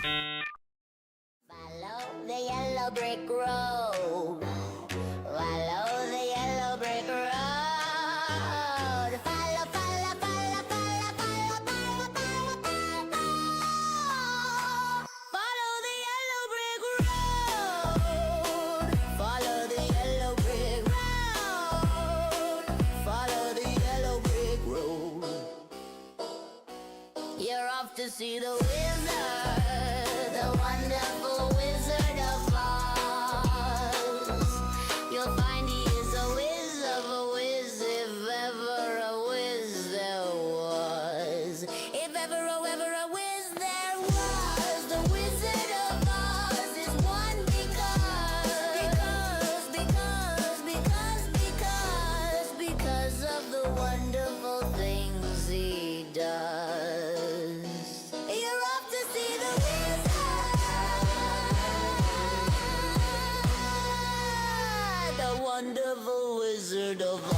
Follow the yellow brick road. Follow the yellow brick road. Follow, follow, follow, follow, follow, follow, follow, follow. Follow the yellow brick road. Follow the yellow brick road. Follow the yellow brick road. You're off to see the wizard, the wonderful Wizard of Oz. You'll find he is a whiz of a whiz, if ever a whiz there was. If ever, oh, ever a whiz there was, the Wizard of Oz is one because of the wonderful things he does. You're off to see the wizard, the wonderful Wizard of Oz.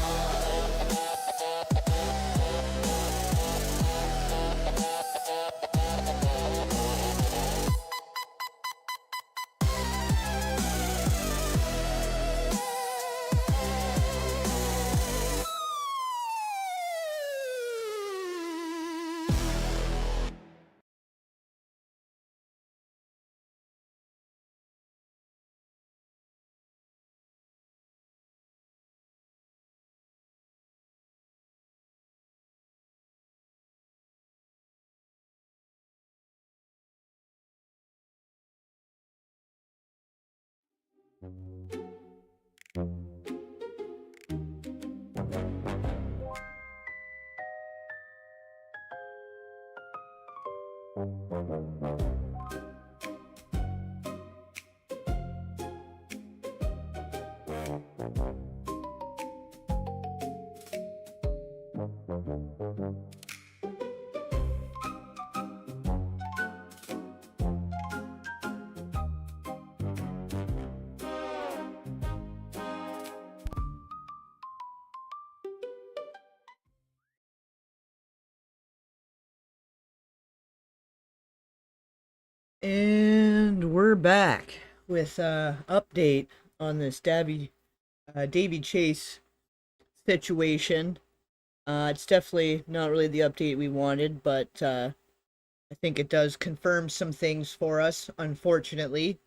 And we're back with update on this Davy Chase situation. It's definitely not really the update we wanted, but I think it does confirm some things for us, unfortunately.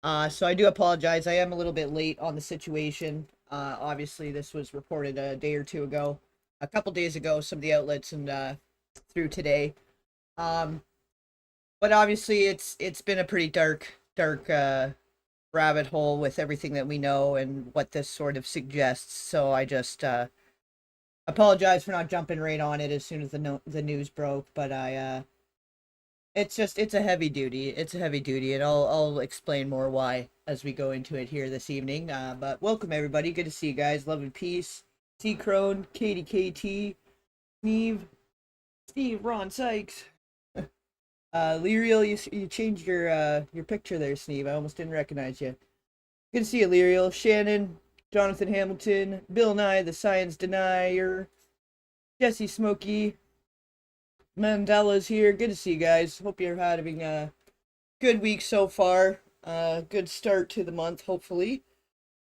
So I do apologize. I am a little bit late on the situation. Obviously, this was reported a day or two ago, a couple days ago, some of the outlets, and through today. But obviously, it's been a pretty dark rabbit hole with everything that we know and what this sort of suggests. So I just apologize for not jumping right on it as soon as the news broke. But it's a heavy duty. It's a heavy duty, and I'll explain more why as we go into it here this evening. But welcome everybody. Good to see you guys. Love and peace. T Crone, Katie KT, Steve, Ron Sykes. Lyriel, you changed your picture there, Steve. I almost didn't recognize you. Good to see you, Lyriel. Shannon, Jonathan Hamilton, Bill Nye, the Science Denier, Jesse Smokey, Mandela's here. Good to see you guys. Hope you're having a good week so far. Good start to the month, hopefully.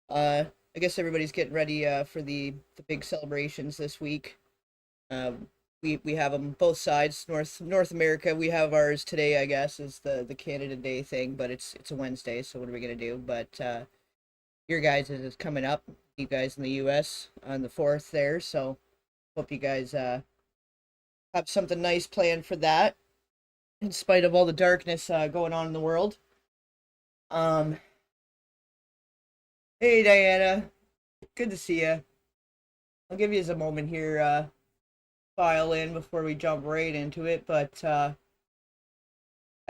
I guess everybody's getting ready for the big celebrations this week. We have them both sides. North America, we have ours today, I guess, is the Canada Day thing, but it's a Wednesday, so what are we gonna do? But your guys is coming up. You guys in the U.S. on the 4th there, so hope you guys have something nice planned for that, in spite of all the darkness going on in the world. Hey Diana, good to see you. I'll give you a moment here. File in before we jump right into it, but I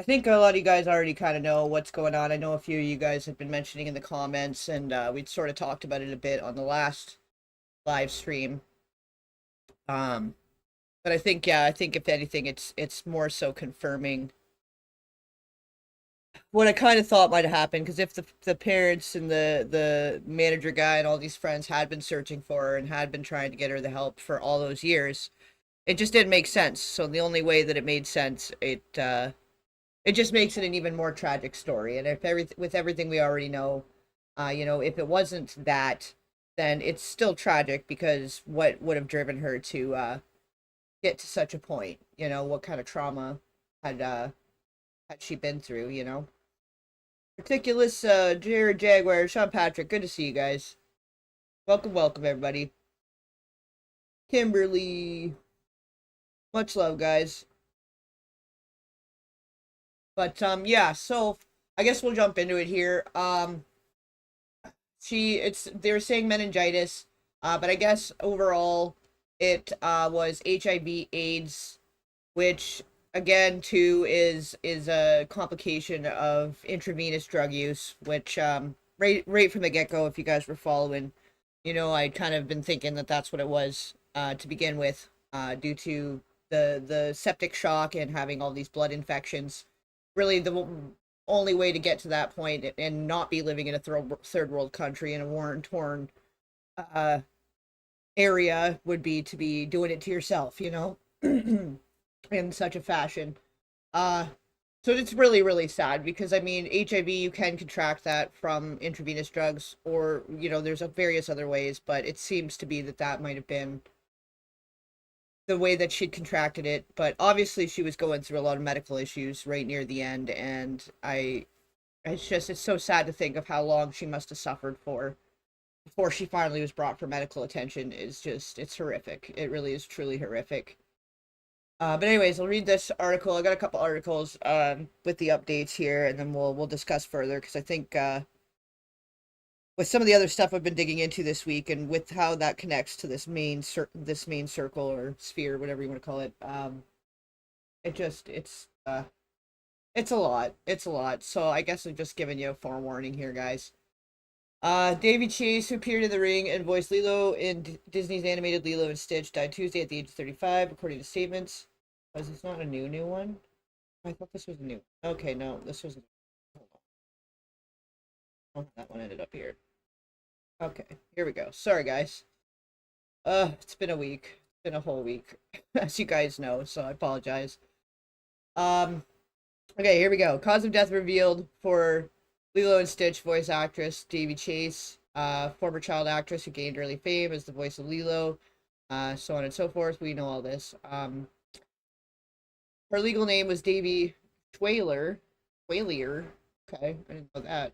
think a lot of you guys already kind of know what's going on. I know a few of you guys have been mentioning in the comments, and we'd sort of talked about it a bit on the last live stream. But I think if anything, it's more so confirming what I kind of thought might have happened, because if the parents and the manager guy and all these friends had been searching for her and had been trying to get her the help for all those years, it just didn't make sense. So the only way that it made sense, it it just makes it an even more tragic story. And if with everything we already know, you know, if it wasn't that, then it's still tragic because what would have driven her to get to such a point? You know, what kind of trauma had she been through? You know, Ridiculous, Jared Jaguar, Sean Patrick, good to see you guys. Welcome, welcome everybody. Kimberly, much love, guys. But yeah, so I guess we'll jump into it here. They were saying meningitis, but I guess overall it was HIV/AIDS, which again too is a complication of intravenous drug use, which right from the get-go, if you guys were following, you know, I'd kind of been thinking that that's what it was to begin with, due to the septic shock and having all these blood infections. Really, the only way to get to that point and not be living in a third world country in a war-torn uh, area would be to be doing it to yourself, you know, in such a fashion. Uh, so it's really, really sad because I mean, HIV, you can contract that from intravenous drugs, or you know, there's various other ways, but it seems to be that that might have been the way that she'd contracted it. But obviously, she was going through a lot of medical issues right near the end, and it's so sad to think of how long she must have suffered for before she finally was brought for medical attention. It's horrific. It really is truly horrific. But anyways, I'll read this article. I got a couple articles with the updates here, and then we'll discuss further because I think with some of the other stuff I've been digging into this week, and with how that connects to this main circle or sphere, whatever you want to call it, it's a lot. It's a lot. So I guess I'm just giving you a forewarning here, guys. Daveigh Chase, who appeared in the ring and voiced Lilo in Disney's animated Lilo and Stitch, died Tuesday at the age of 35, according to statements. Was this not a new one? I thought this was new. Okay, no, this was. Hold on. Oh, that one ended up here. Okay, here we go. Sorry, guys. It's been a week. It's been a whole week, as you guys know, so I apologize. Okay, here we go. Cause of death revealed for Lilo and Stitch voice actress Daveigh Chase, former child actress who gained early fame as the voice of Lilo, so on and so forth. We know all this. Her legal name was Daveigh Schwaler. Schwalier. Okay, I didn't know that.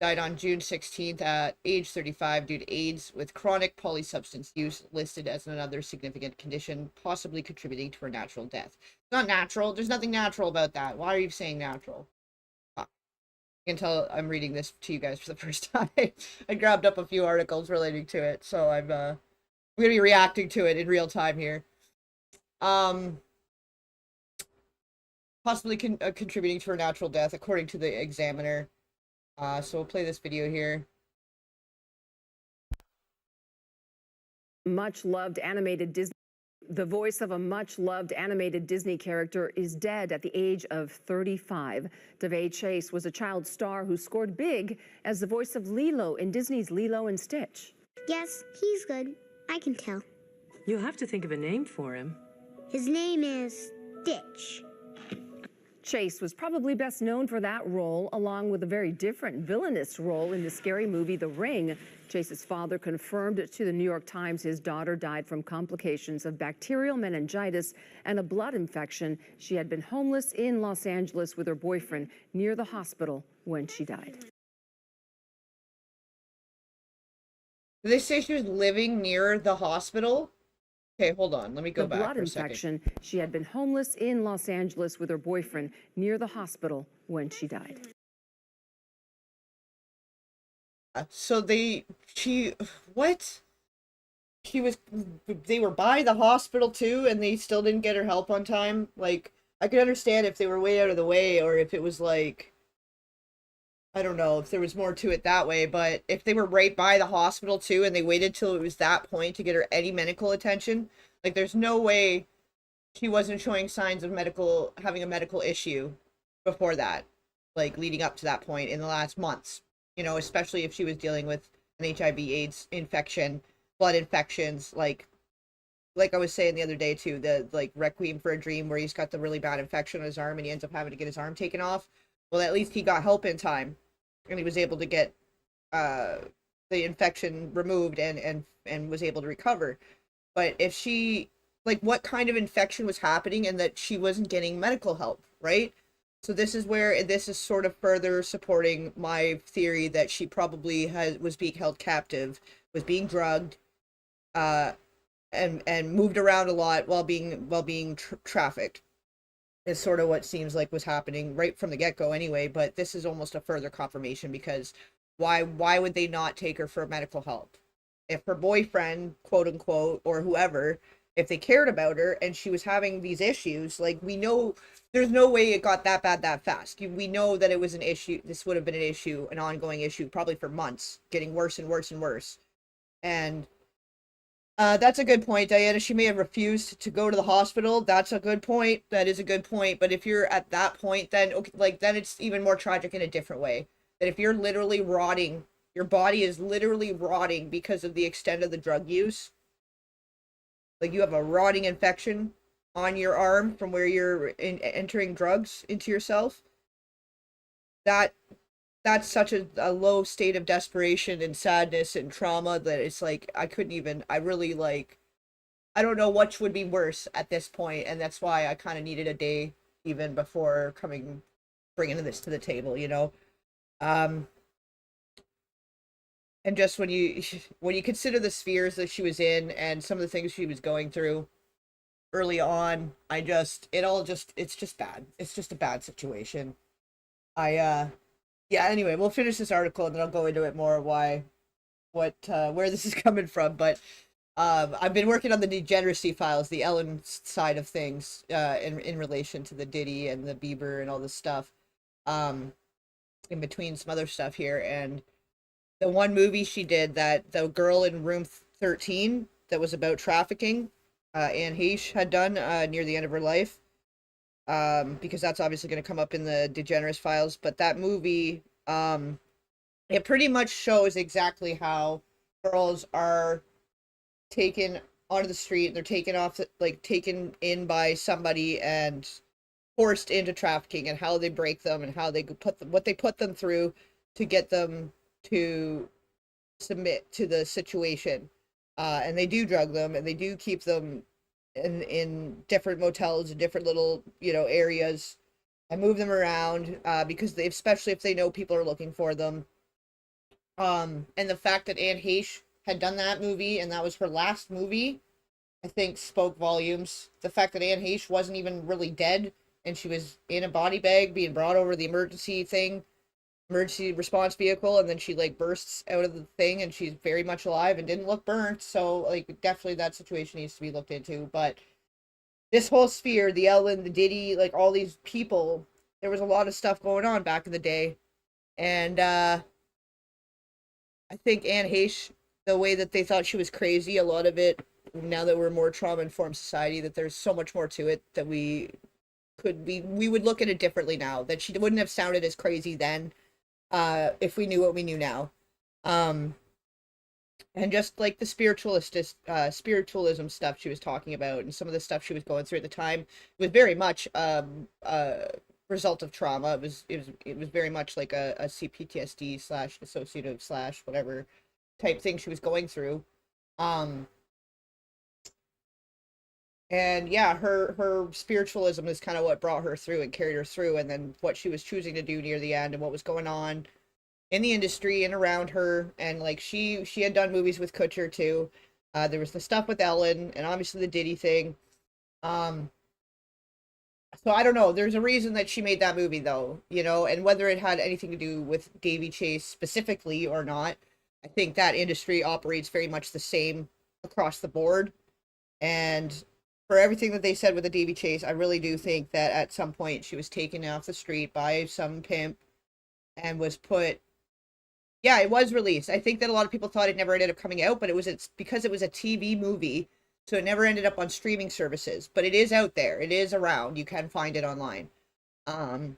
Died on June 16th at age 35 due to AIDS with chronic polysubstance use, listed as another significant condition, possibly contributing to her natural death. It's not natural. There's nothing natural about that. Why are you saying natural? You can tell I'm reading this to you guys for the first time. I grabbed up a few articles relating to it, so I'm going to be reacting to it in real time here. Possibly contributing to her natural death, according to the Examiner. So we'll play this video here. The voice of a much-loved animated Disney character is dead at the age of 35. Daveigh Chase was a child star who scored big as the voice of Lilo in Disney's Lilo and Stitch. Yes, he's good. I can tell. You'll have to think of a name for him. His name is Stitch. Chase was probably best known for that role, along with a very different villainous role in the scary movie The Ring. Chase's father confirmed to the New York Times his daughter died from complications of bacterial meningitis and a blood infection. She had been homeless in Los Angeles with her boyfriend near the hospital when she died. Did they say she was living near the hospital? Okay, hold on. Let me go back for a second. She had been homeless in Los Angeles with her boyfriend near the hospital when she died. So what? They were by the hospital too, and they still didn't get her help on time? Like, I could understand if they were way out of the way, or if it was like, I don't know, if there was more to it that way, but if they were right by the hospital too, and they waited till it was that point to get her any medical attention, like, there's no way she wasn't showing signs of having a medical issue before that, like, leading up to that point in the last months, you know, especially if she was dealing with an HIV/AIDS infection, blood infections, like like I was saying the other day too, the like Requiem for a Dream, where he's got the really bad infection on his arm and he ends up having to get his arm taken off. Well, at least he got help in time, and he was able to get uh the infection removed and was able to recover. But if she, like, what kind of infection was happening and that she wasn't getting medical help, right? So this is where this is sort of further supporting my theory that she probably was being held captive, was being drugged, uh, and moved around a lot while being trafficked. Is sort of what seems like was happening right from the get-go anyway, but this is almost a further confirmation, because why would they not take her for medical help? If her boyfriend, quote unquote, or whoever, if they cared about her and she was having these issues, like, we know there's no way it got that bad that fast. We know that it was an issue. This would have been an issue, an ongoing issue, probably for months, getting worse and worse and worse. And that's a good point, Diana. She may have refused to go to the hospital. That's a good point. That is a good point. But if you're at that point, then okay, like, then it's even more tragic in a different way. That if you're literally rotting, your body is literally rotting because of the extent of the drug use. Like, you have a rotting infection on your arm from where you're entering drugs into yourself. That's such a low state of desperation and sadness and trauma that it's like I couldn't even. I really, like, I don't know which would be worse at this point, and that's why I kind of needed a day even before bringing this to the table, you know. Um, and just when you consider the spheres that she was in and some of the things she was going through early on, it's just bad. It's just a bad situation. Yeah, anyway, we'll finish this article and then I'll go into it more, where this is coming from. But I've been working on the degeneracy files, the Ellen side of things, in relation to the Diddy and the Bieber and all this stuff, in between some other stuff here. And the one movie she did, that the girl in room 13, that was about trafficking, Anne Heche had done near the end of her life, because that's obviously going to come up in the DeGeneres files. But that movie, it pretty much shows exactly how girls are taken onto the street. They're taken off, like, taken in by somebody and forced into trafficking, and how they break them and how they what they put them through to get them to submit to the situation. And they do drug them, and they do keep them in different motels and different little, areas, and move them around, because especially if they know people are looking for them. And the fact that Anne Heche had done that movie and that was her last movie, I think spoke volumes. The fact that Anne Heche wasn't even really dead and she was in a body bag being brought over the emergency response vehicle, and then she, like, bursts out of the thing and she's very much alive and didn't look burnt. So, like, definitely that situation needs to be looked into. But this whole sphere, the Ellen, the Diddy, like, all these people, there was a lot of stuff going on back in the day. And I think Anne Heche, the way that they thought she was crazy, a lot of it, now that we're a more trauma-informed society, that there's so much more to it that we would look at it differently now, that she wouldn't have sounded as crazy then, if we knew what we knew now. And just like the spiritualism stuff she was talking about, and some of the stuff she was going through at the time, was very much result of trauma. It was very much like a CPTSD / dissociative / whatever type thing she was going through. And yeah, her spiritualism is kind of what brought her through and carried her through, and then what she was choosing to do near the end, and what was going on in the industry and around her. And, like, she had done movies with Kutcher too. There was the stuff with Ellen, and obviously the Diddy thing. So I don't know. There's a reason that she made that movie, though, and whether it had anything to do with Daveigh Chase specifically or not, I think that industry operates very much the same across the board. And for everything that they said with the Daveigh Chase, I really do think that at some point she was taken off the street by some pimp and was put. Yeah, it was released. I think that a lot of people thought it never ended up coming out, but it's because it was a TV movie, so it never ended up on streaming services. But it is out there. It is around. You can find it online. And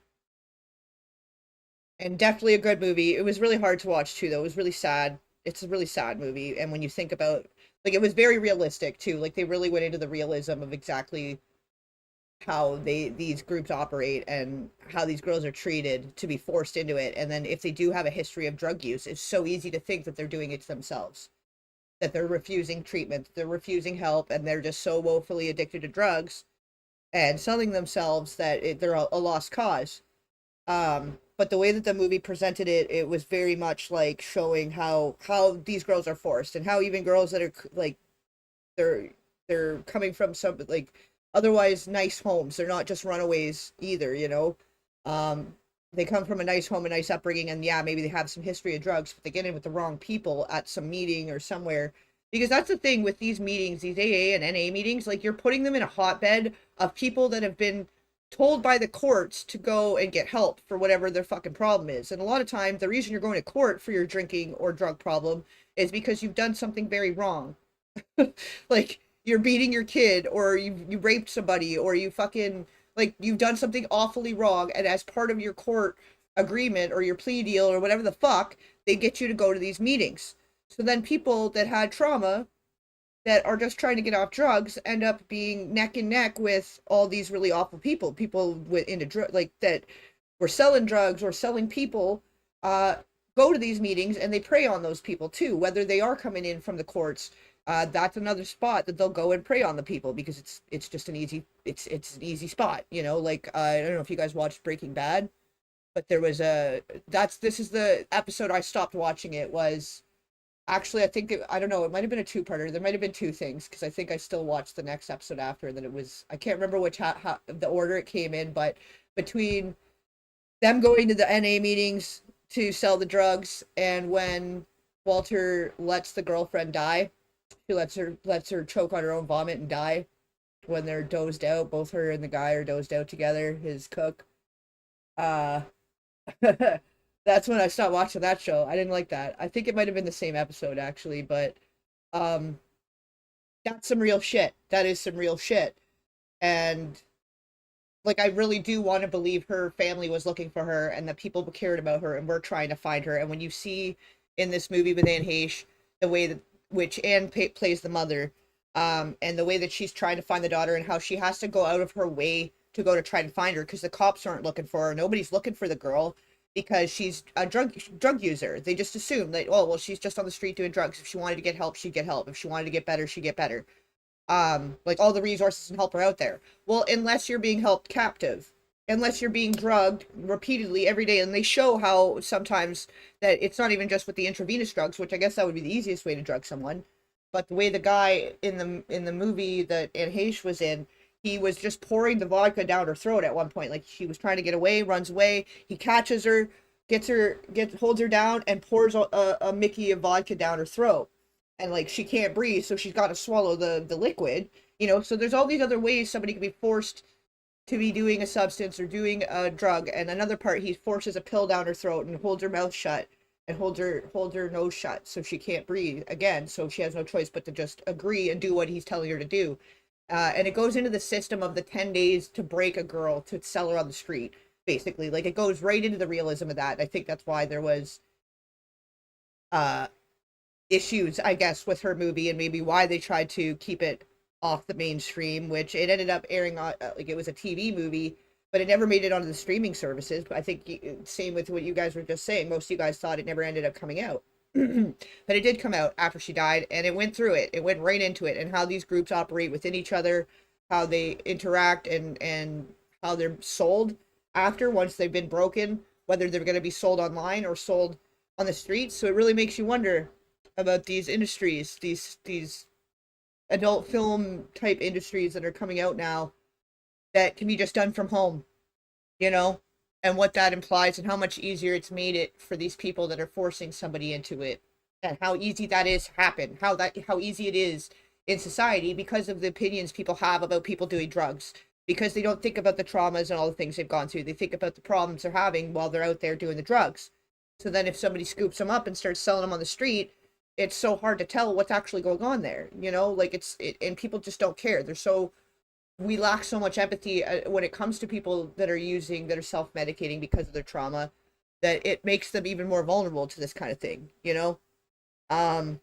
definitely a good movie. It was really hard to watch too, though. It was really sad. It's a really sad movie. And when you think about Like, it was very realistic too. Like, they really went into the realism of exactly how these groups operate and how these girls are treated to be forced into it. And then if they do have a history of drug use, it's so easy to think that they're doing it to themselves, that they're refusing treatment, they're refusing help, and they're just so woefully addicted to drugs and selling themselves that they're a lost cause. But the way that the movie presented it, it was very much like showing how these girls are forced, and how even girls that are like they're they're coming from some like otherwise nice homes. They're not just runaways either, you know. Um, they come from a nice home, a nice upbringing, and yeah, maybe they have some history of drugs, but they get in with the wrong people at some meeting or somewhere. Because that's the thing with these meetings, these AA and NA meetings, like you're putting them in a hotbed of people that have been told by the courts to go and get help for whatever their fucking problem is. And a lot of times, the reason you're going to court for your drinking or drug problem is because you've done something very wrong. Like, you're beating your kid, or you raped somebody, or you fucking like you've done something awfully wrong, and as part of your court agreement or your plea deal or whatever the fuck, they get you to go to these meetings. So then people that had trauma that are just trying to get off drugs end up being neck and neck with all these really awful people with into like that were selling drugs or selling people, uh go to these meetings, and they prey on those people too, whether they are coming in from the courts. That's another spot that they'll go and prey on the people, because it's just an easy it's an easy spot, you know. Like, I don't know if you guys watched Breaking Bad, but there was a that's this is the episode I stopped watching. It was actually, I think I don't know, it might have been a two-parter. There might have been two things, because I think I still watched the next episode after, and then it was, I can't remember which how the order it came in, but between them going to the NA meetings to sell the drugs, and when Walter lets the girlfriend die, he lets her choke on her own vomit and die when they're dozed out. Both her and the guy are dozed out together, his cook. Uh that's when I stopped watching that show. I didn't like that. I think it might have been the same episode actually, but um that's some real shit. That is some real shit. And like, I really do want to believe her family was looking for her, and that people cared about her and were trying to find her. And when you see in this movie with Anne Heche, the way that which Anne plays the mother, and the way that she's trying to find the daughter, and how she has to go out of her way to go to try and find her, because the cops aren't looking for her. Nobody's looking for the girl because she's a drug user. They just assume that, oh well, she's just on the street doing drugs. If she wanted to get help, she'd get help. If she wanted to get better, she'd get better. Like, all the resources and help are out there. Well, unless you're being held captive, unless you're being drugged repeatedly every day. And they show how sometimes that it's not even just with the intravenous drugs, which I guess that would be the easiest way to drug someone, but the way the guy in the movie that Anne Heche was in, he was just pouring the vodka down her throat at one point. Like, she was trying to get away, runs away, he catches her, holds her down, and pours a Mickey of vodka down her throat. And like, she can't breathe, so she's got to swallow the liquid, you know. So there's all these other ways somebody can be forced to be doing a substance or doing a drug. And another part, he forces a pill down her throat and holds her mouth shut and holds her nose shut, so she can't breathe again, so she has no choice but to just agree and do what he's telling her to do. And it goes into the system of the 10 days to break a girl, to sell her on the street, basically. Like, it goes right into the realism of that. And I think that's why there was uh issues, I guess, with her movie, and maybe why they tried to keep it off the mainstream, which it ended up airing on, like, it was a TV movie, but it never made it onto the streaming services. I think same with what you guys were just saying. Most of you guys thought it never ended up coming out. But it did come out after she died, and it went through it. It went right into it, and how these groups operate within each other, how they interact, and how they're sold after, once they've been broken, whether they're going to be sold online or sold on the streets. So it really makes you wonder about these industries, these adult film type industries that are coming out now, that can be just done from home, you know, and what that implies, and how much easier it's made it for these people that are forcing somebody into it, and how easy that is to happen, how easy it is in society, because of the opinions people have about people doing drugs, because they don't think about the traumas and all the things they've gone through. They think about the problems they're having while they're out there doing the drugs. So then if somebody scoops them up and starts selling them on the street, it's so hard to tell what's actually going on there, you know. Like, and people just don't care. We lack so much empathy when it comes to people that are self-medicating because of their trauma, that it makes them even more vulnerable to this kind of thing, you know. um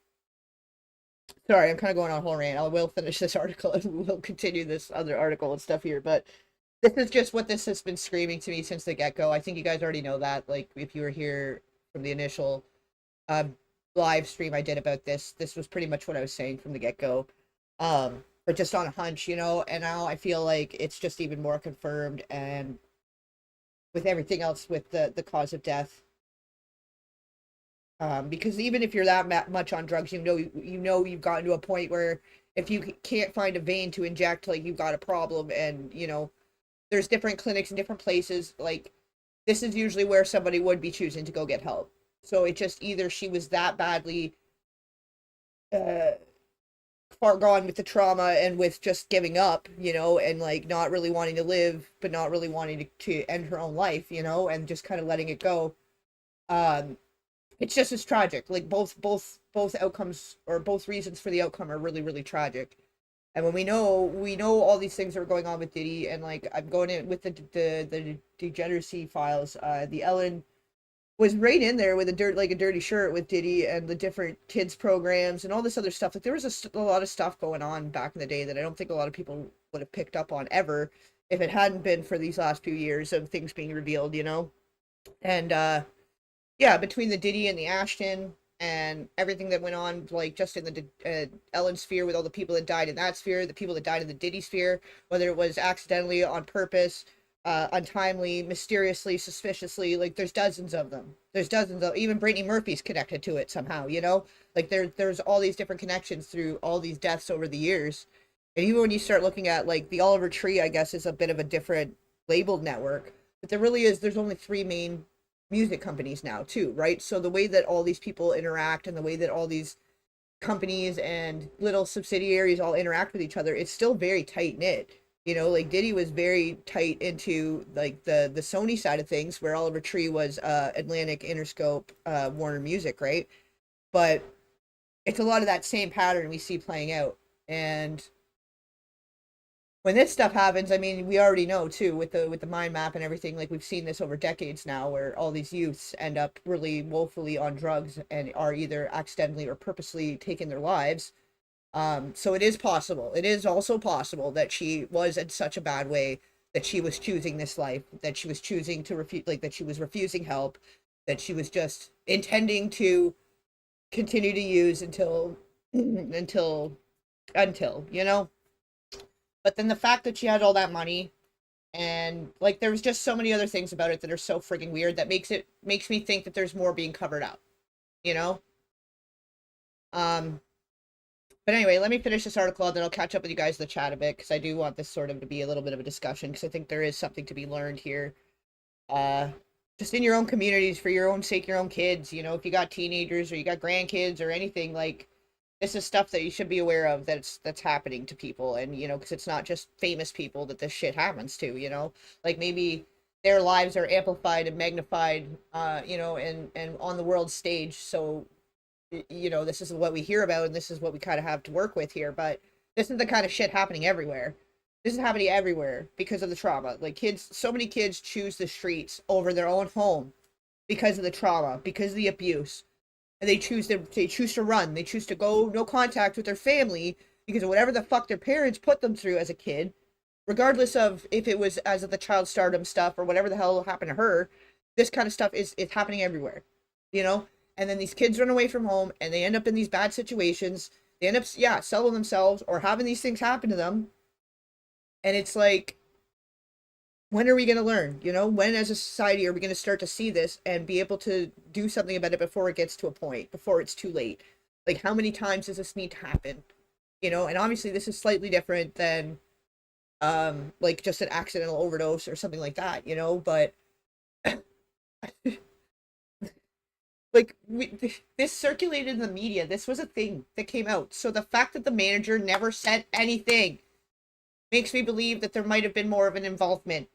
Sorry, I'm kind of going on a whole rant. I will finish this article and we'll continue this other article and stuff here. But this is just what this has been screaming to me since the get-go. I think you guys already know that. Like, if you were here from the initial uh, live stream I did about this was pretty much what I was saying from the get-go. But just on a hunch, you know, and now I feel like it's just even more confirmed, and with everything else with the cause of death. Because even if you're that much on drugs, you know you've gotten to a point where if you can't find a vein to inject, like, you've got a problem. And you know there's different clinics in different places. Like, this is usually where somebody would be choosing to go get help. So it just, either she was that badly uh far gone with the trauma and with just giving up, you know, and like not really wanting to live, but not really wanting to end her own life, you know, and just kind of letting it go. Um, it's just as tragic. Like, both outcomes, or both reasons for the outcome, are really, really tragic. And when we know all these things that are going on with Diddy, and like, I'm going in with the degeneracy files. The Ellen was right in there with a dirty shirt with Diddy and the different kids programs and all this other stuff. Like, there was a lot of stuff going on back in the day that I don't think a lot of people would have picked up on ever if it hadn't been for these last few years of things being revealed, you know. And yeah, between the Diddy and the Ashton and everything that went on, like, just in the Ellen sphere, with all the people that died in that sphere, the people that died in the Diddy sphere, whether it was accidentally, on purpose, untimely, mysteriously, suspiciously, like, there's dozens of them. There's dozens of, even Brittany Murphy's connected to it somehow, you know? Like, there's all these different connections through all these deaths over the years. And even when you start looking at, like, the Oliver Tree, I guess, is a bit of a different labeled network. But there's only three main music companies now too, right? So the way that all these people interact, and the way that all these companies and little subsidiaries all interact with each other, it's still very tight knit. You know, like, Diddy was very tight into, like, the Sony side of things, where Oliver Tree was Atlantic, Interscope, Warner Music, right? But it's a lot of that same pattern we see playing out. And when this stuff happens, I mean, we already know too, with the mind map and everything. Like, we've seen this over decades now, where all these youths end up really woefully on drugs and are either accidentally or purposely taking their lives. So it is possible. It is also possible that she was in such a bad way that she was choosing this life, that she was choosing to refuse, like, that she was refusing help, that she was just intending to continue to use until until, you know. But then the fact that she had all that money, and like, there was just so many other things about it that are so frigging weird, that makes me think that there's more being covered up, you know. um but anyway, let me finish this article, and then I'll catch up with you guys in the chat a bit, because I do want this sort of to be a little bit of a discussion, because I think there is something to be learned here, uh just in your own communities, for your own sake, your own kids, you know. If you got teenagers or you got grandkids or anything, like, this is stuff that you should be aware of, that's happening to people. And you know, because it's not just famous people that this shit happens to, you know. Like, maybe their lives are amplified and magnified, you know, and on the world stage. So you know, this is what we hear about, and this is what we kind of have to work with here. But this is the kind of shit happening everywhere. This is happening everywhere because of the trauma. Like, kids, so many kids choose the streets over their own home because of the trauma, because of the abuse. And they choose to run. They choose to go no contact with their family because of whatever the fuck their parents put them through as a kid, regardless of if it was as of the child stardom stuff or whatever the hell happened to her. This kind of stuff is happening everywhere, you know. And then these kids run away from home, and they end up in these bad situations. They end up, yeah, selling themselves or having these things happen to them. And it's like, when are we going to learn? You know, when as a society are we going to start to see this and be able to do something about it before it gets to a point, before it's too late? Like, how many times does this need to happen? You know, and obviously this is slightly different than like just an accidental overdose or something like that, you know. But like, this circulated in the media. This was a thing that came out. So the fact that the manager never said anything makes me believe that there might have been more of an involvement.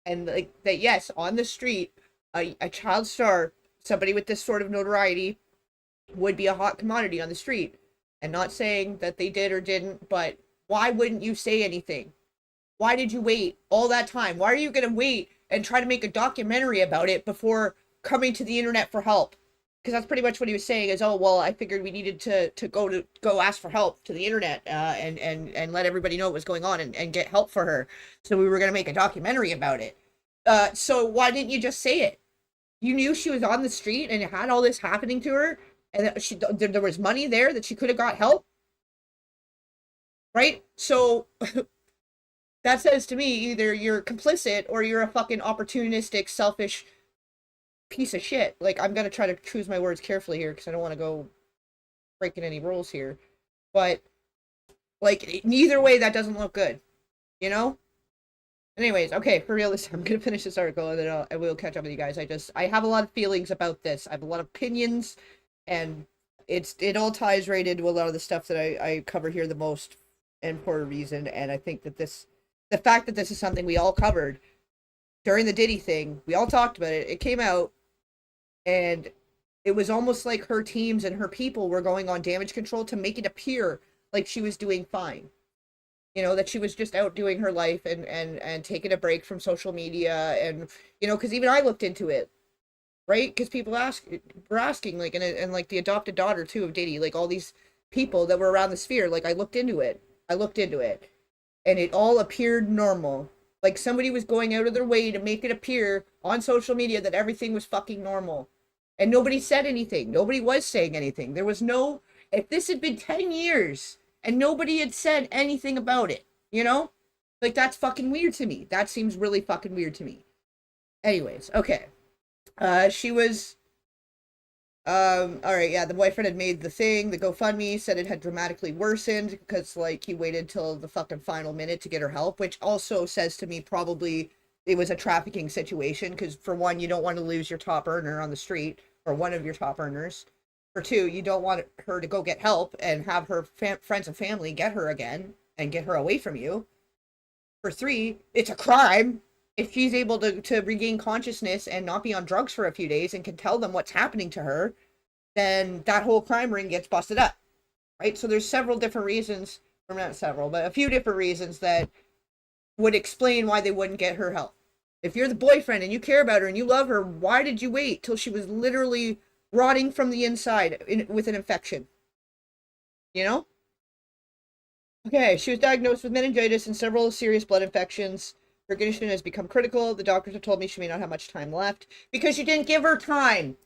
And like, that, yes, on the street, a child star, somebody with this sort of notoriety, would be a hot commodity on the street. And not saying that they did or didn't, but why wouldn't you say anything? Why did you wait all that time? Why are you going to wait and try to make a documentary about it before coming to the internet for help? because that's pretty much what he was saying is, oh, well, I figured we needed to go ask for help to the internet, and let everybody know what was going on, and get help for her. So we were going to make a documentary about it. So why didn't you just say it? You knew she was on the street and it had all this happening to her, and that there was money there that she could have got help, right? So that says to me either you're complicit or you're a fucking opportunistic, selfish piece of shit. Like, I'm gonna try to choose my words carefully here because I don't want to go breaking any rules here. But, like, neither way, that doesn't look good. You know? Anyways, okay, for real, I'm gonna finish this article and then I will catch up with you guys. I have a lot of feelings about this. I have a lot of opinions, and it all ties right into a lot of the stuff that I cover here the most, and for a reason. And I think that the fact that this is something we all covered during the Diddy thing, we all talked about it. It came out, and it was almost like her teams and her people were going on damage control to make it appear like she was doing fine. You know, that she was just out doing her life and taking a break from social media. And, you know, because even I looked into it, right? Because people were asking, like, and like the adopted daughter, too, of Diddy, like all these people that were around the sphere, like, I looked into it. And it all appeared normal. Like somebody was going out of their way to make it appear on social media that everything was fucking normal. And nobody said anything. Nobody was saying anything. There was no, if this had been 10 years and nobody had said anything about it, you know? Like, that's fucking weird to me. That seems really fucking weird to me. Anyways, okay. She was, all right, yeah, the boyfriend had made the thing, the GoFundMe, said it had dramatically worsened because, like, he waited till the fucking final minute to get her help, which also says to me probably it was a trafficking situation, because for one, you don't want to lose your top earner on the street, or one of your top earners. For two, you don't want her to go get help and have her friends and family get her again and get her away from you. For three, it's a crime. If she's able to regain consciousness and not be on drugs for a few days and can tell them what's happening to her, then that whole crime ring gets busted up, right? So there's several different reasons, or not several, but a few different reasons that would explain why they wouldn't get her help. If you're the boyfriend and you care about her and you love her, why did you wait till she was literally rotting from the inside with an infection? You know? Okay, she was diagnosed with meningitis and several serious blood infections. Her condition has become critical. The doctors have told me she may not have much time left because you didn't give her time.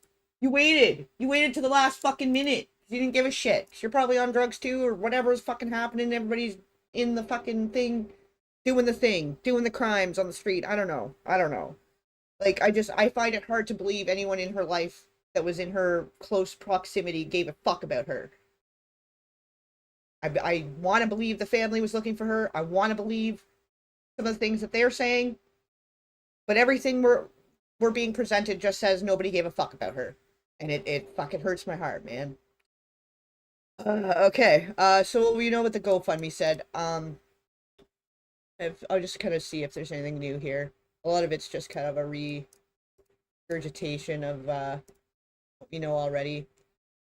You waited. You waited to the last fucking minute. You didn't give a shit. You're probably on drugs too, or whatever's fucking happening. Everybody's in the fucking thing, doing the crimes on the street. I don't know. Like, I find it hard to believe anyone in her life that was in her close proximity gave a fuck about her. I want to believe the family was looking for her. I want to believe some of the things that they're saying, but everything we're being presented just says nobody gave a fuck about her, and it fucking hurts my heart, man. Okay. So we know what the GoFundMe said. I'll just kind of see if there's anything new here. A lot of it's just kind of a regurgitation of what we know already.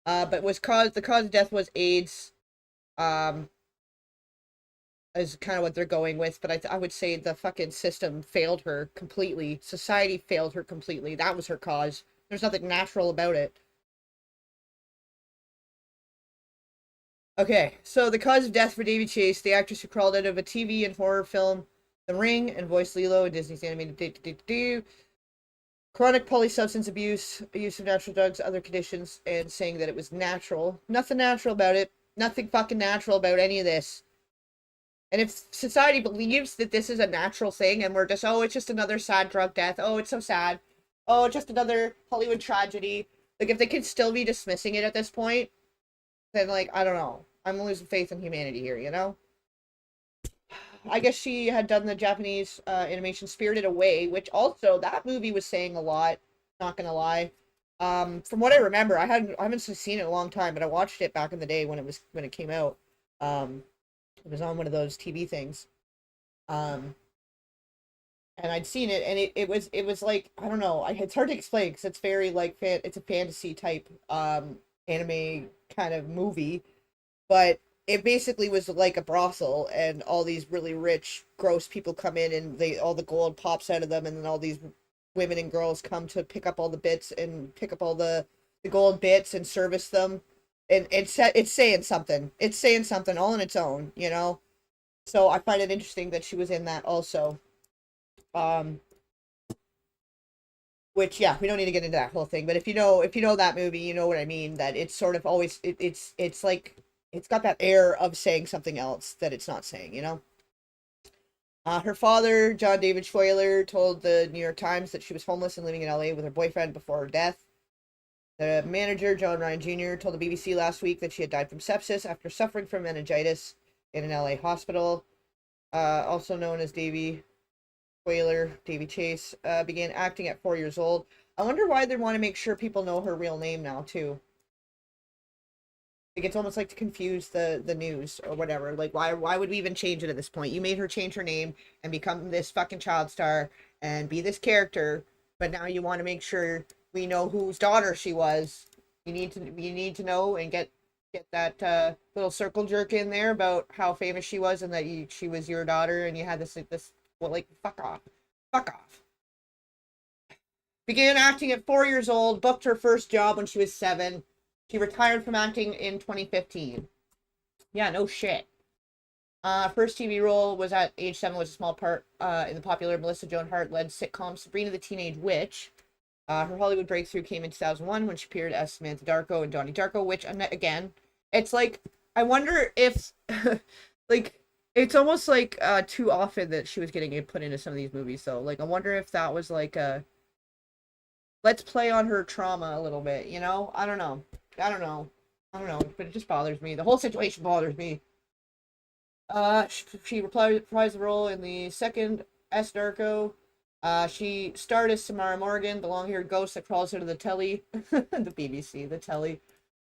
But the cause of death was AIDS. Is kind of what they're going with, but I would say the fucking system failed her completely. Society failed her completely. That was her cause. There's nothing natural about it. Okay, so the cause of death for Daveigh Chase, the actress who crawled out of a TV and horror film, The Ring, and voiced Lilo in Disney's animated chronic polysubstance abuse, use of natural drugs, other conditions, and saying that it was natural. Nothing natural about it. Nothing fucking natural about any of this. And if society believes that this is a natural thing and we're just, oh, it's just another sad drug death. Oh, it's so sad. Oh, just another Hollywood tragedy. Like, if they could still be dismissing it at this point, then, like, I don't know. I'm losing faith in humanity here, you know? I guess she had done the Japanese animation Spirited Away, which also, that movie was saying a lot, not gonna lie. From what I remember, I haven't seen it in a long time, but I watched it back in the day when it came out. It was on one of those TV things. And I'd seen it, and it was like, I don't know, it's hard to explain because it's very like it's a fantasy type anime kind of movie, but it basically was like a brothel, and all these really rich, gross people come in, and all the gold pops out of them, and then all these women and girls come to pick up all the bits and pick up all the the gold bits and service them. And it's saying something. It's saying something all on its own, you know? So I find it interesting that she was in that also. Um, which, yeah, we don't need to get into that whole thing. But if you know that movie, you know what I mean. That it's sort of always it's like it's got that air of saying something else that it's not saying, you know. Her father, John David Schuyler, told the New York Times that she was homeless and living in LA with her boyfriend before her death. The manager, John Ryan Jr., told the BBC last week that she had died from sepsis after suffering from meningitis in an LA hospital. Also known as Daveigh Chase, began acting at 4 years old. I wonder why they want to make sure people know her real name now, too. Like, it's almost like to confuse the news or whatever. Like, why would we even change it at this point? You made her change her name and become this fucking child star and be this character, but now you want to make sure we know whose daughter she was. You need to know and get that little circle jerk in there about how famous she was and that she was your daughter and you had this well, like, fuck off. Fuck off. Began acting at 4 years old, booked her first job when she was 7. She retired from acting in 2015. Yeah, no shit. First TV role was at age 7, was a small part in the popular Melissa Joan Hart-led sitcom Sabrina the Teenage Witch. Her Hollywood breakthrough came in 2001 when she appeared as Samantha Darko in Donnie Darko, which, again, it's like, I wonder if, like, it's almost like too often that she was getting put into some of these movies, though. Like, I wonder if that was like a, let's play on her trauma a little bit, you know? I don't know, but it just bothers me. The whole situation bothers me. She reprised the role in the second S. Darko. She starred as Samara Morgan, the long-haired ghost that crawls into the telly, the BBC, the telly,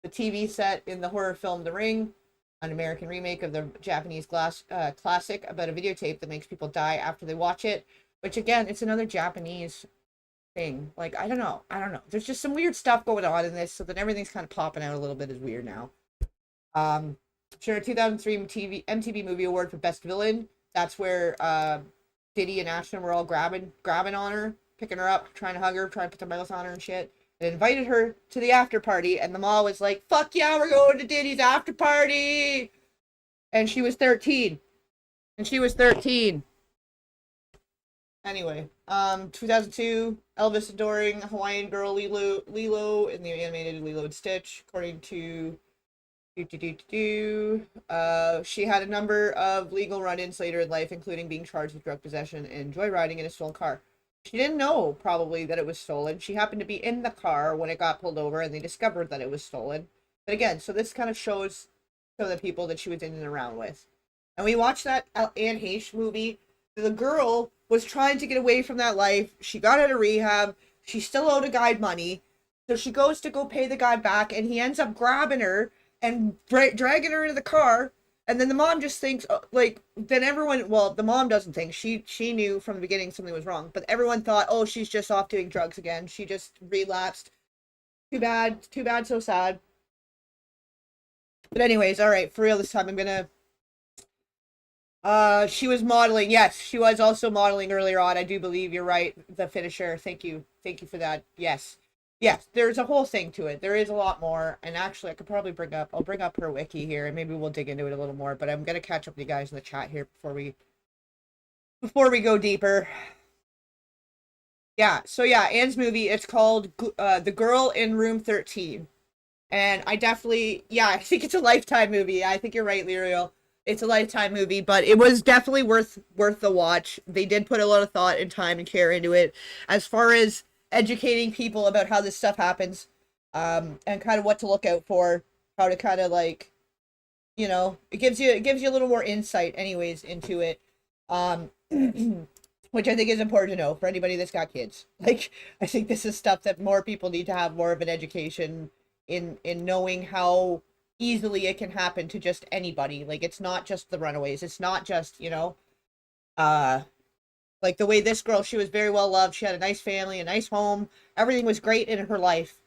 the TV set in the horror film The Ring, an American remake of the Japanese classic about a videotape that makes people die after they watch it, which, again, it's another Japanese thing. Like, I don't know. There's just some weird stuff going on in this, so that everything's kind of popping out a little bit is weird now. She earned a 2003 MTV Movie Award for Best Villain. That's where Diddy and Ashton were all grabbing on her, picking her up, trying to hug her, trying to put their mouths on her and shit. They invited her to the after party, and the mall was like, fuck yeah, we're going to Diddy's after party! And she was 13. Anyway, 2002, Elvis adoring Hawaiian girl Lilo in the animated Lilo and Stitch, according to she had a number of legal run-ins later in life, including being charged with drug possession and joyriding in a stolen car. She didn't know, probably, that it was stolen. She happened to be in the car when it got pulled over, and they discovered that it was stolen. But again, so this kind of shows some of the people that she was in and around with. And we watched that Anne Heche movie. The girl was trying to get away from that life. She got out of rehab. She still owed a guy money. So she goes to go pay the guy back, and he ends up grabbing her and dragging her into the car. And then the mom just thinks, then everyone, well, the mom doesn't think. She knew from the beginning something was wrong. But everyone thought, oh, she's just off doing drugs again. She just relapsed. Too bad, so sad. But anyways, all right, for real this time, I'm gonna... she was modeling. Yes, she was also modeling earlier on. I do believe you're right. The finisher. Thank you for that. Yes, there's a whole thing to it. There is a lot more, and actually, I could probably I'll bring up her wiki here, and maybe we'll dig into it a little more. But I'm gonna catch up with you guys in the chat here before we go deeper. Yeah. So yeah, Anne's movie. It's called The Girl in Room 13, and I think it's a Lifetime movie. I think you're right, Lyriel. It's a Lifetime movie, but it was definitely worth the watch. They did put a lot of thought and time and care into it, as far as educating people about how this stuff happens, and kind of what to look out for, how to kind of like, it gives you a little more insight, anyways, into it, which I think is important to know for anybody that's got kids. Like, I think this is stuff that more people need to have more of an education in knowing how easily it can happen to just anybody. Like, it's not just the runaways. It's not just, like the way this girl, she was very well loved. She had a nice family, a nice home. Everything was great in her life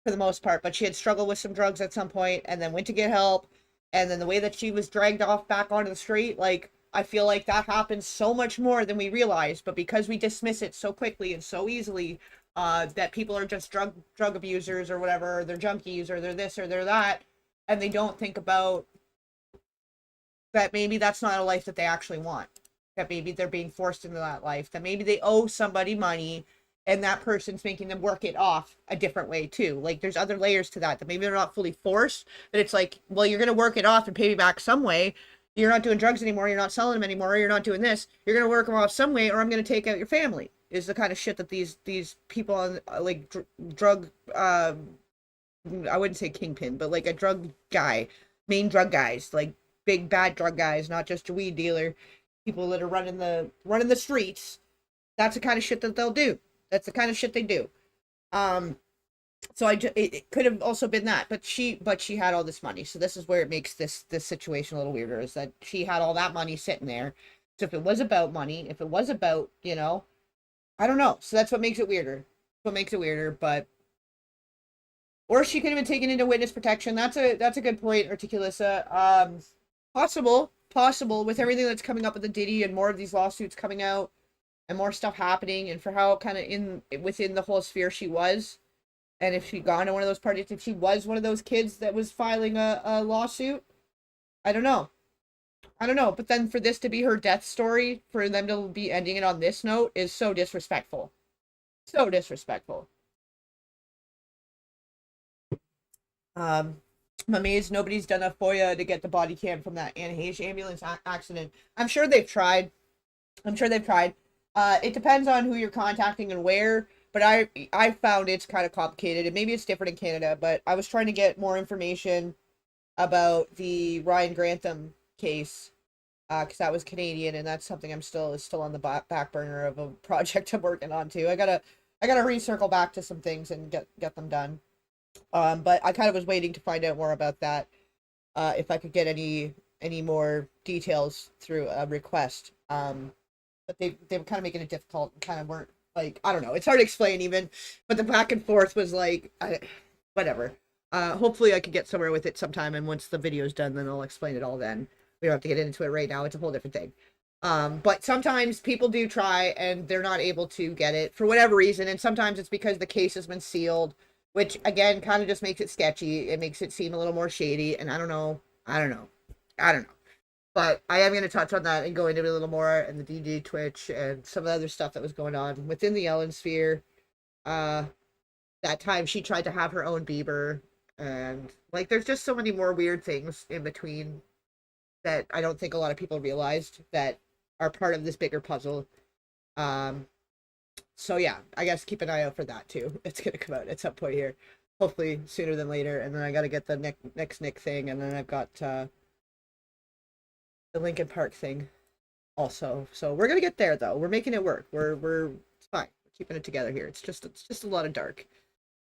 for the most part, but she had struggled with some drugs at some point and then went to get help. And then the way that she was dragged off back onto the street, like, I feel like that happens so much more than we realize, but because we dismiss it so quickly and so easily, that people are just drug abusers or whatever, or they're junkies or they're this or they're that, and they don't think about that maybe that's not a life that they actually want, that maybe they're being forced into that life, that maybe they owe somebody money and that person's making them work it off a different way too. Like there's other layers to that, that maybe they're not fully forced, but it's like, well, you're going to work it off and pay me back some way. You're not doing drugs anymore, you're not selling them anymore, you're not doing this, you're going to work them off some way, or I'm going to take out your family, is the kind of shit that these people on like drug I wouldn't say kingpin, but like a drug guy, main drug guys, like big bad drug guys, not just a weed dealer, people that are running the streets. That's the kind of shit that they'll do. That's the kind of shit they do. So it could have also been that, but she had all this money. So this is where it makes this situation a little weirder, is that she had all that money sitting there. So if it was about money, if it was about, you know, I don't know. So that's what makes it weirder. What makes it weirder, but or she could have been taken into witness protection. That's a good point, Articulisa. Possible with everything that's coming up with the Diddy and more of these lawsuits coming out and more stuff happening, and for how kind of within the whole sphere she was, and if she'd gone to one of those parties, if she was one of those kids that was filing a lawsuit, I don't know. But then for this to be her death story, for them to be ending it on this note, is so disrespectful. So disrespectful. I'm amazed nobody's done a FOIA to get the body cam from that Anne Heche ambulance accident. I'm sure they've tried. It depends on who you're contacting and where, but I found it's kind of complicated, and maybe it's different in Canada, but I was trying to get more information about the Ryan Grantham case, because that was Canadian, and that's something is still on the back burner of a project I'm working on too. I gotta recircle back to some things and get them done. But I kind of was waiting to find out more about that, if I could get any more details through a request. But they were kind of making it difficult and kind of weren't, like, I don't know, it's hard to explain even, but the back and forth was like, whatever. Hopefully I could get somewhere with it sometime, and once the video's done, then I'll explain it all then. We don't have to get into it right now, it's a whole different thing. But sometimes people do try and they're not able to get it for whatever reason, and sometimes it's because the case has been sealed, which again kind of just makes it sketchy. It makes it seem a little more shady, and I don't know. But I am going to touch on that and go into it a little more, and the DJ Twitch and some of the other stuff that was going on within the Ellen sphere. That time she tried to have her own Bieber, and like there's just so many more weird things in between that I don't think a lot of people realized that are part of this bigger puzzle. So yeah, I guess keep an eye out for that too. It's going to come out at some point here, hopefully sooner than later, and then I got to get the next Nick thing, and then I've got the Linkin Park thing also. So we're gonna get there though. We're making it work. It's fine. We're keeping it together here. It's just a lot of dark.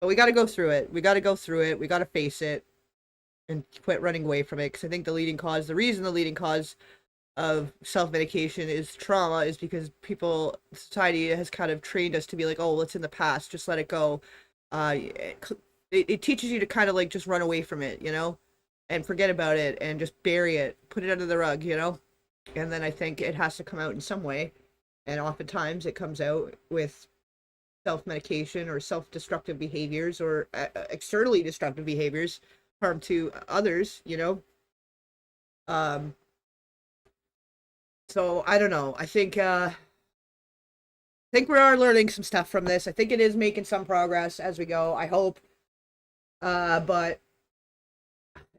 But we gotta go through it. We gotta face it and quit running away from it. Because I think the leading cause of self-medication is trauma, is because society has kind of trained us to be like, oh, well, it's in the past, just let it go. It teaches you to kind of like just run away from it, you know, and forget about it and just bury it, put it under the rug, you know? And then I think it has to come out in some way. And oftentimes it comes out with self-medication or self-destructive behaviors, or externally destructive behaviors, harm to others, you know? So I don't know. I think we are learning some stuff from this. I think it is making some progress as we go, I hope. But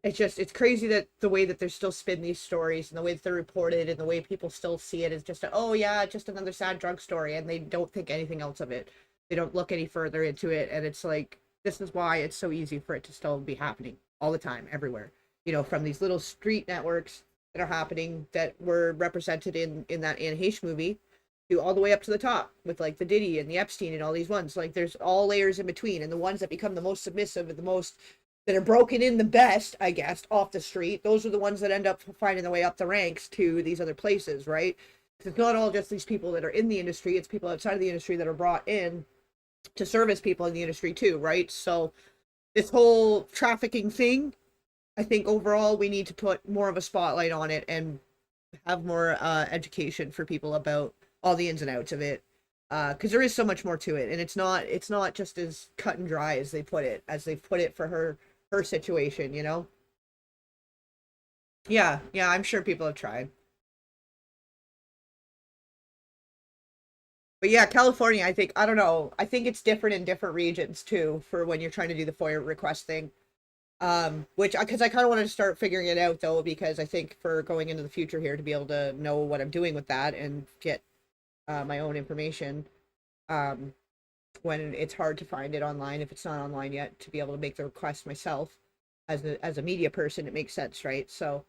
it's crazy that the way that they're still spin these stories and the way that they're reported and the way people still see it is just oh yeah, just another sad drug story, and they don't think anything else of it. They don't look any further into it, and it's like, this is why it's so easy for it to still be happening all the time, everywhere. You know, from these little street networks that are happening that were represented in that Anne Heche movie, to all the way up to the top with like the Diddy and the Epstein and all these ones. Like there's all layers in between, and the ones that become the most submissive and the most that are broken in the best, I guess, off the street, those are the ones that end up finding their way up the ranks to these other places, right? It's not all just these people that are in the industry, it's people outside of the industry that are brought in to service people in the industry too, right? So this whole trafficking thing, I think overall we need to put more of a spotlight on it and have more education for people about all the ins and outs of it. Because there is so much more to it, and it's not just as cut and dry as they've put it for her situation, you know. Yeah, yeah, I'm sure people have tried. But yeah, California, I think, I don't know. I think it's different in different regions too for when you're trying to do the FOIA request thing. Which, because I kind of wanted to start figuring it out though, because I think for going into the future here to be able to know what I'm doing with that and get my own information, um, when it's hard to find it online, if it's not online yet, to be able to make the request myself as a media person, it makes sense, right? So,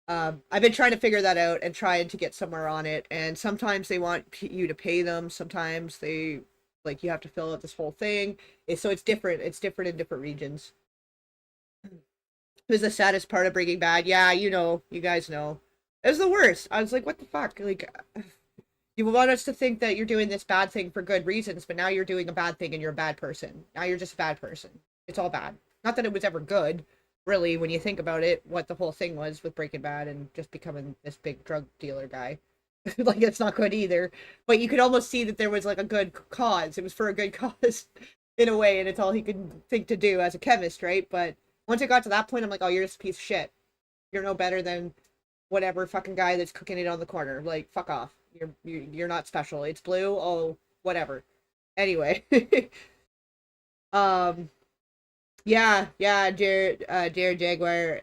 I've been trying to figure that out and trying to get somewhere on it. And sometimes they want you to pay them. Sometimes they like you have to fill out this whole thing. So it's different. It's different in different regions. It was the saddest part of Breaking Bad. Yeah, you know, you guys know. It was the worst. I was like, what the fuck? Like, you want us to think that you're doing this bad thing for good reasons, but now you're doing a bad thing and you're a bad person. Now you're just a bad person. It's all bad. Not that it was ever good, really, when you think about it, what the whole thing was with Breaking Bad and just becoming this big drug dealer guy. Like, it's not good either. But you could almost see that there was like a good cause. It was for a good cause in a way, and it's all he could think to do as a chemist, right? But once it got to that point, I'm like, oh, you're just a piece of shit. You're no better than whatever fucking guy that's cooking it on the corner. Like, fuck off. You're not special. It's blue. Oh, whatever. Anyway, um, yeah, Jared Jaguar.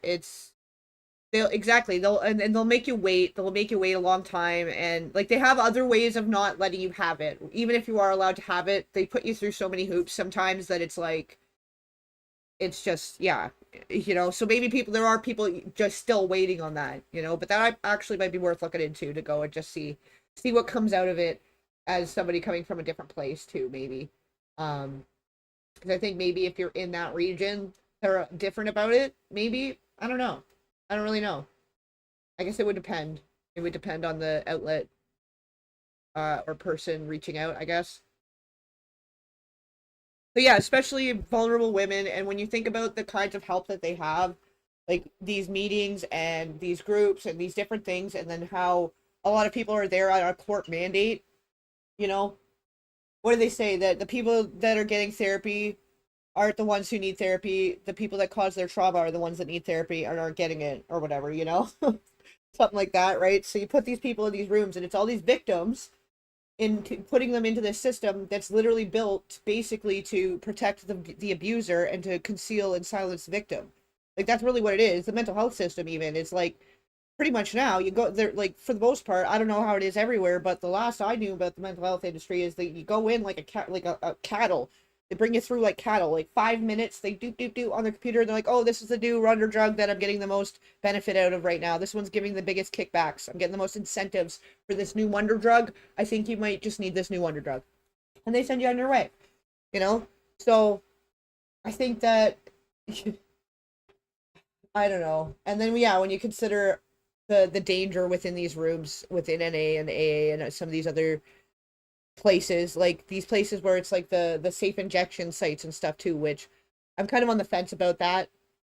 They'll exactly and they'll make you wait. They'll make you wait a long time, and like they have other ways of not letting you have it. Even if you are allowed to have it, they put you through so many hoops sometimes that it's like it's just yeah, you know. So maybe there are people just still waiting on that, you know. But that actually might be worth looking into to go and just see what comes out of it as somebody coming from a different place too, maybe. Because I think maybe if you're in that region, they're different about it. Maybe I don't know. I don't really know. I guess it would depend. It would depend on the outlet or person reaching out, I guess. But yeah, especially vulnerable women. And when you think about the kinds of help that they have, like these meetings and these groups and these different things, and then how a lot of people are there on a court mandate, you know, what do they say? That the people that are getting therapy aren't the ones who need therapy. The people that cause their trauma are the ones that need therapy and aren't getting it or whatever, you know? Something like that, right? So you put these people in these rooms and it's all these victims in putting them into this system that's literally built basically to protect the abuser and to conceal and silence the victim. Like that's really what it is. The mental health system even is like pretty much now you go there like for the most part. I don't know how it is everywhere, but the last I knew about the mental health industry is that you go in like a cat like a cattle. They bring you through like cattle, like 5 minutes. They do on the computer. And they're like, oh, this is the new wonder drug that I'm getting the most benefit out of right now. This one's giving the biggest kickbacks. I'm getting the most incentives for this new wonder drug. I think you might just need this new wonder drug, and they send you on your way. You know, so I think that I don't know. And then yeah, when you consider the danger within these rooms within NA and AA and some of these other places, like these places where it's like the safe injection sites and stuff too, which I'm kind of on the fence about that.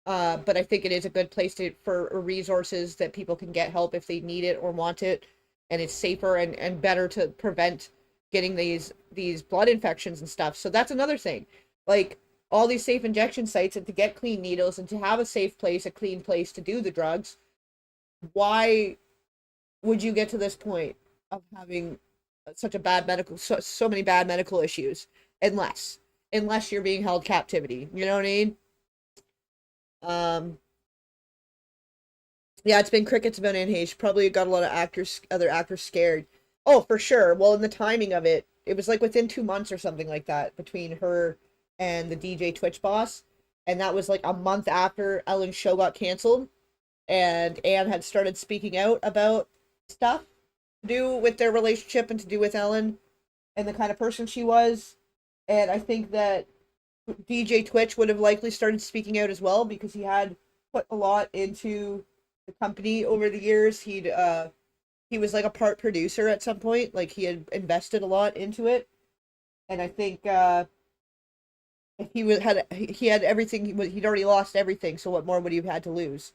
But I think it is a good place for resources that people can get help if they need it or want it, and it's safer and better to prevent getting these blood infections and stuff. So that's another thing. Like all these safe injection sites and to get clean needles and to have a safe place, a clean place to do the drugs. Why would you get to this point of having such a bad so many bad medical issues unless you're being held captivity, you know what I mean? um yeah, it's been crickets about Anne Heche. Probably got a lot of other actors scared. Oh, for sure. Well, in the timing of it, it was like within 2 months or something like that between her and the DJ Twitch boss, and that was like a month after Ellen's show got canceled, and Anne had started speaking out about stuff to do with their relationship and to do with Ellen and the kind of person she was. And I think that DJ Twitch would have likely started speaking out as well because he had put a lot into the company over the years. He was like a part producer at some point, like he had invested a lot into it. And I think he had everything. He'd already lost everything, so what more would he have had to lose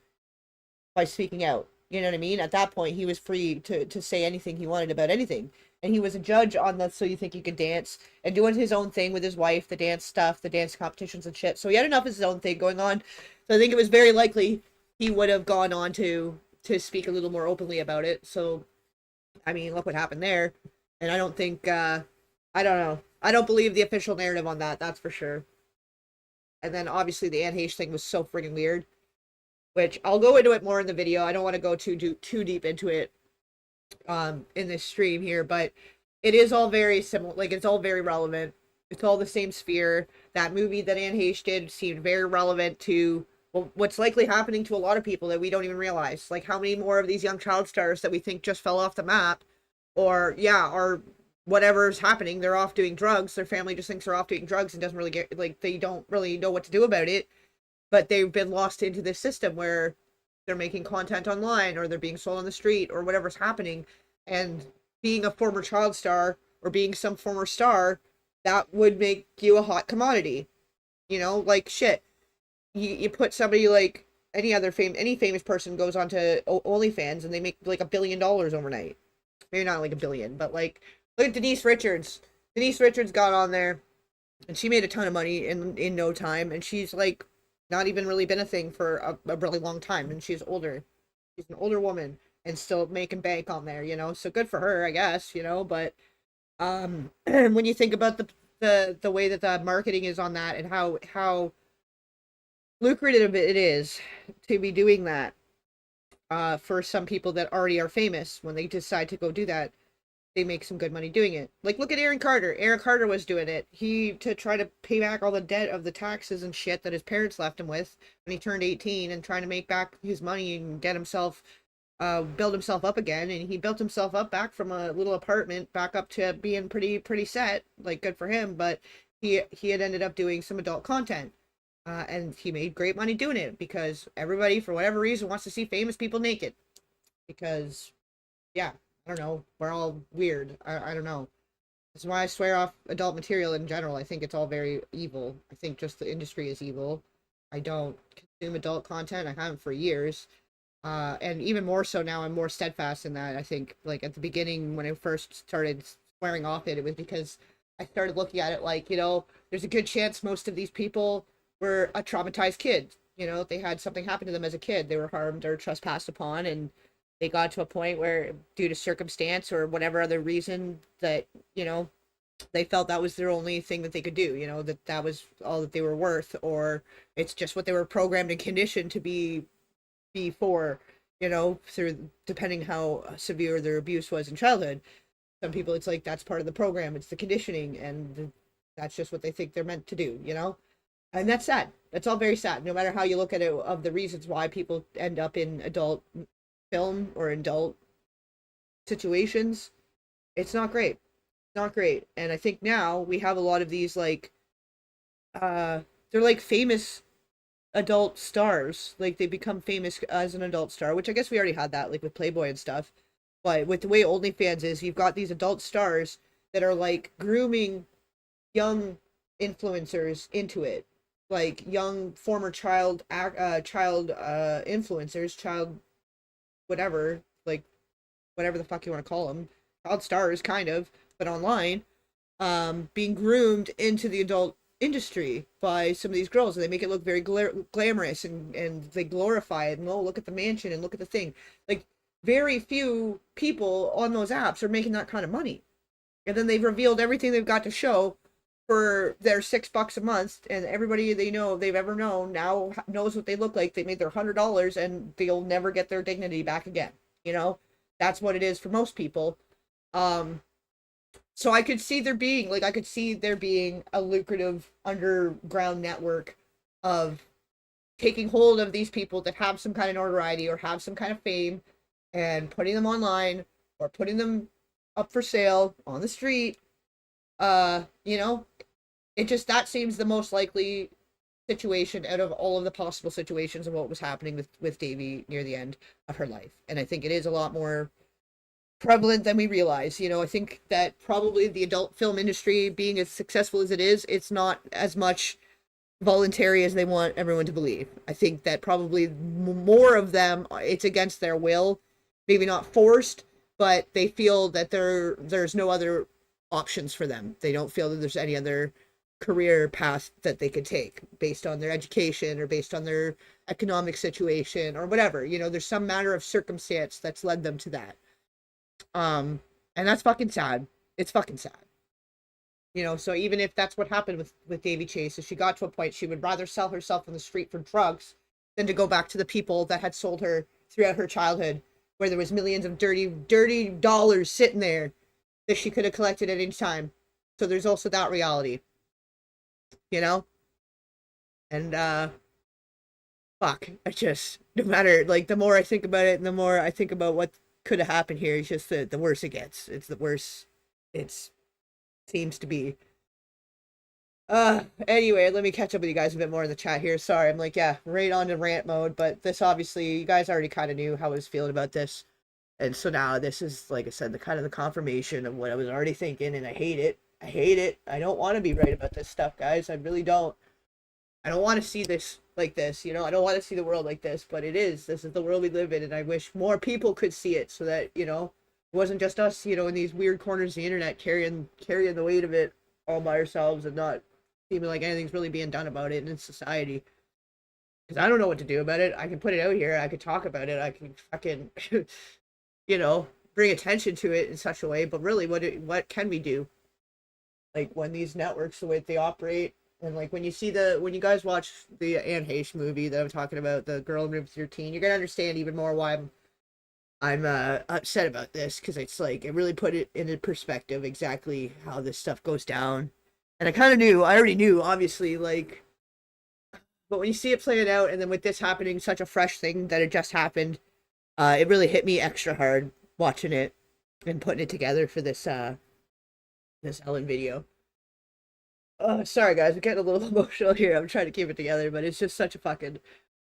by speaking out? You know what I mean? At that point, he was free to say anything he wanted about anything. And he was a judge on the So You Think You Could Dance and doing his own thing with his wife, the dance stuff, the dance competitions and shit. So he had enough of his own thing going on. So I think it was very likely he would have gone on to speak a little more openly about it. So, I mean, look what happened there. And I don't think, I don't know. I don't believe the official narrative on that, that's for sure. And then obviously the Anne Heche thing was so friggin' weird, which I'll go into it more in the video. I don't want to go too deep into it in this stream here, but it is all very similar. Like, it's all very relevant. It's all the same sphere. That movie that Anne Heche did seemed very relevant to what's likely happening to a lot of people that we don't even realize. Like, how many more of these young child stars that we think just fell off the map, or whatever's happening, they're off doing drugs. Their family just thinks they're off doing drugs and doesn't really get, like, they don't really know what to do about it. But they've been lost into this system where they're making content online, or they're being sold on the street, or whatever's happening. And being a former child star or being some former star, that would make you a hot commodity. You know, like, shit. You put somebody like any famous person goes onto OnlyFans and they make like $1 billion overnight. Maybe not like $1 billion, but like, look at Denise Richards. Denise Richards got on there and she made a ton of money in no time, and she's like not even really been a thing for a really long time, and she's older. She's an older woman and still making bank on there, you know. So good for her, I guess, you know. But when you think about the way that the marketing is on that, and how lucrative it is to be doing that for some people that already are famous, when they decide to go do that, they make some good money doing it. Like, look at Aaron Carter. Aaron Carter was doing it. To try to pay back all the debt of the taxes and shit that his parents left him with when he turned 18, and trying to make back his money and get himself, build himself up again. And he built himself up back from a little apartment back up to being pretty set. Like, good for him. But he had ended up doing some adult content. And he made great money doing it, because everybody, for whatever reason, wants to see famous people naked. Because, yeah, I don't know, we're all weird. I don't know. That's why I swear off adult material in general. I think it's all very evil. I think just the industry is evil. I don't consume adult content. I haven't for years. And even more so now, I'm more steadfast in that. I think, like, at the beginning, when I first started swearing off it, it was because I started looking at it like, you know, there's a good chance most of these people were a traumatized kid. You know, they had something happen to them as a kid. They were harmed or trespassed upon, and they got to a point where, due to circumstance or whatever other reason, that, you know, they felt that was their only thing that they could do, you know, that was all that they were worth, or it's just what they were programmed and conditioned to be for, you know, through, depending how severe their abuse was in childhood. Some people, it's like, that's part of the program, it's the conditioning, and that's just what they think they're meant to do, you know. And that's sad. That's all very sad, no matter how you look at it, of the reasons why people end up in adult film or adult situations. It's not great. Not great. And I think now we have a lot of these, like, they're like famous adult stars. Like, they become famous as an adult star, which I guess we already had that, like, with Playboy and stuff. But with the way OnlyFans is, you've got these adult stars that are, like, grooming young influencers into it. Like, young former child influencers, child whatever, like, whatever the fuck you want to call them, child stars, kind of, but online, being groomed into the adult industry by some of these girls, and they make it look very glamorous, and they glorify it, and oh, look at the mansion, and look at the thing. Like, very few people on those apps are making that kind of money, and then they've revealed everything they've got to show for their $6 a month, and everybody they've ever known now knows what they look like. They made their $100, and they'll never get their dignity back again. You know, that's what it is for most people. So I could see there being a lucrative underground network of taking hold of these people that have some kind of notoriety or have some kind of fame, and putting them online, or putting them up for sale on the street. You know, that seems the most likely situation out of all of the possible situations of what was happening with Daveigh near the end of her life. And I think it is a lot more prevalent than we realize. You know, I think that probably the adult film industry, being as successful as it is, it's not as much voluntary as they want everyone to believe. I think that probably more of them, it's against their will, maybe not forced, but they feel that there's no other options for them. They don't feel that there's any other career path that they could take based on their education or based on their economic situation or whatever. You know, there's some matter of circumstance that's led them to that. And that's fucking sad. It's fucking sad. You know, so even if that's what happened with Daveigh Chase, is she got to a point she would rather sell herself on the street for drugs than to go back to the people that had sold her throughout her childhood, where there was millions of dirty dollars sitting there that she could have collected at any time. So there's also that reality, you know? And fuck, I just, no matter, like, the more I think about it and the more I think about what could have happened here, it's just the worse it gets. It's the worse it's seems to be. Anyway, let me catch up with you guys a bit more in the chat here. Sorry, I'm like, yeah, right on to rant mode, but this obviously, you guys already kind of knew how I was feeling about this. And so now this is, like I said, the kind of the confirmation of what I was already thinking, and I hate it. I hate it. I don't want to be right about this stuff, guys. I really don't. I don't want to see this like this, you know? I don't want to see the world like this, but it is. This is the world we live in, and I wish more people could see it so that, you know, it wasn't just us, you know, in these weird corners of the internet carrying the weight of it all by ourselves and not seeming like anything's really being done about it in society. Because I don't know what to do about it. I can put it out here. I could talk about it. I can fucking, you know, bring attention to it in such a way. But really, what can we do? Like, when these networks, the way they operate, and like when you guys watch the Anne Heche movie that I'm talking about, the Girl in Room 13, you're gonna understand even more why I'm upset about this, because it's like, it really put it into perspective exactly how this stuff goes down. And I already knew, obviously, like, but when you see it playing out, and then with this happening, such a fresh thing that had just happened, it really hit me extra hard watching it and putting it together for this Ellen video. Sorry guys, I'm getting a little emotional here. I'm trying to keep it together, but it's just such a fucking,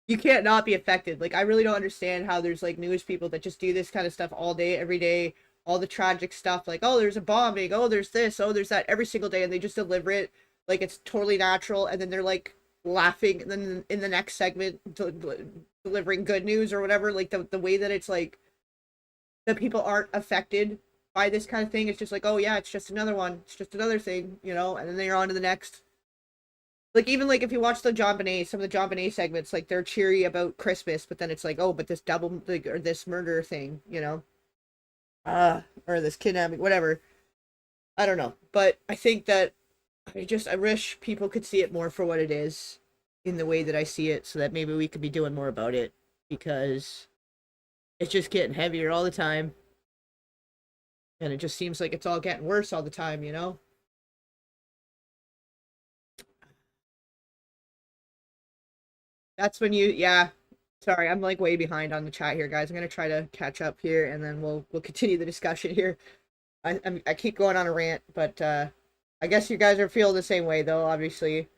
you can't not be affected. Like, I really don't understand how there's like news people that just do this kind of stuff all day, every day, all the tragic stuff, like, oh, there's a bombing, oh, there's this, oh, there's that, every single day, and they just deliver it like it's totally natural, and then they're like laughing, and then in the next segment delivering good news or whatever. Like, the way that it's like that people aren't affected by this kind of thing. It's just like, oh yeah, it's just another one, it's just another thing, you know, and then they're on to the next. Like, even like if you watch some of the John Bonet segments, like, they're cheery about Christmas, but then it's like, oh, but this double, like, or this murder thing, you know, or this kidnapping, whatever. I don't know, but I think that I wish people could see it more for what it is, in the way that I see it, so that maybe we could be doing more about it, because it's just getting heavier all the time, and it just seems like it's all getting worse all the time, you know? That's when yeah. Sorry, I'm like way behind on the chat here, guys. I'm gonna try to catch up here, and then we'll continue the discussion here. I keep going on a rant, but I guess you guys are feeling the same way, though. Obviously,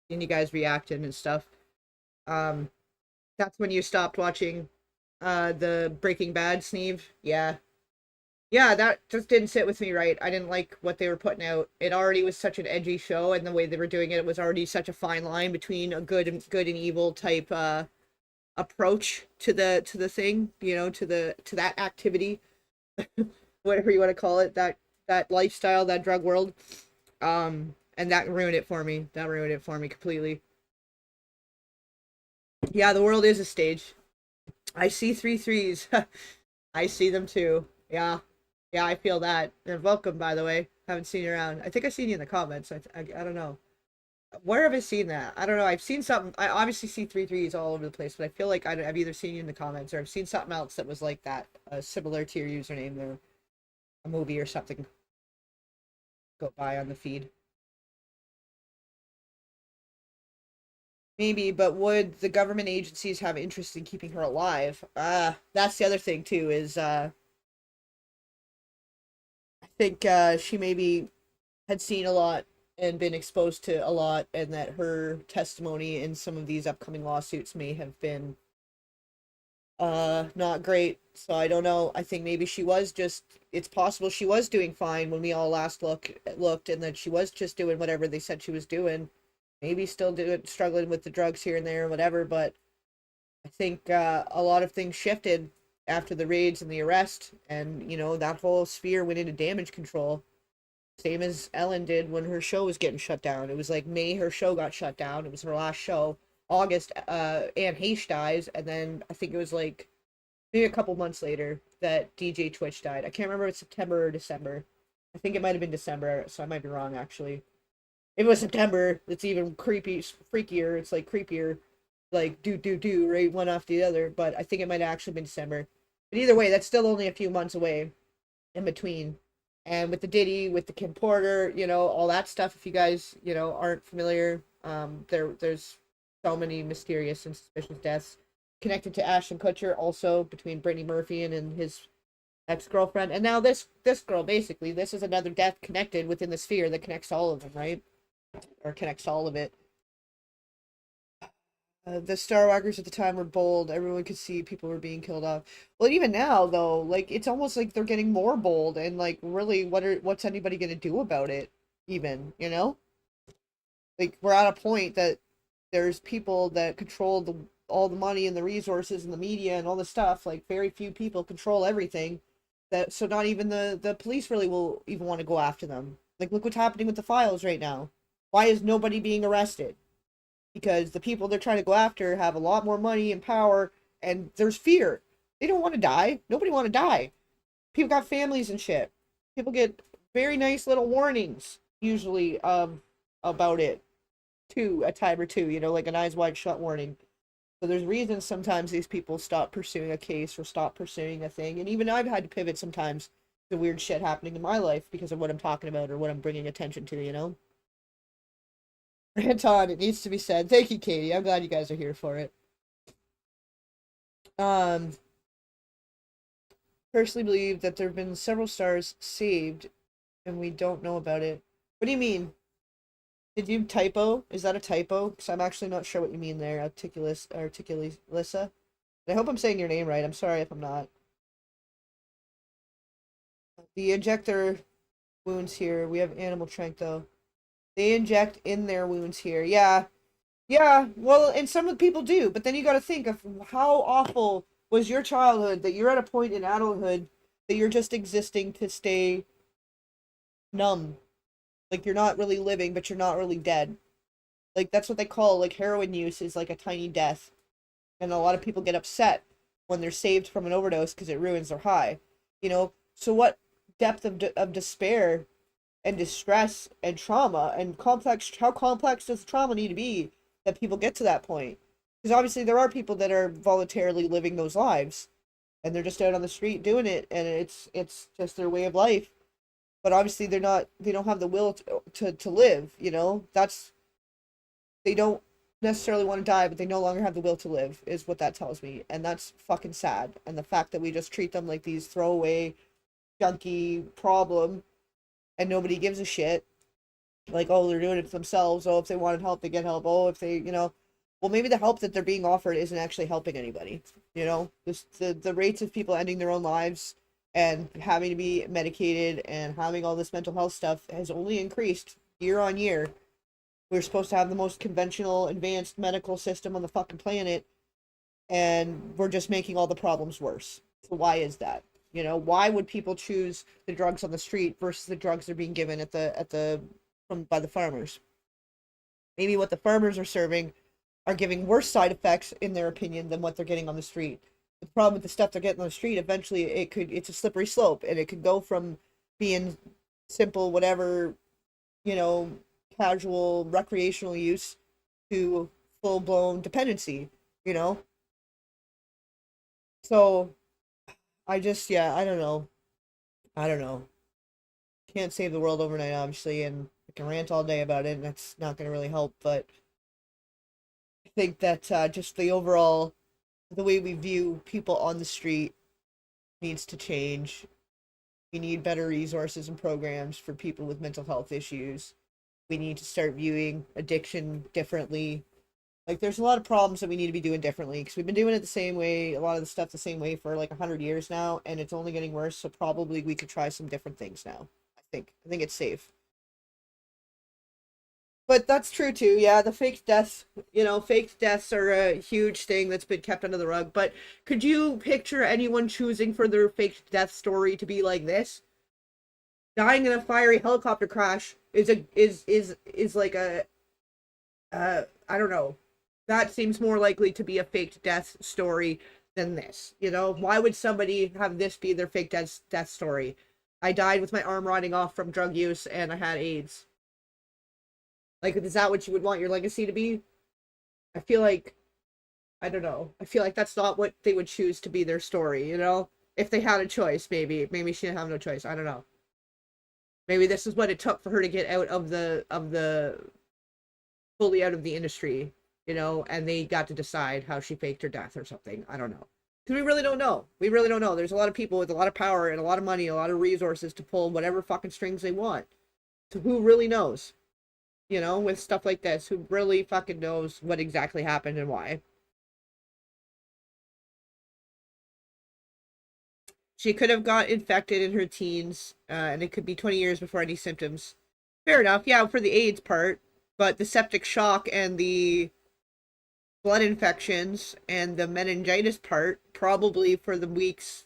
and you guys reacting and stuff. That's when you stopped watching the Breaking Bad, Sneeve. Yeah, that just didn't sit with me right. I didn't like what they were putting out. It already was such an edgy show, and the way they were doing it was already such a fine line between a good and evil type approach to the thing, you know, to that activity, whatever you want to call it, that lifestyle, that drug world. And that ruined it for me. That ruined it for me completely. Yeah, the world is a stage. I see 3 threes. I see them too. Yeah. Yeah, I feel that. And welcome, by the way. Haven't seen you around. I think I've seen you in the comments. I don't know. Where have I seen that? I don't know. I've seen something. I obviously see 3 threes all over the place, but I feel like I've either seen you in the comments or I've seen something else that was like that, similar to your username, or a movie or something go by on the feed. Maybe, but would the government agencies have interest in keeping her alive? That's the other thing too, is I think she maybe had seen a lot and been exposed to a lot, and that her testimony in some of these upcoming lawsuits may have been not great. So I don't know. I think maybe she was just, it's possible she was doing fine when we all last looked, and that she was just doing whatever they said she was doing. maybe still struggling with the drugs here and there, whatever. But I think a lot of things shifted after the raids and the arrest, and that whole sphere went into damage control. Same as Ellen did when her show was getting shut down. It was like May, her show got shut down. It was her last show. August, Anne Heche dies, and then I think it was like maybe a couple months later that DJ Twitch died. I can't remember if it's September or December. I think it might have been December, so I might be wrong actually. If it was September, it's even freakier. It's like creepier, like do right, one after the other. But I think it might have actually been December. But either way, that's still only a few months away in between. And with the Diddy, with the Kim Porter, all that stuff. If you guys, aren't familiar, there's so many mysterious and suspicious deaths connected to Ashton Kutcher, also between Brittany Murphy and his ex-girlfriend. And now this girl, basically, this is another death connected within the sphere that connects all of them, right? Or connects all of it. The Star Walkers at the time were bold. Everyone could see people were being killed off. Well, even now, though, like, it's almost like they're getting more bold, and like, really, what's anybody gonna do about it? Even, like, we're at a point that there's people that control all the money and the resources and the media and all the stuff. Like, very few people control everything. So not even the police really will even want to go after them. Like, look what's happening with the files right now. Why is nobody being arrested? Because the people they're trying to go after have a lot more money and power, and there's fear. They don't want to die. Nobody want to die. People got families and shit. People get very nice little warnings usually about it too, a time or two, like an eyes wide shut warning. So there's reasons sometimes these people stop pursuing a case or stop pursuing a thing. And even I've had to pivot sometimes to weird shit happening in my life because of what I'm talking about or what I'm bringing attention to. Anton, it needs to be said. Thank you, Katie. I'm glad you guys are here for it. Personally believe that there have been several stars saved and we don't know about it. What do you mean? Did you typo? Is that a typo? Because I'm actually not sure what you mean there, Articulisa. I hope I'm saying your name right. I'm sorry if I'm not. The injector wounds here. We have animal trank, though. They inject in their wounds here. Yeah. Yeah, well, and some of the people do, but then you got to think of how awful was your childhood that you're at a point in adulthood that you're just existing to stay numb. Like, you're not really living, but you're not really dead. Like, that's what they call, like, heroin use is like a tiny death. And a lot of people get upset when they're saved from an overdose because it ruins their high. So what depth of despair and distress and trauma and how complex does trauma need to be that people get to that point? Because obviously there are people that are voluntarily living those lives and they're just out on the street doing it, and it's just their way of life. But obviously they don't have the will to live. They don't necessarily want to die, but they no longer have the will to live, is what that tells me. And that's fucking sad. And the fact that we just treat them like these throwaway junkie problem and nobody gives a shit. Like, oh, they're doing it to themselves. Oh, if they wanted help, they get help. Oh, if they, well, maybe the help that they're being offered isn't actually helping anybody. The rates of people ending their own lives and having to be medicated and having all this mental health stuff has only increased year on year. We're supposed to have the most conventional, advanced medical system on the fucking planet, and we're just making all the problems worse. So why is that? Why would people choose the drugs on the street versus the drugs they're being given by the farmers? Maybe what the farmers are serving are giving worse side effects, in their opinion, than what they're getting on the street. The problem with the stuff they're getting on the street, eventually it's a slippery slope, and it could go from being simple, whatever, casual recreational use to full-blown dependency. So I don't know. Can't save the world overnight, obviously, and I can rant all day about it, and that's not going to really help. But I think that just the way we view people on the street needs to change. We need better resources and programs for people with mental health issues. We need to start viewing addiction differently. Like, there's a lot of problems that we need to be doing differently because we've been doing it the same way, a lot of the stuff the same way for like 100 years now, and it's only getting worse. So probably we could try some different things now. I think it's safe. But that's true too. Yeah, the fake deaths, fake deaths are a huge thing that's been kept under the rug. But could you picture anyone choosing for their fake death story to be like this? Dying in a fiery helicopter crash is like a I don't know. That seems more likely to be a fake death story than this. Why would somebody have this be their fake death story? I died with my arm rotting off from drug use and I had AIDS. Like, is that what you would want your legacy to be? I feel like, I don't know. I feel like that's not what they would choose to be their story, If they had a choice, maybe she didn't have no choice. I don't know. Maybe this is what it took for her to get out of the fully out of the industry, and they got to decide how she faked her death or something. I don't know. Because we really don't know. We really don't know. There's a lot of people with a lot of power and a lot of money, a lot of resources to pull whatever fucking strings they want. So who really knows? With stuff like this, who really fucking knows what exactly happened and why. She could have got infected in her teens, and it could be 20 years before any symptoms. Fair enough, yeah, for the AIDS part, but the septic shock and the blood infections and the meningitis part, probably for the weeks,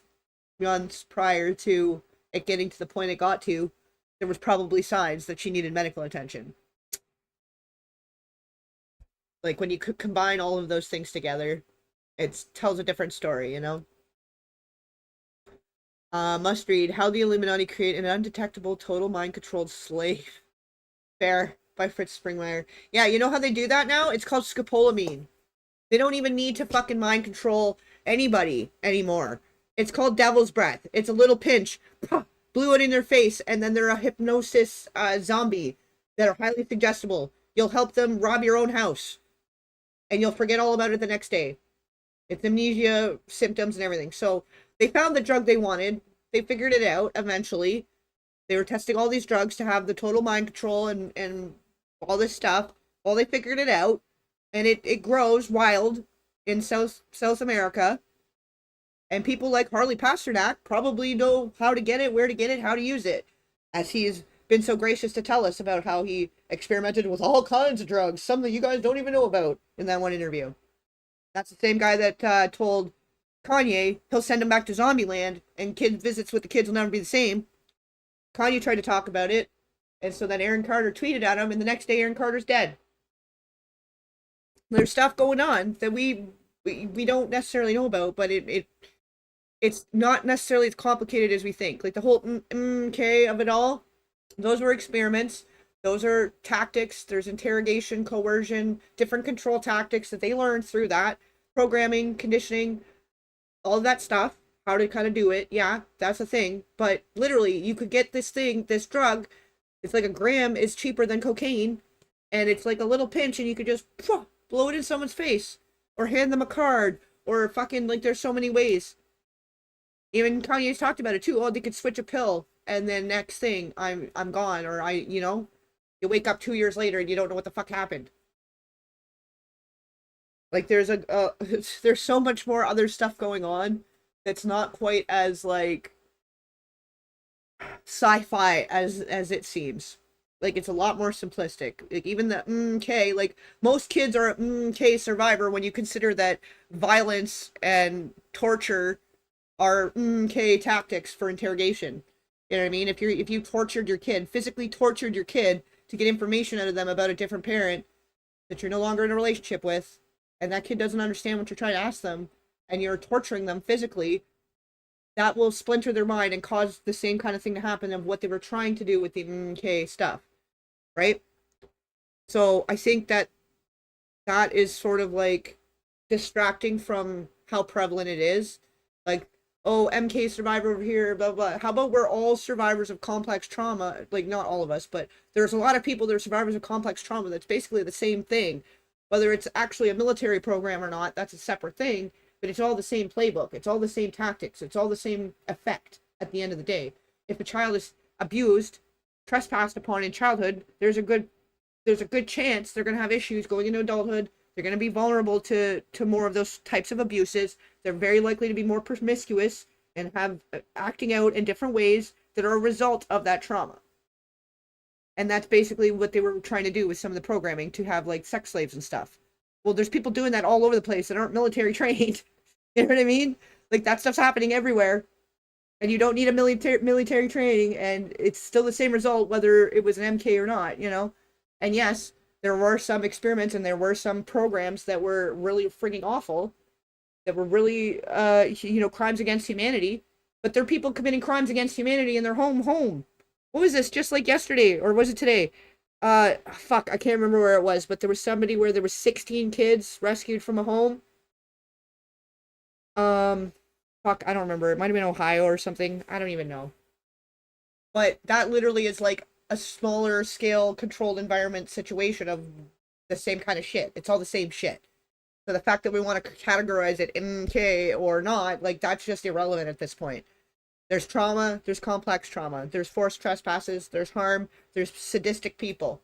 months prior to it getting to the point it got to, there was probably signs that she needed medical attention. Like, when you could combine all of those things together, it tells a different story, Must read How the Illuminati Create an Undetectable Total Mind-Controlled Slave. Fair, by Fritz Springmeier. Yeah, you know how they do that now? It's called scopolamine. They don't even need to fucking mind control anybody anymore. It's called devil's breath. It's a little pinch, blew it in their face, and then they're a hypnosis zombie that are highly suggestible. You'll help them rob your own house, and you'll forget all about it the next day. It's amnesia, symptoms, and everything. So they found the drug they wanted. They figured it out eventually. They were testing all these drugs to have the total mind control and all this stuff. Well, they figured it out. And it grows wild in South America. And people like Harley Pasternak probably know how to get it, where to get it, how to use it. As he's been so gracious to tell us about how he experimented with all kinds of drugs, some that you guys don't even know about in that one interview. That's the same guy that told Kanye he'll send him back to Zombieland and kid visits with the kids will never be the same. Kanye tried to talk about it, and so then Aaron Carter tweeted at him, and the next day Aaron Carter's dead. There's stuff going on that we don't necessarily know about, but it's not necessarily as complicated as we think. Like the whole MK of it all, those were experiments. Those are tactics. There's interrogation, coercion, different control tactics that they learned through that. Programming, conditioning, all of that stuff. How to kind of do it. Yeah, that's a thing. But literally, you could get this drug. It's like a gram is cheaper than cocaine. And it's like a little pinch and you could just blow it in someone's face. Or hand them a card. Or fucking, like, there's so many ways. Even Kanye's talked about it too. Oh, they could switch a pill. And then next thing, I'm gone. Or you wake up 2 years later and you don't know what the fuck happened. Like, there's there's so much more other stuff going on that's not quite as, like, sci-fi as it seems. Like, it's a lot more simplistic. Like, even the K, like, most kids are a K survivor when you consider that violence and torture are K tactics for interrogation. You know what I mean? If you tortured your kid, physically tortured your kid to get information out of them about a different parent that you're no longer in a relationship with, and that kid doesn't understand what you're trying to ask them, and you're torturing them physically, that will splinter their mind and cause the same kind of thing to happen of what they were trying to do with the MK stuff, right? So I think that is sort of like distracting from how prevalent it is. Like, oh, MK survivor over here, blah, blah. How about we're all survivors of complex trauma? Like, not all of us, but there's a lot of people that are survivors of complex trauma that's basically the same thing. Whether it's actually a military program or not, that's a separate thing, but it's all the same playbook. It's all the same tactics. It's all the same effect at the end of the day. If a child is abused, trespassed upon in childhood, there's a good chance they're going to have issues going into adulthood. They're going to be vulnerable to more of those types of abuses. They're very likely to be more promiscuous and have acting out in different ways that are a result of that trauma. And that's basically what they were trying to do with some of the programming, to have like sex slaves and stuff. Well, there's people doing that all over the place that aren't military trained. You know what I mean? Like, that stuff's happening everywhere. And you don't need a military training, and it's still the same result whether it was an MK or not, you know? And yes, there were some experiments and there were some programs that were really freaking awful, that were really, crimes against humanity. But there are people committing crimes against humanity in their home. What was this? Just like yesterday, or was it today? Fuck, I can't remember where it was, but there was somebody where there was 16 kids rescued from a home. Fuck, I don't remember. It might have been Ohio or something. I don't even know. But that literally is like a smaller scale controlled environment situation of the same kind of shit. It's all the same shit. So the fact that we want to categorize it MK or not, like, that's just irrelevant at this point. There's trauma, there's complex trauma, there's forced trespasses, there's harm, there's sadistic people.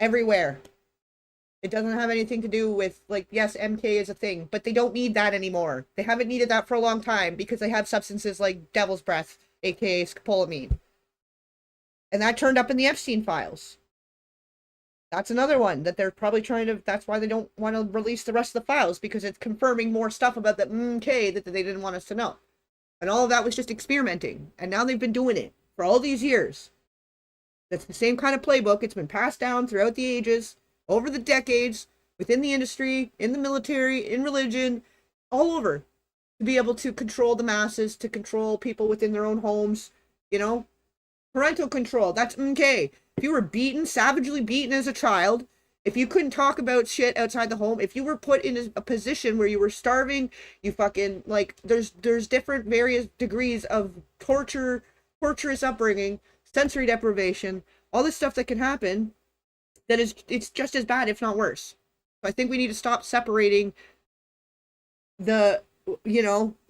Everywhere. It doesn't have anything to do with, like, yes, MK is a thing, but they don't need that anymore. They haven't needed that for a long time because they have substances like devil's breath, aka scopolamine. And that turned up in the Epstein files. That's another one that they're probably trying to, that's why they don't want to release the rest of the files, because it's confirming more stuff about the MK that they didn't want us to know. And all of that was just experimenting. And now they've been doing it for all these years. That's the same kind of playbook. It's been passed down throughout the ages, over the decades, within the industry, in the military, in religion, all over, to be able to control the masses, to control people within their own homes, you know? Parental control, that's MK. If you were beaten, savagely beaten as a child, if you couldn't talk about shit outside the home, if you were put in a position where you were starving, you fucking, like, there's different various degrees of torture, torturous upbringing, sensory deprivation, all this stuff that can happen, that is, it's just as bad, if not worse. So I think we need to stop separating the,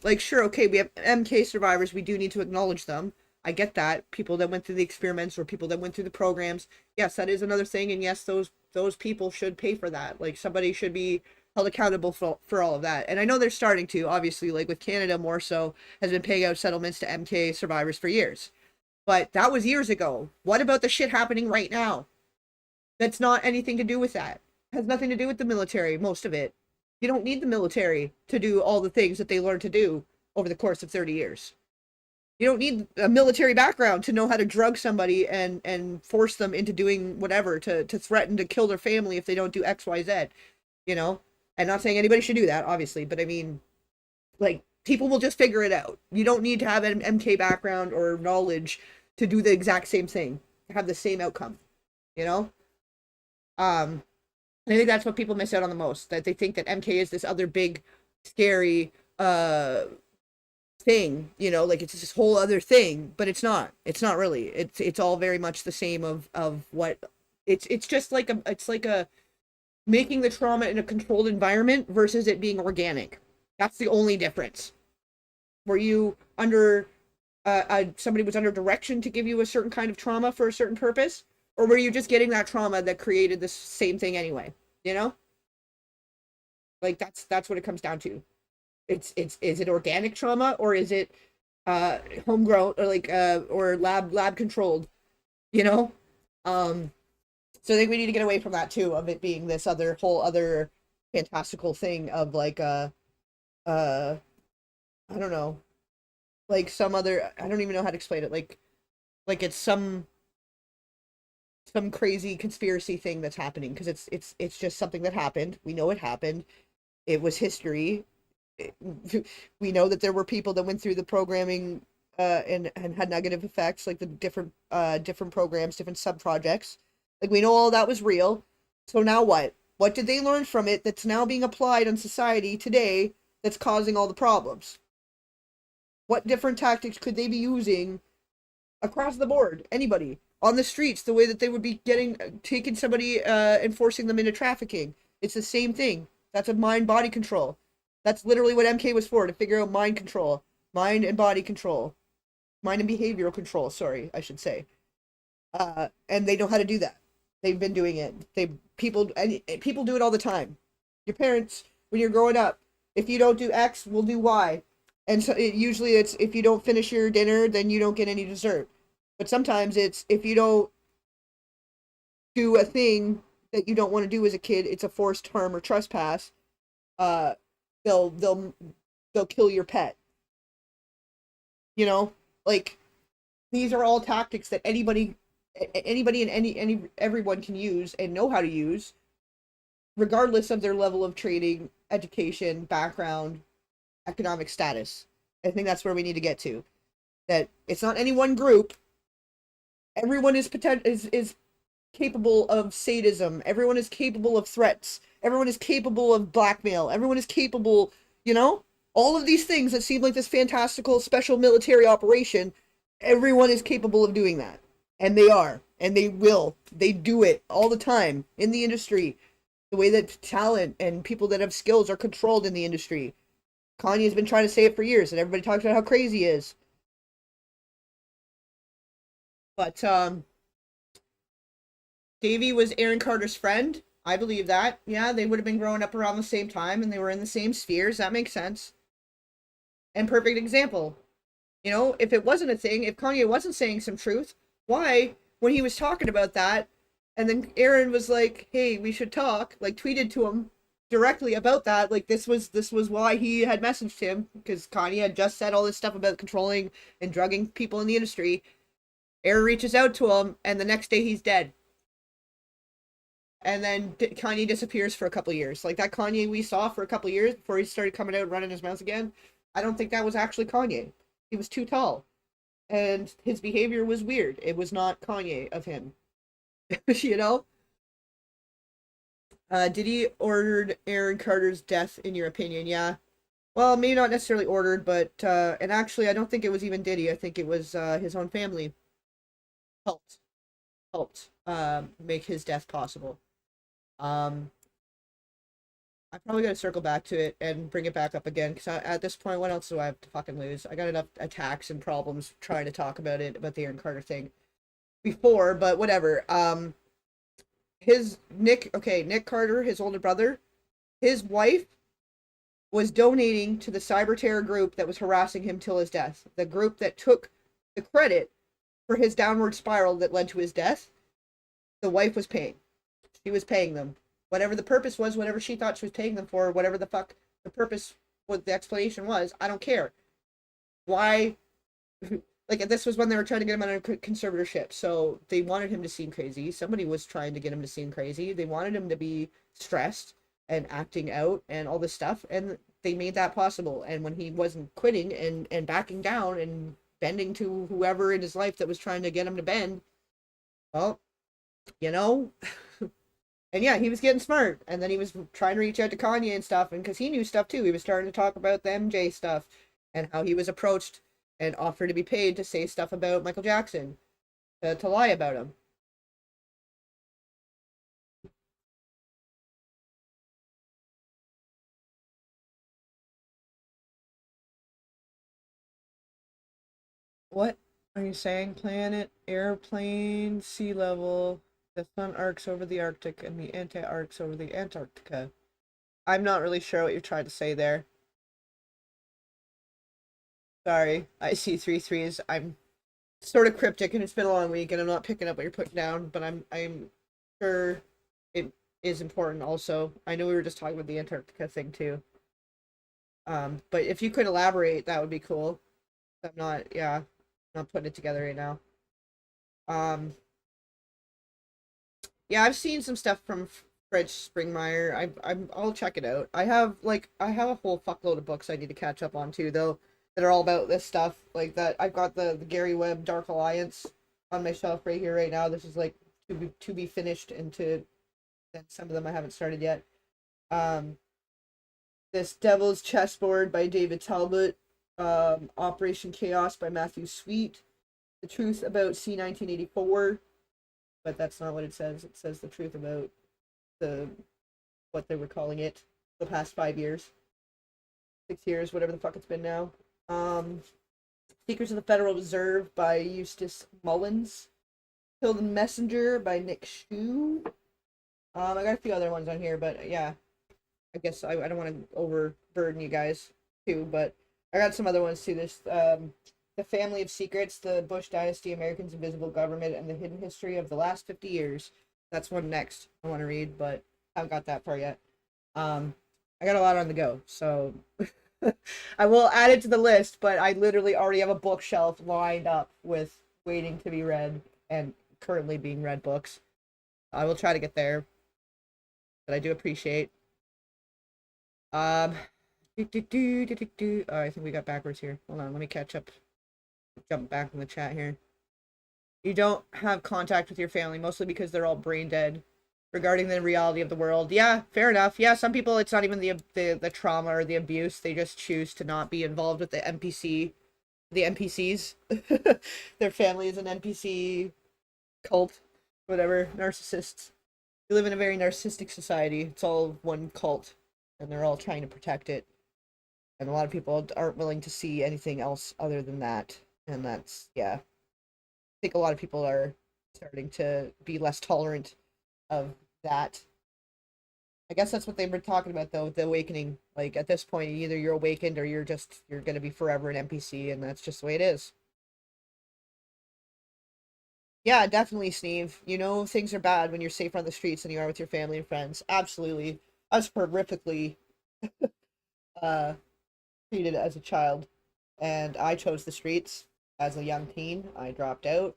like, sure, okay, we have MK survivors, we do need to acknowledge them. I get that. People that went through the experiments or people that went through the programs. Yes, that is another thing. And yes, those people should pay for that. Like, somebody should be held accountable for all of that. And I know they're starting to, obviously, like with Canada more so, has been paying out settlements to MK survivors for years. But that was years ago. What about the shit happening right now? That's not anything to do with that. It has nothing to do with the military, most of it. You don't need the military to do all the things that they learned to do over the course of 30 years. You don't need a military background to know how to drug somebody and force them into doing whatever, to threaten to kill their family if they don't do X, Y, Z, you know? I'm not saying anybody should do that, obviously, but I mean, like, people will just figure it out. You don't need to have an MK background or knowledge to do the exact same thing, to have the same outcome, you know? And I think that's what people miss out on the most, that they think that MK is this other big, scary, thing, like it's this whole other thing, but it's not really. It's all very much the same of what it's just like a making the trauma in a controlled environment versus it being organic. That's the only difference. Were you under somebody was under direction to give you a certain kind of trauma for a certain purpose, or were you just getting that trauma that created the same thing anyway, like that's what it comes down to. Is it organic trauma, or is it homegrown, or like or lab controlled, so I think we need to get away from that too, of it being this whole other fantastical thing of like I don't know, like some other, I don't even know how to explain it, like it's some crazy conspiracy thing that's happening, because it's just something that happened. We know it happened. It was history. We know that there were people that went through the programming and had negative effects, like the different programs, different sub projects. Like, we know all that was real. So now what? What did they learn from it that's now being applied on society today that's causing all the problems? What different tactics could they be using across the board? Anybody on the streets, the way that they would be taking somebody and forcing them into trafficking. It's the same thing. That's a mind-body control. That's literally what MK was for, to figure out mind control, mind and body control, mind and behavioral control, sorry, I should say. And they know how to do that. They've been doing it. People do it all the time. Your parents, when you're growing up, if you don't do X, we'll do Y. And so usually it's, if you don't finish your dinner, then you don't get any dessert. But sometimes it's, if you don't do a thing that you don't want to do as a kid, it's a forced harm or trespass, uh, they'll kill your pet. You know, like these are all tactics that anybody and everyone can use and know how to use, regardless of their level of training, education, background, economic status. I think that's where we need to get to. That it's not any one group. Everyone is capable of sadism. Everyone is capable of threats. Everyone is capable of blackmail. Everyone is capable, you know? All of these things that seem like this fantastical special military operation, everyone is capable of doing that. And they are. And they will. They do it all the time in the industry. The way that talent and people that have skills are controlled in the industry. Kanye's been trying to say it for years, and everybody talks about how crazy he is. But, Daveigh was Aaron Carter's friend. I believe that. Yeah, they would have been growing up around the same time, and they were in the same spheres. That makes sense. And perfect example. You know, if it wasn't a thing, if Kanye wasn't saying some truth, why, when he was talking about that, and then Aaron was like, hey, we should talk, like tweeted to him directly about that, like this was why he had messaged him, because Kanye had just said all this stuff about controlling and drugging people in the industry. Aaron reaches out to him, and the next day he's dead. And then Kanye disappears for a couple years. Like that Kanye we saw for a couple years before he started coming out and running his mouth again, I don't think that was actually Kanye. He was too tall. And his behavior was weird. It was not Kanye of him. You know? Did he ordered Aaron Carter's death, in your opinion? Yeah. Well, maybe not necessarily ordered, but, and actually, I don't think it was even Diddy. I think it was, his own family helped, make his death possible. I probably gotta circle back to it and bring it back up again, because at this point, what else do I have to fucking lose? I got enough attacks and problems trying to talk about the Aaron Carter thing before, but whatever. Nick Carter, his older brother, his wife was donating to the cyber terror group that was harassing him till his death. The group that took the credit for his downward spiral that led to his death, the wife was paying. She was paying them. Whatever the purpose was, whatever she thought she was paying them for, whatever the fuck the purpose, what the explanation was, I don't care. Why? Like, this was when they were trying to get him under conservatorship, so they wanted him to seem crazy. Somebody was trying to get him to seem crazy. They wanted him to be stressed and acting out and all this stuff, and they made that possible. And when he wasn't quitting and backing down and bending to whoever in his life that was trying to get him to bend, well, you know... And yeah, he was getting smart, and then he was trying to reach out to Kanye and stuff, and because he knew stuff too, he was starting to talk about the MJ stuff, and how he was approached and offered to be paid to say stuff about Michael Jackson, to lie about him. What are you saying? Planet, airplane, sea level, the sun arcs over the Arctic, and the anti-arcs over the Antarctica. I'm not really sure what you're trying to say there. Sorry, I see 3 3s. I'm sort of cryptic, and it's been a long week, and I'm not picking up what you're putting down, but I'm sure it is important also. I know we were just talking about the Antarctica thing too. But if you could elaborate, that would be cool. I'm not putting it together right now. Yeah, I've seen some stuff from Fred Springmeyer. I'll check it out. I have a whole fuckload of books I need to catch up on too, though, that are all about this stuff. Like that, I've got the Gary Webb Dark Alliance on my shelf right here right now. This is like to be finished, and some of them I haven't started yet. This Devil's Chessboard by David Talbot. Operation Chaos by Matthew Sweet. The Truth About C-1984. But that's not what it says. It says the truth about what they were calling it the past 5 years. 6 years, whatever the fuck it's been now. Secrets of the Federal Reserve by Eustace Mullins. Kill the Messenger by Nick Shue. I got a few other ones on here, but yeah. I guess I don't want to overburden you guys too, but I got some other ones too. This The Family of Secrets, The Bush Dynasty, Americans' Invisible Government, and the Hidden History of the Last 50 Years That's one next I want to read, but I haven't got that far yet. I got a lot on the go, so I will add it to the list, but I literally already have a bookshelf lined up with waiting to be read and currently being read books. I will try to get there, but I do appreciate. Um, Oh, I think we got backwards here. Hold on, let me catch up. Jump back in the chat here. You don't have contact with your family, mostly because they're all brain dead. Regarding the reality of the world, yeah, fair enough. Yeah, some people, it's not even the trauma or the abuse. They just choose to not be involved with the NPCs. Their family is an NPC cult, whatever, narcissists. We live in a very narcissistic society. It's all one cult, and they're all trying to protect it. And a lot of people aren't willing to see anything else other than that. And that's, yeah. I think a lot of people are starting to be less tolerant of that. I guess that's what they were talking about, though, with the awakening. Like, at this point, either you're awakened or you're going to be forever an NPC, and that's just the way it is. Yeah, definitely, Steve. You know things are bad when you're safer on the streets than you are with your family and friends. Absolutely. I was horrifically uh, treated as a child, and I chose the streets as a young teen. I dropped out.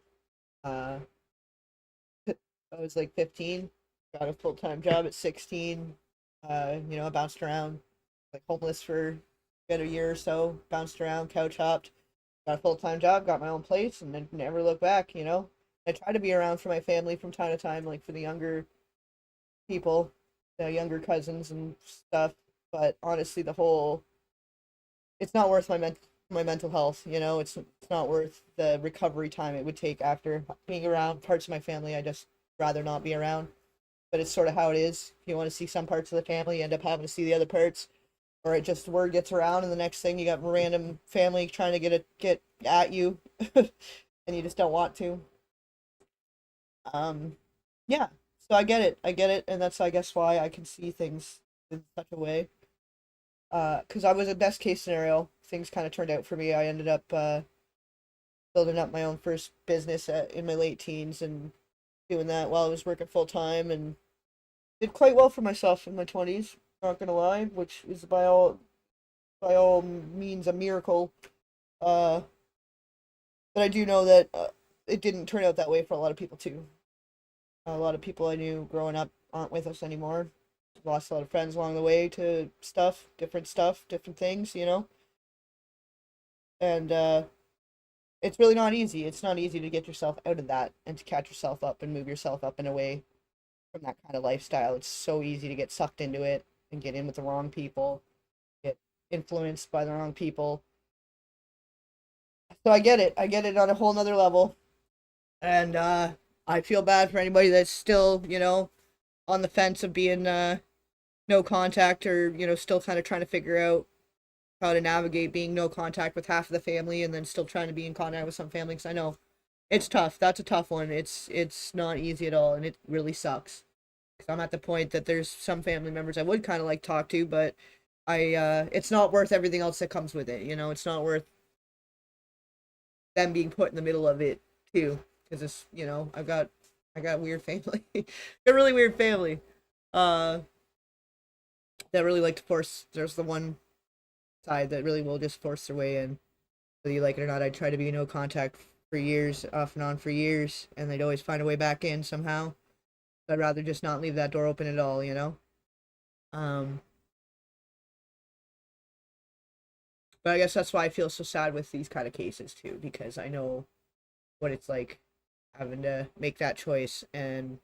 Uh, I was like 15, got a full-time job at 16. I bounced around like homeless for about a year or so, bounced around, couch hopped, got a full-time job, got my own place, and then never looked back. I try to be around for my family from time to time, like for the younger people, the younger cousins and stuff. But honestly, it's not worth my mental health. It's not worth the recovery time it would take after being around parts of my family. I just rather not be around. But it's sort of how it is. If you want to see some parts of the family, you end up having to see the other parts, or it just word gets around, and the next thing you got random family trying to get at you, and you just don't want to. Um, yeah. So I get it, and that's I guess why I can see things in such a way. Because I was a best case scenario, things kind of turned out for me. I ended up building up my own first business in my late teens and doing that while I was working full time and did quite well for myself in my 20s. Not gonna lie, which is by all means a miracle. Uh, but I do know that it didn't turn out that way for a lot of people too. A lot of people I knew growing up aren't with us anymore. Lost a lot of friends along the way to stuff, different things. And it's really not easy. It's not easy to get yourself out of that and to catch yourself up and move yourself up and away from that kind of lifestyle. It's so easy to get sucked into it and get in with the wrong people, get influenced by the wrong people. So I get it. I get it on a whole nother level. And I feel bad for anybody that's still, on the fence of being no contact or, still kind of trying to figure out how to navigate being no contact with half of the family and then still trying to be in contact with some family. Because I know it's tough. That's a tough one. It's not easy at all, and it really sucks. Because I'm at the point that there's some family members I would kind of like talk to, but it's not worth everything else that comes with it. It's not worth them being put in the middle of it too. Because I got weird family, a really weird family, uh, that really like to force. There's the one side that really will just force their way in, whether you like it or not. I try to be no contact for years, off and on for years, and they'd always find a way back in somehow. I'd rather just not leave that door open at all. Um, but I guess that's why I feel so sad with these kind of cases too, because I know what it's like having to make that choice, and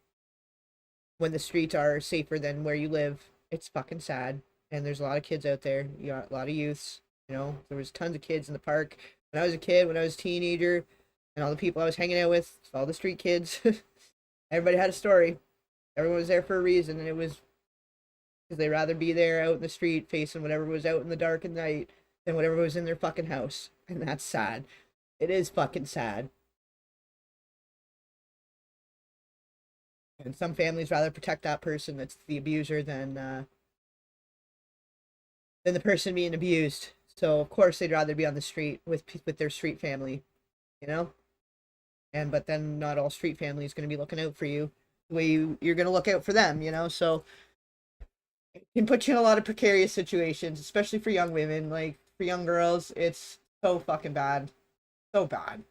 when the streets are safer than where you live, it's fucking sad. And there's a lot of kids out there. You got a lot of youths. There was tons of kids in the park when I was a kid, when I was a teenager, and all the people I was hanging out with, all the street kids. Everybody had a story. Everyone was there for a reason, and it was because they'd rather be there out in the street facing whatever was out in the dark at night than whatever was in their fucking house. And that's sad. It is fucking sad. And some families rather protect that person that's the abuser than the person being abused. So of course they'd rather be on the street with their street family, you know. But then not all street family is going to be looking out for you. the way you're gonna look out for them, you know. So it can put you in a lot of precarious situations, especially for young women. Like for young girls, it's so fucking bad, so bad,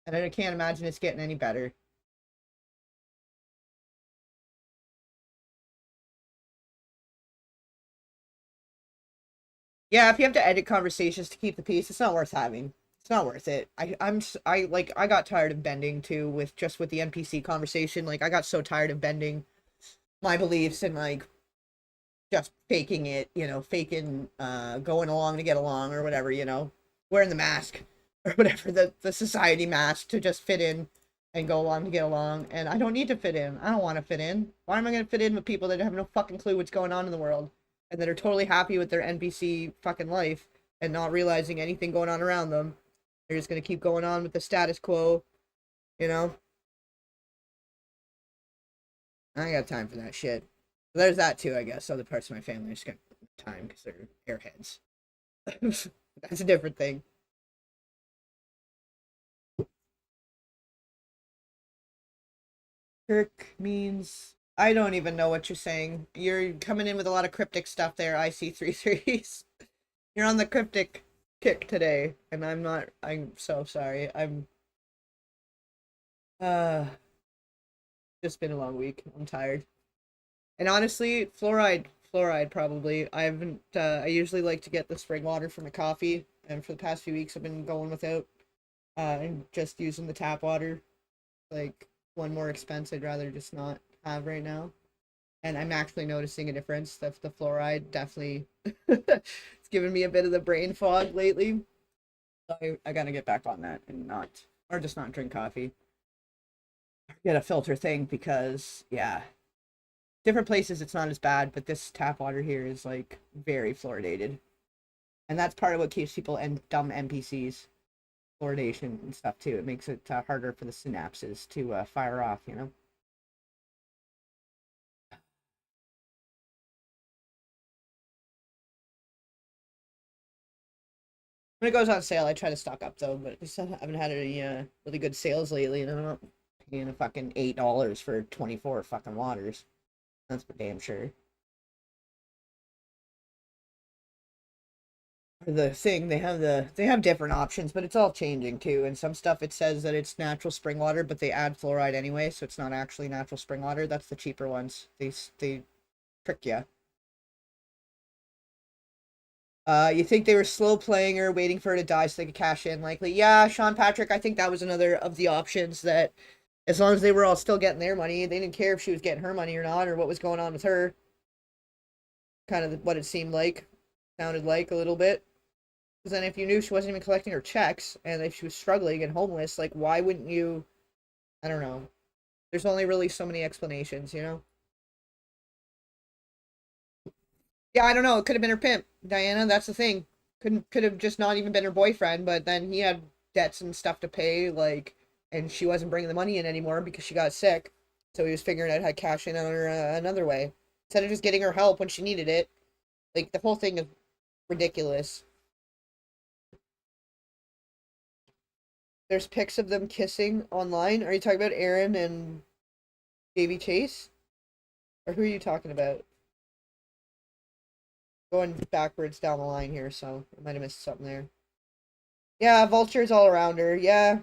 and I can't imagine it's getting any better. Yeah, if you have to edit conversations to keep the peace, it's not worth having. It's not worth it. I got tired of bending too with the NPC conversation. Like I got so tired of bending my beliefs and like just faking it, faking going along to get along or whatever, wearing the mask or whatever, the society mask to just fit in and go along to get along. And I don't need to fit in. I don't want to fit in. Why am I going to fit in with people that have no fucking clue what's going on in the world and that are totally happy with their NPC fucking life and not realizing anything going on around them? They're just going to keep going on with the status quo, you know? I ain't got time for that shit. There's that too, I guess. Other parts of my family just got time because they're airheads. That's a different thing. Kirk means I don't even know what you're saying. You're coming in with a lot of cryptic stuff there. I see three threes. You're on the cryptic kick today, and I'm not. I'm so sorry. I'm uh just been a long week. I'm tired. And honestly, fluoride probably. I haven't. I usually like to get the spring water for my coffee, and for the past few weeks, I've been going without. And just using the tap water. Like one more expense, I'd rather just not have right now. And I'm actually noticing a difference. The fluoride definitely, it's given me a bit of the brain fog lately. So I gotta get back on that and or just not drink coffee. Get a filter thing because yeah, different places it's not as bad, but this tap water here is like very fluoridated, and that's part of what keeps people and dumb NPCs fluoridation and stuff too. It makes it harder for the synapses to fire off, you know. When it goes on sale, I try to stock up though, but I just haven't had any really good sales lately, and I'm not paying a fucking $8 for 24 fucking waters. That's for damn sure. The thing they have different options, but it's all changing too. And some stuff it says that it's natural spring water, but they add fluoride anyway, so it's not actually natural spring water. That's the cheaper ones. They trick you. You think they were slow playing her, waiting for her to die so they could cash in? Likely, yeah. Sean Patrick, I think that was another of the options that, as long as they were all still getting their money, they didn't care if she was getting her money or not, or what was going on with her. Kind of what it seemed like, sounded like a little bit. Because then, if you knew she wasn't even collecting her checks, and if she was struggling and homeless, like why wouldn't you? I don't know. There's only really so many explanations, you know. Yeah, I don't know. It could have been her pimp, Diana. That's the thing. Could have just not even been her boyfriend, but then he had debts and stuff to pay, like, and she wasn't bringing the money in anymore because she got sick. So he was figuring out how to cash in on her another way instead of just getting her help when she needed it. Like the whole thing is ridiculous. There's pics of them kissing online. Are you talking about Aaron and Davy Chase, or who are you talking about? Going backwards down the line here, so I might have missed something there. Yeah, vultures all around her. Yeah.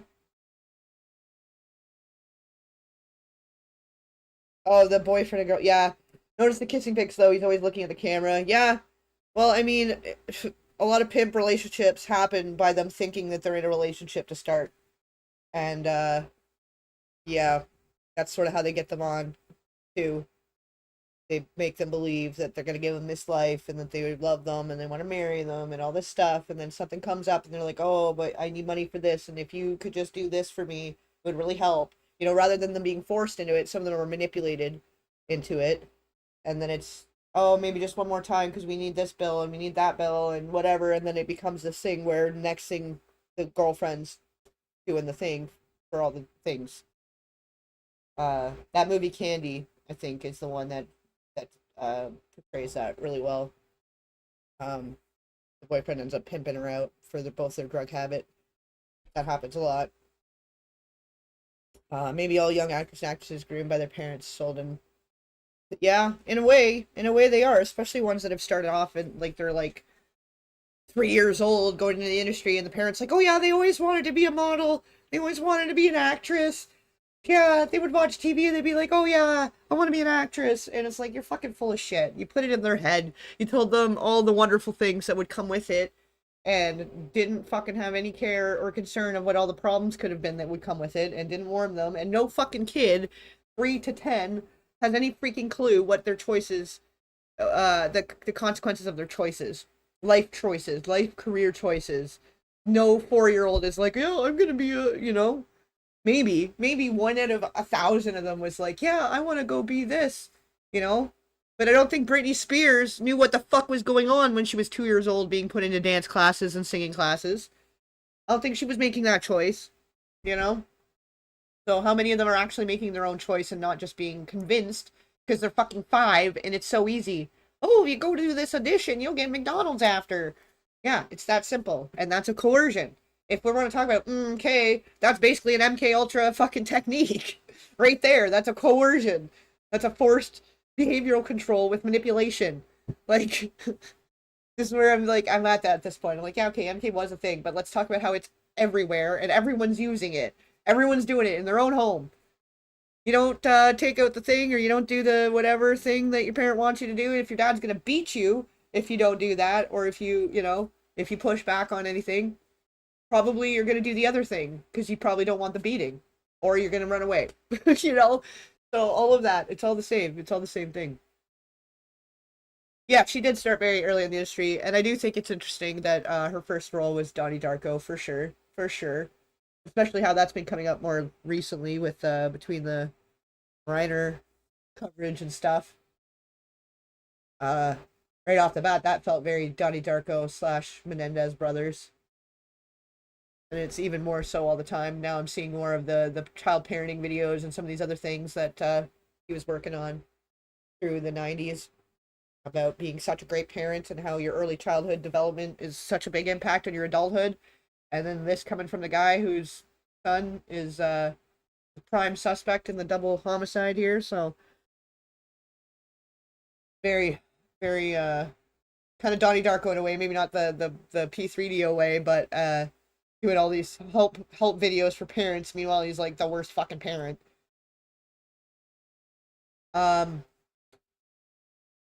Oh, the boyfriend and girl. Yeah. Notice the kissing pics though. He's always looking at the camera. Yeah. Well, I mean, a lot of pimp relationships happen by them thinking that they're in a relationship to start, and yeah, that's sort of how they get them on too. They make them believe that they're going to give them this life and that they would love them and they want to marry them and all this stuff. And then something comes up and they're like, oh, but I need money for this. And if you could just do this for me, it would really help. You know, rather than them being forced into it, some of them are manipulated into it. And then it's, oh, maybe just one more time because we need this bill and we need that bill and whatever. And then it becomes this thing where next thing the girlfriend's doing the thing for all the things. That movie Candy, I think, is the one that portrays that really well. Um, the boyfriend ends up pimping her out for both their drug habit. That happens a lot. Maybe all young actors and actresses groomed by their parents sold them. Yeah, in a way they are, especially ones that have started off and like they're like 3 years old going into the industry, and the parents like, oh yeah, they always wanted to be a model, they always wanted to be an actress. Yeah, they would watch TV and they'd be like, oh yeah, I want to be an actress. And it's like, you're fucking full of shit. You put it in their head. You told them all the wonderful things that would come with it and didn't fucking have any care or concern of what all the problems could have been that would come with it and didn't warn them. And no fucking kid, 3 to 10, has any freaking clue what their choices, the consequences of their choices. Life choices, life career choices. No 4-year-old is like, yeah, I'm gonna be a, maybe one out of 1,000 of them was like, yeah, I want to go be this, you know? But I don't think Britney Spears knew what the fuck was going on when she was 2 years old being put into dance classes and singing classes. I don't think she was making that choice, you know? So how many of them are actually making their own choice and not just being convinced because they're fucking 5 and it's so easy? Oh, you go to this audition, you'll get McDonald's after. Yeah, it's that simple. And that's a coercion. If we're going to talk about MK, that's basically an MK Ultra fucking technique. Right there. That's a coercion. That's a forced behavioral control with manipulation. Like, this is where I'm at that at this point. I'm like, yeah, okay, MK was a thing, but let's talk about how it's everywhere and everyone's using it. Everyone's doing it in their own home. You don't take out the thing or you don't do the whatever thing that your parent wants you to do. If your dad's going to beat you if you don't do that, or if if you push back on anything, probably you're going to do the other thing because you probably don't want the beating, or you're going to run away. you know so all of that, it's all the same, it's all the same thing. Yeah, she did start very early in the industry, and I do think it's interesting that her first role was Donnie Darko, for sure, for sure. Especially how that's been coming up more recently with between the Reiner coverage and stuff. uh right off the bat, that felt very Donnie Darko slash Menendez brothers, and it's even more so all the time now. I'm seeing more of the child parenting videos and some of these other things that he was working on through the 90s about being such a great parent and how your early childhood development is such a big impact on your adulthood. And then this coming from the guy whose son is the prime suspect in the double homicide here. So very, very kind of Donnie Darko in a way, maybe not the P3DO way, but doing all these help videos for parents. Meanwhile, he's like the worst fucking parent. Um,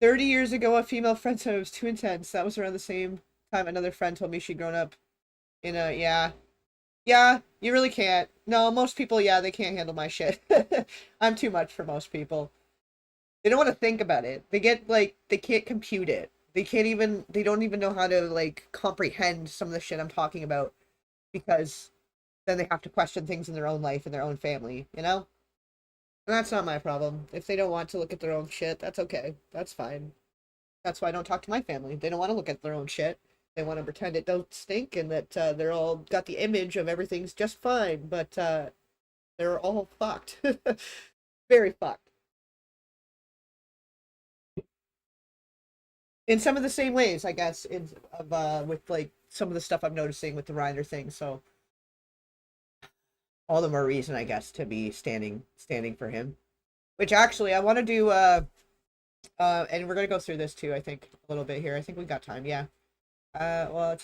30 years ago, a female friend said it was too intense. That was around the same time another friend told me she'd grown up in a, yeah. Yeah, you really can't. No, most people, yeah, they can't handle my shit. I'm too much for most people. They don't want to think about it. They get like, they can't compute it. They don't even know how to like comprehend some of the shit I'm talking about, because then they have to question things in their own life and their own family, you know? And that's not my problem. If they don't want to look at their own shit, that's okay. That's fine. That's why I don't talk to my family. They don't want to look at their own shit. They want to pretend it don't stink and that they're all got the image of everything's just fine, but they're all fucked. Very fucked. In some of the same ways, I guess, with like some of the stuff I'm noticing with the Reiner thing. So all the more reason, I guess, to be standing for him. Which actually I want to do and we're gonna go through this too, I think, a little bit here. I think we got time, yeah. Well,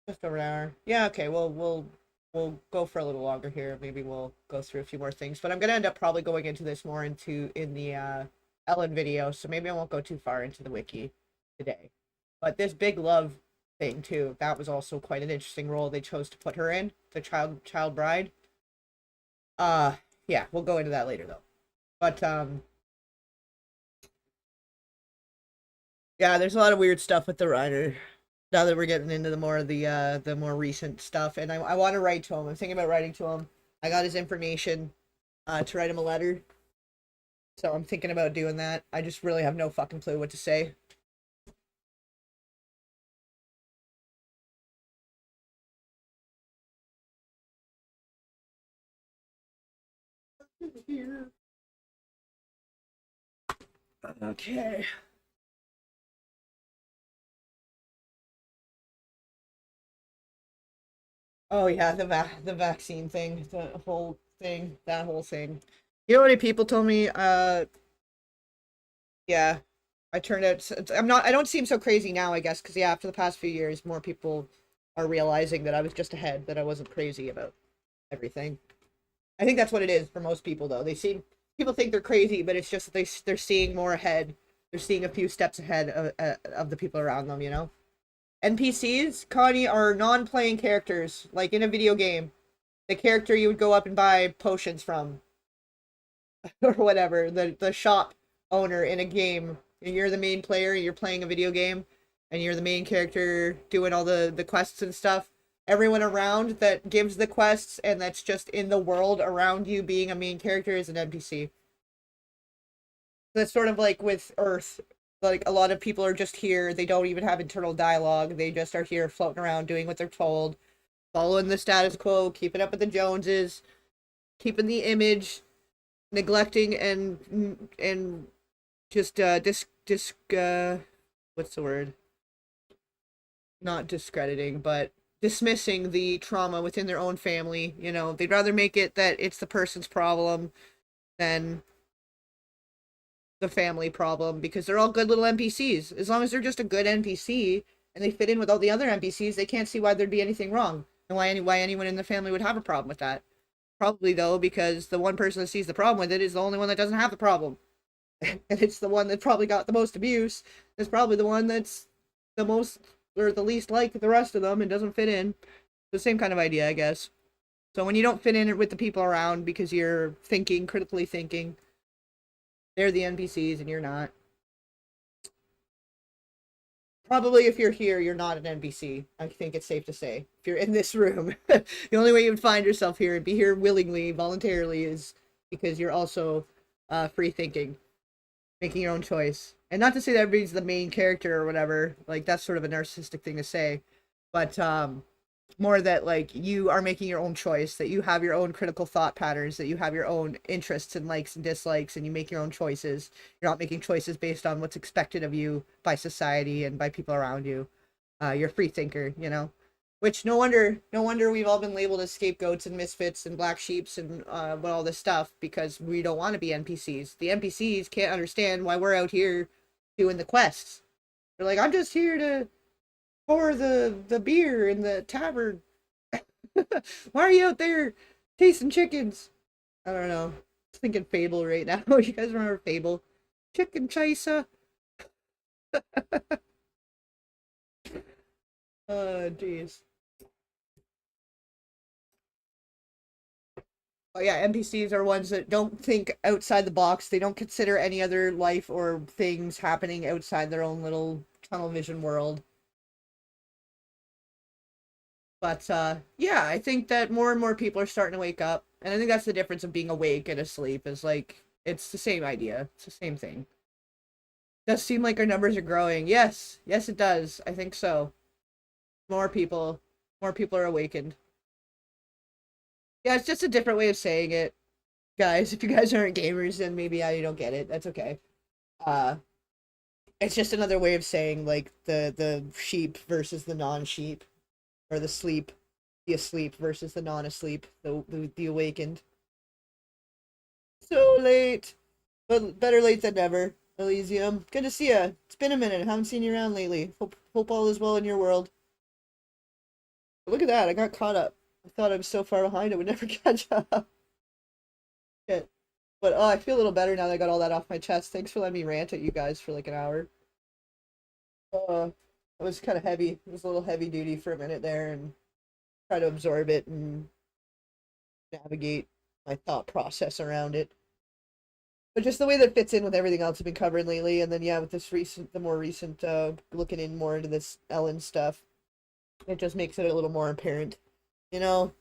just over an hour. Yeah, okay, we'll go for a little longer here. Maybe we'll go through a few more things. But I'm gonna end up probably going into this more in the Ellen video, so maybe I won't go too far into the wiki today. But this big love thing too, that was also quite an interesting role they chose to put her in, the child bride. Yeah, we'll go into that later though. But yeah, there's a lot of weird stuff with the writer. Now that we're getting into the more recent stuff, and I want to write to him. I'm thinking about writing to him. I got his information to write him a letter, so I'm thinking about doing that. I just really have no fucking clue what to say. Okay. Oh yeah, the vaccine thing, the whole thing, that whole thing. You know how many people told me, yeah, I turned out, I don't seem so crazy now, I guess, because yeah, after the past few years, more people are realizing that I was just ahead, that I wasn't crazy about everything. I think that's what it is for most people, though. People think they're crazy, but it's just that they're seeing more ahead. They're seeing a few steps ahead of the people around them, you know? NPCs, Connie, are non-playing characters, like in a video game. The character you would go up and buy potions from, or whatever, the shop owner in a game. And you're the main player, you're playing a video game, and you're the main character doing all the quests and stuff. Everyone around that gives the quests and that's just in the world around you being a main character is an NPC. That's sort of like with Earth. Like, a lot of people are just here. They don't even have internal dialogue. They just are here floating around doing what they're told, following the status quo, keeping up with the Joneses, keeping the image, neglecting and just what's the word? Not discrediting, but dismissing the trauma within their own family. You know, they'd rather make it that it's the person's problem than the family problem, because they're all good little NPCs. As long as they're just a good NPC and they fit in with all the other NPCs, they can't see why there'd be anything wrong and why anyone in the family would have a problem with that. Probably, though, because the one person that sees the problem with it is the only one that doesn't have the problem. And it's the one that probably got the most abuse. It's probably the one that's the most or the least like the rest of them and doesn't fit in. The same kind of idea, I guess. So when you don't fit in with the people around because you're thinking, critically thinking, they're the NPCs and you're not. Probably if you're here, you're not an NPC. I think it's safe to say. If you're in this room, the only way you would find yourself here and be here willingly, voluntarily, is because you're also free thinking, making your own choice. And not to say that everybody's the main character or whatever. Like, that's sort of a narcissistic thing to say. But more that, like, you are making your own choice, that you have your own critical thought patterns, that you have your own interests and likes and dislikes, and you make your own choices. You're not making choices based on what's expected of you by society and by people around you. You're a free thinker, you know? Which, no wonder we've all been labeled as scapegoats and misfits and black sheeps and all this stuff, because we don't want to be NPCs. The NPCs can't understand why we're out here doing the quests. They're like, I'm just here to pour the beer in the tavern. Why are you out there tasting chickens? I don't know. Just thinking Fable right now. You guys remember Fable? Chicken chaser. Oh, jeez. Oh yeah, NPCs are ones that don't think outside the box. They don't consider any other life or things happening outside their own little tunnel vision world. But yeah, I think that more and more people are starting to wake up, and I think that's the difference of being awake and asleep. Is like, it's the same idea. It's the same thing. Does seem like our numbers are growing. Yes, yes, it does. I think so. More people, more people are awakened. Yeah, it's just a different way of saying it, guys. If you guys aren't gamers, then maybe you don't get it. That's okay. Uh, it's just another way of saying, like, the sheep versus the non-sheep, or the asleep versus the non-asleep, the awakened. So late, but better late than never. Elysium, good to see ya. It's been a minute. Haven't seen you around lately. Hope all is well in your world. But look at that. I got caught up. I thought I was so far behind I would never catch up. Shit. But oh, I feel a little better now that I got all that off my chest. Thanks for letting me rant at you guys for like an hour. It was kind of heavy. It was a little heavy duty for a minute there, and try to absorb it and navigate my thought process around it. But just the way that fits in with everything else I've been covering lately, and then yeah, with the more recent looking in more into this Ellen stuff, it just makes it a little more apparent, you know.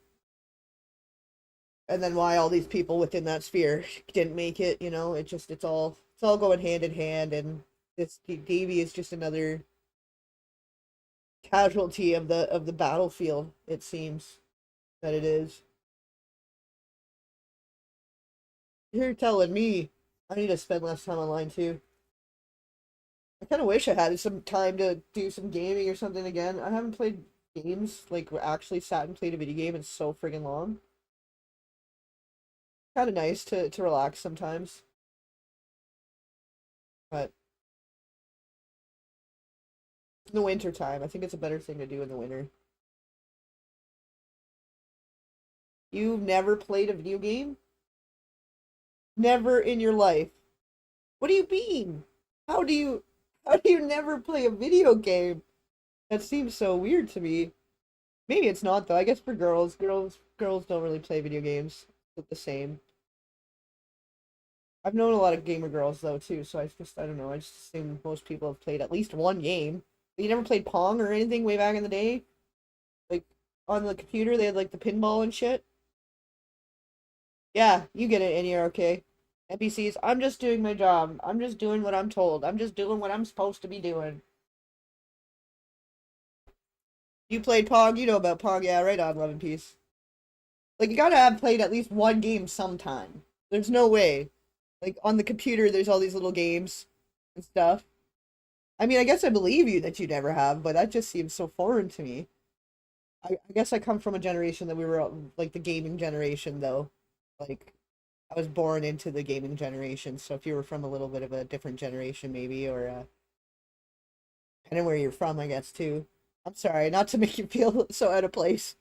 And then why all these people within that sphere didn't make it, you know. It's all going hand in hand, and this Daveigh is just another casualty of the battlefield. It seems that it is. You're telling me I need to spend less time online too. I kind of wish I had some time to do some gaming or something again. I haven't played games, like actually sat and played a video game in so friggin' long. kind of nice to relax sometimes. But in the winter time, I think it's a better thing to do in the winter. You've never played a video game? Never in your life. What do you mean? How do you how do you never play a video game? That seems so weird to me. Maybe it's not though. I guess for girls don't really play video games. It's the same. I've known a lot of gamer girls though too, so I don't know. I just assume most people have played at least one game. You never played Pong or anything way back in the day? Like on the computer they had like the pinball and shit. Yeah, you get it, and you're okay. NPCs, I'm just doing my job. I'm just doing what I'm told. I'm just doing what I'm supposed to be doing. You played Pong, you know about Pong, yeah, right on, Love and Peace. Like, you gotta have played at least one game sometime. There's no way. Like, on the computer, there's all these little games and stuff. I mean, I guess I believe you that you never have, but that just seems so foreign to me. I guess I come from a generation that we were, like, the gaming generation, though. Like, I was born into the gaming generation, so if you were from a little bit of a different generation, maybe, or, I know where you're from, I guess, too. I'm sorry, not to make you feel so out of place.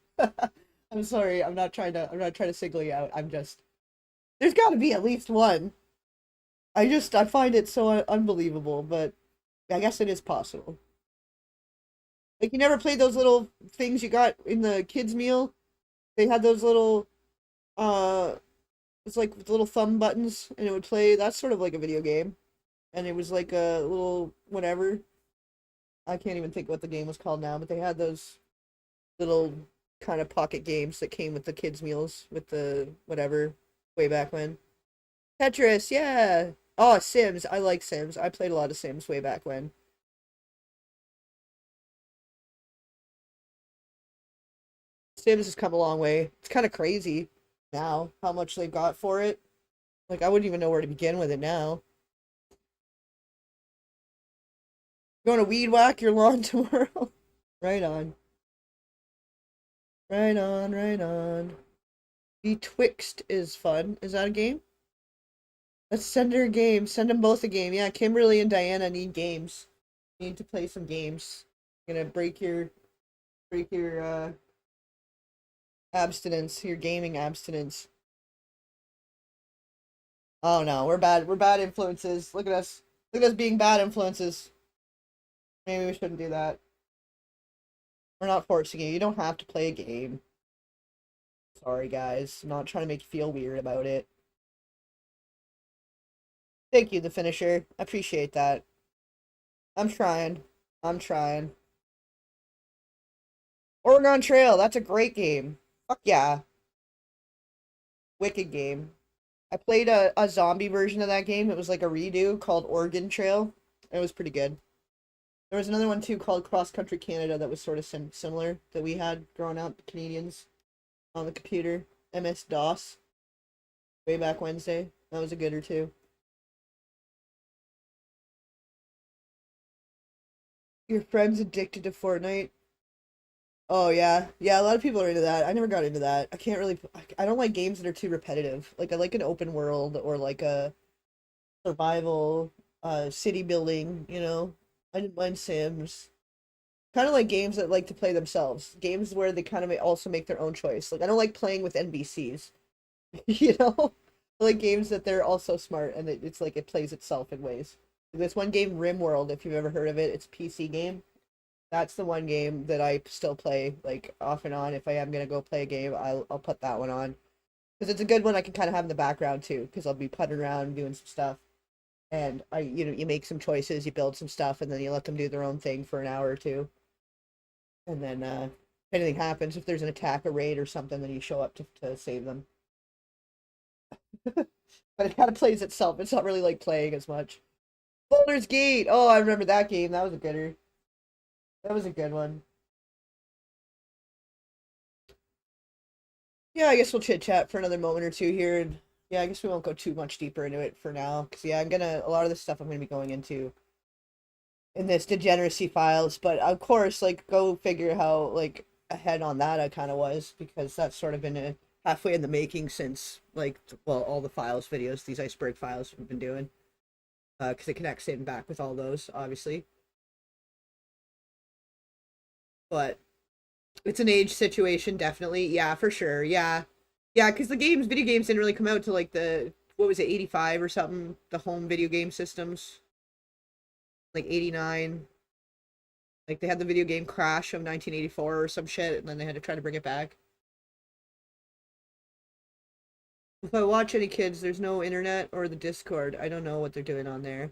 I'm sorry, I'm not trying to single you out. I'm just, there's got to be at least one. I find it so unbelievable, but I guess it is possible. Like, you never played those little things you got in the kids' meal? They had those little, uh, it's like little thumb buttons, and it would play, that's sort of like a video game. And it was like a little, whatever. I can't even think what the game was called now, but they had those little kind of pocket games that came with the kids' meals, with the, whatever, way back when. Tetris, yeah! Oh, Sims, I like Sims. I played a lot of Sims way back when. Sims has come a long way. It's kind of crazy now how much they've got for it. Like, I wouldn't even know where to begin with it now. You want to weed whack your lawn tomorrow? Right on. Right on, right on. Betwixt is fun. Is that a game? Let's send her a game. Send them both a game. Yeah, Kimberly and Diana need games. Need to play some games. Gonna break your abstinence, your gaming abstinence. Oh no, we're bad. We're bad influences. Look at us. Look at us being bad influences. Maybe we shouldn't do that. We're not forcing you. You don't have to play a game. Sorry, guys. I'm not trying to make you feel weird about it. Thank you, the finisher. I appreciate that. I'm trying. I'm trying. Oregon Trail. That's a great game. Fuck yeah. Wicked game. I played a zombie version of that game. It was like a redo called Oregon Trail. It was pretty good. There was another one too called Cross Country Canada that was sort of similar that we had growing up, Canadians, on the computer. MS-DOS. Way back Wednesday. That was a good or two. Your friend's addicted to Fortnite. Oh yeah, yeah. A lot of people are into that. I never got into that. I can't really. I don't like games that are too repetitive. Like I like an open world or like a survival, city building. You know, I didn't mind Sims. Kind of like games that like to play themselves. Games where they kind of also make their own choice. Like I don't like playing with NPCs. You know, I like games that they're also smart and it's like it plays itself in ways. This one game, RimWorld, if you've ever heard of it, it's a PC game. That's the one game that I still play like off and on. If I am gonna go play a game, I'll put that one on because it's a good one. I can kind of have in the background too because I'll be putting around doing some stuff, and you make some choices, you build some stuff, and then you let them do their own thing for an hour or two, and then if anything happens, if there's an attack, a raid, or something, then you show up to save them. But it kind of plays itself. It's not really like playing as much. Boulder's Gate. Oh, I remember that game. That was a gooder. That was a good one. Yeah, I guess we'll chit chat for another moment or two here, and yeah, I guess we won't go too much deeper into it for now, because yeah, a lot of the stuff I'm gonna be going into in this degeneracy files, but of course, like, go figure how like ahead on that I kind of was, because that's sort of been halfway in the making since, like, well, all the files videos, these iceberg files we've been doing. Because it connects in back with all those, obviously. But it's an age situation, definitely. Yeah, for sure. Yeah. Yeah, because the video games didn't really come out to like what was it, 85 or something? The home video game systems. Like 89. Like they had the video game crash of 1984 or some shit, and then they had to try to bring it back. If I watch any kids, there's no internet or the Discord. I don't know what they're doing on there.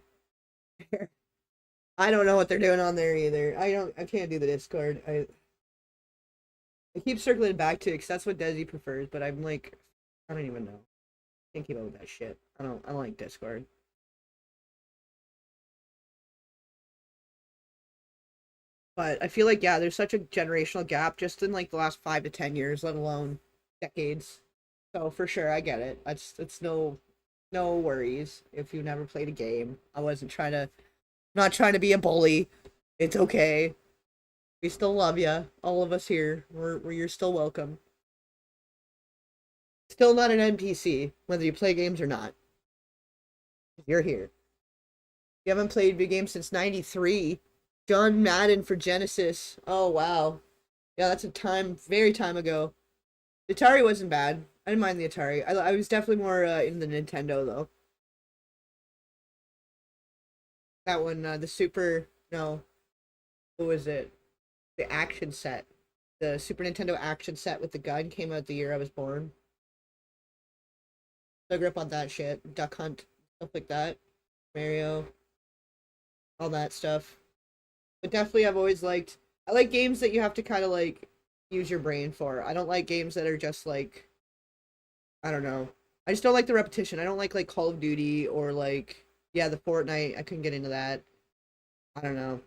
I don't know what they're doing on there either. I can't do the Discord. I keep circling back to it because that's what Desi prefers, but I'm like, I don't even know. Can't keep up with that shit. I don't like Discord. But I feel like, yeah, there's such a generational gap just in like the last 5 to 10 years, let alone decades. So for sure, I get it. It's no worries if you never played a game. I wasn't trying to, not trying to be a bully. It's okay. We still love you, all of us here. You're still welcome. Still not an NPC, whether you play games or not. You're here. You haven't played video games since '93. John Madden for Genesis. Oh wow, yeah, that's a very time ago. The Atari wasn't bad. I didn't mind the Atari. I was definitely more in the Nintendo though. That one, the Super. No, what was it? The action set. The Super Nintendo action set with the gun came out the year I was born. So I grew up on that shit. Duck Hunt, stuff like that. Mario, all that stuff. But definitely, I like games that you have to kind of like use your brain for. I don't like games that are just like, I don't know. I just don't like the repetition. I don't like Call of Duty or like, yeah, the Fortnite. I couldn't get into that. I don't know.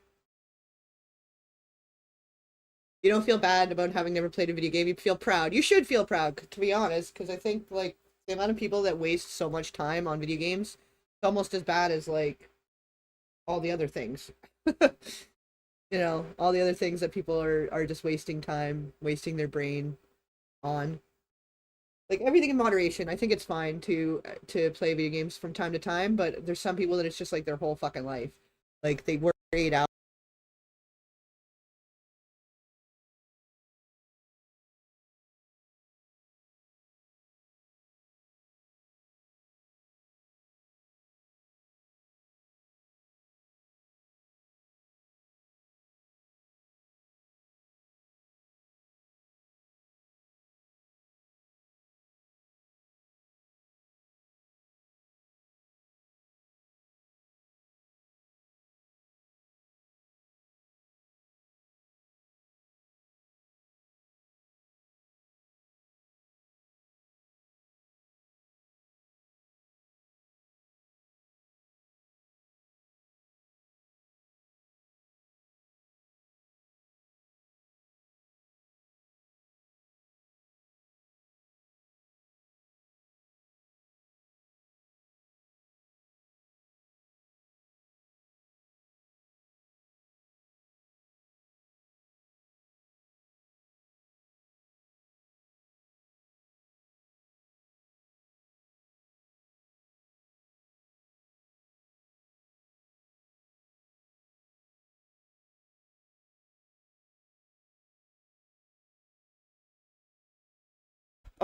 You don't feel bad about having never played a video game. You feel proud. You should feel proud, to be honest, because I think like the amount of people that waste so much time on video games, it's almost as bad as like all the other things. All the other things that people are just wasting time, wasting their brain on. Like everything in moderation. I think it's fine to play video games from time to time, but there's some people that it's just like their whole fucking life. Like they work 8 hours.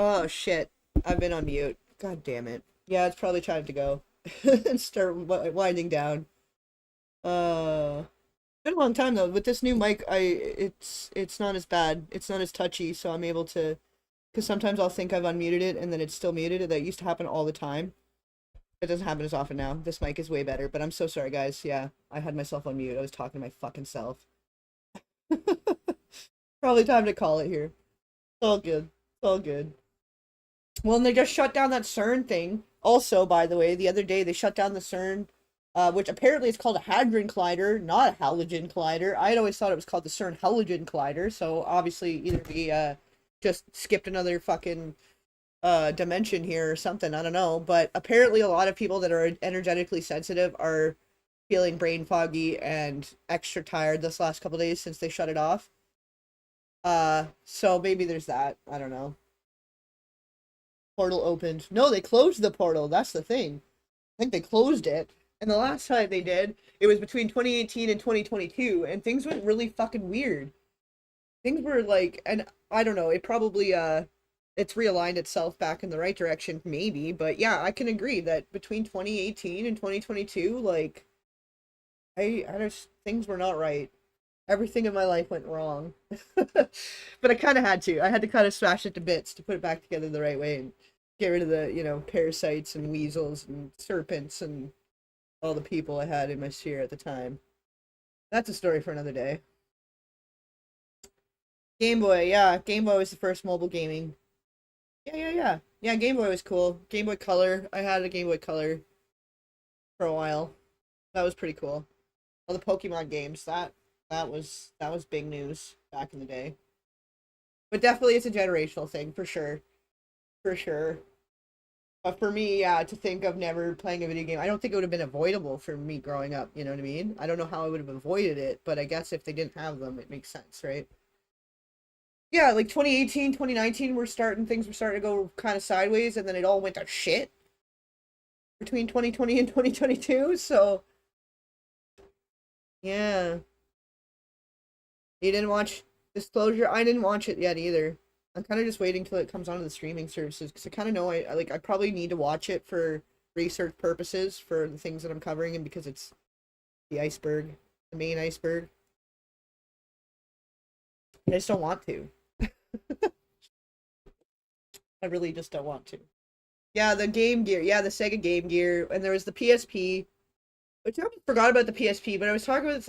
Oh shit. I've been on mute. God damn it. Yeah, it's probably time to go and start winding down. Been a long time though. With this new mic, it's not as bad. It's not as touchy, so I'm able to. Because sometimes I'll think I've unmuted it and then it's still muted. That used to happen all the time. It doesn't happen as often now. This mic is way better, but I'm so sorry, guys. Yeah, I had myself on mute. I was talking to my fucking self. Probably time to call it here. It's all good. It's all good. Well, and they just shut down that CERN thing. Also, by the way, the other day they shut down the CERN, which apparently is called a hadron collider, not a halogen collider. I had always thought it was called the CERN halogen collider. So obviously, either we just skipped another fucking dimension here or something. I don't know. But apparently, a lot of people that are energetically sensitive are feeling brain foggy and extra tired this last couple days since they shut it off. So maybe there's that. I don't know. portal opened. No, they closed the portal. That's the thing. I think they closed it. And the last time they did, it was between 2018 and 2022, and things went really fucking weird. Things were like, and I don't know, it probably it's realigned itself back in the right direction, maybe, but yeah, I can agree that between 2018 and 2022, like I just things were not right. Everything in my life went wrong. But I kind of had to. I had to kind of smash it to bits to put it back together the right way and get rid of the, parasites and weasels and serpents and all the people I had in my sphere at the time. That's a story for another day. Game Boy, yeah. Game Boy was the first mobile gaming. Yeah. Yeah, Game Boy was cool. Game Boy Color. I had a Game Boy Color for a while. That was pretty cool. All the Pokemon games, that was big news back in the day. But definitely it's a generational thing for sure. For sure. But for me, yeah, to think of never playing a video game, I don't think it would have been avoidable for me growing up, you know what I mean? I don't know how I would have avoided it, but I guess if they didn't have them, it makes sense, right? Yeah, like 2018, 2019, things were starting to go kind of sideways, and then it all went to shit between 2020 and 2022, so yeah. You didn't watch Disclosure? I didn't watch it yet either. I'm kind of just waiting till it comes onto the streaming services because I kind of know I probably need to watch it for research purposes for the things that I'm covering and because it's the iceberg, the main iceberg. I just don't want to. I really just don't want to. Yeah, the Game Gear. Yeah, the Sega Game Gear, and there was the PSP. Which I forgot about the PSP, but I was talking with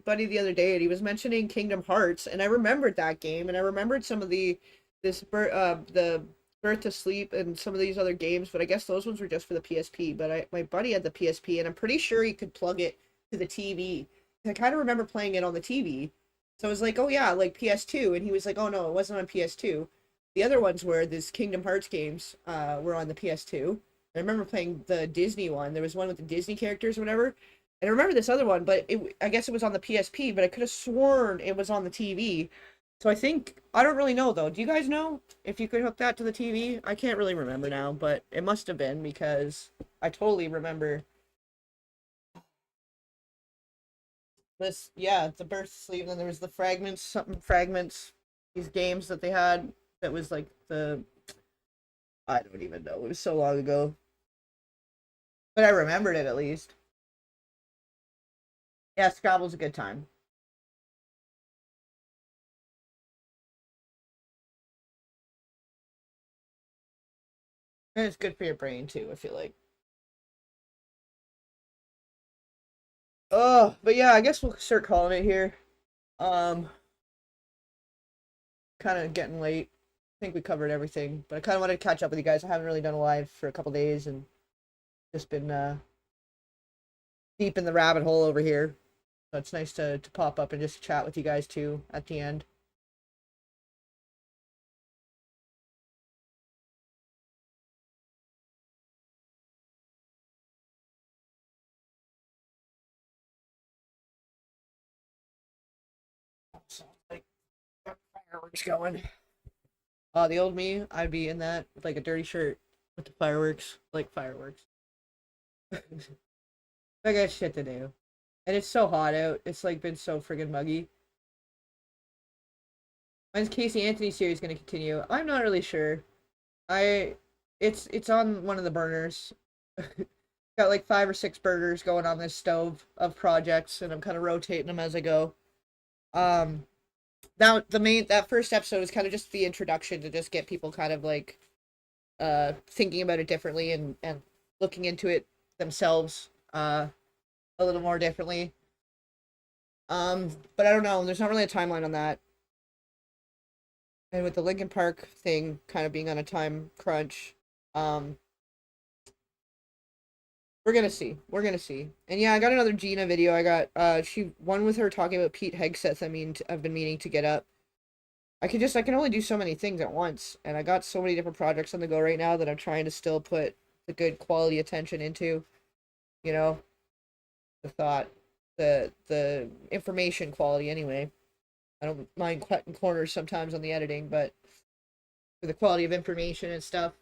Buddy the other day, and he was mentioning Kingdom Hearts, and I remembered that game, and I remembered some of the Birth to Sleep and some of these other games, but I guess those ones were just for the PSP. But my buddy had the PSP, and I'm pretty sure he could plug it to the TV. I kind of remember playing it on the TV, so I was like, oh yeah, like PS2, and he was like, oh no, it wasn't on PS2. The other ones were these Kingdom Hearts games were on the PS2. I remember playing the Disney one. There was one with the Disney characters or whatever. And I remember this other one, but I guess it was on the PSP, but I could have sworn it was on the TV. So I don't really know though. Do you guys know if you could hook that to the TV? I can't really remember now, but it must have been because I totally remember this. Yeah, the Birth Sleep, and then there was the fragments, these games that they had that was like I don't even know. It was so long ago. But I remembered it at least. Yeah, Scrabble's a good time. And it's good for your brain too, I feel like. Oh, but yeah, I guess we'll start calling it here. Um, kind of getting late. I think we covered everything, but I kind of wanted to catch up with you guys. I haven't really done a live for a couple days and just been deep in the rabbit hole over here. So it's nice to pop up and just chat with you guys too at the end. So, like, got fireworks going. The old me, I'd be in that with like a dirty shirt with the fireworks, like fireworks. I got shit to do. And it's so hot out. It's like been so friggin' muggy. When's Casey Anthony series gonna continue? I'm not really sure. I it's on one of the burners. Got like 5 or 6 burners going on this stove of projects and I'm kind of rotating them as I go. Um Now that first episode is kind of just the introduction to just get people kind of like thinking about it differently and looking into it themselves a little more differently. But I don't know. There's not really a timeline on that. And with the Linkin Park thing kind of being on a time crunch, um, we're gonna see. We're gonna see. And yeah, I got another Gina video. I got one with her talking about Pete Hegseth. I've been meaning to get up. I can only do so many things at once, and I got so many different projects on the go right now that I'm trying to still put the good quality attention into. You know, the thought, the information quality anyway. I don't mind cutting corners sometimes on the editing, but for the quality of information and stuff,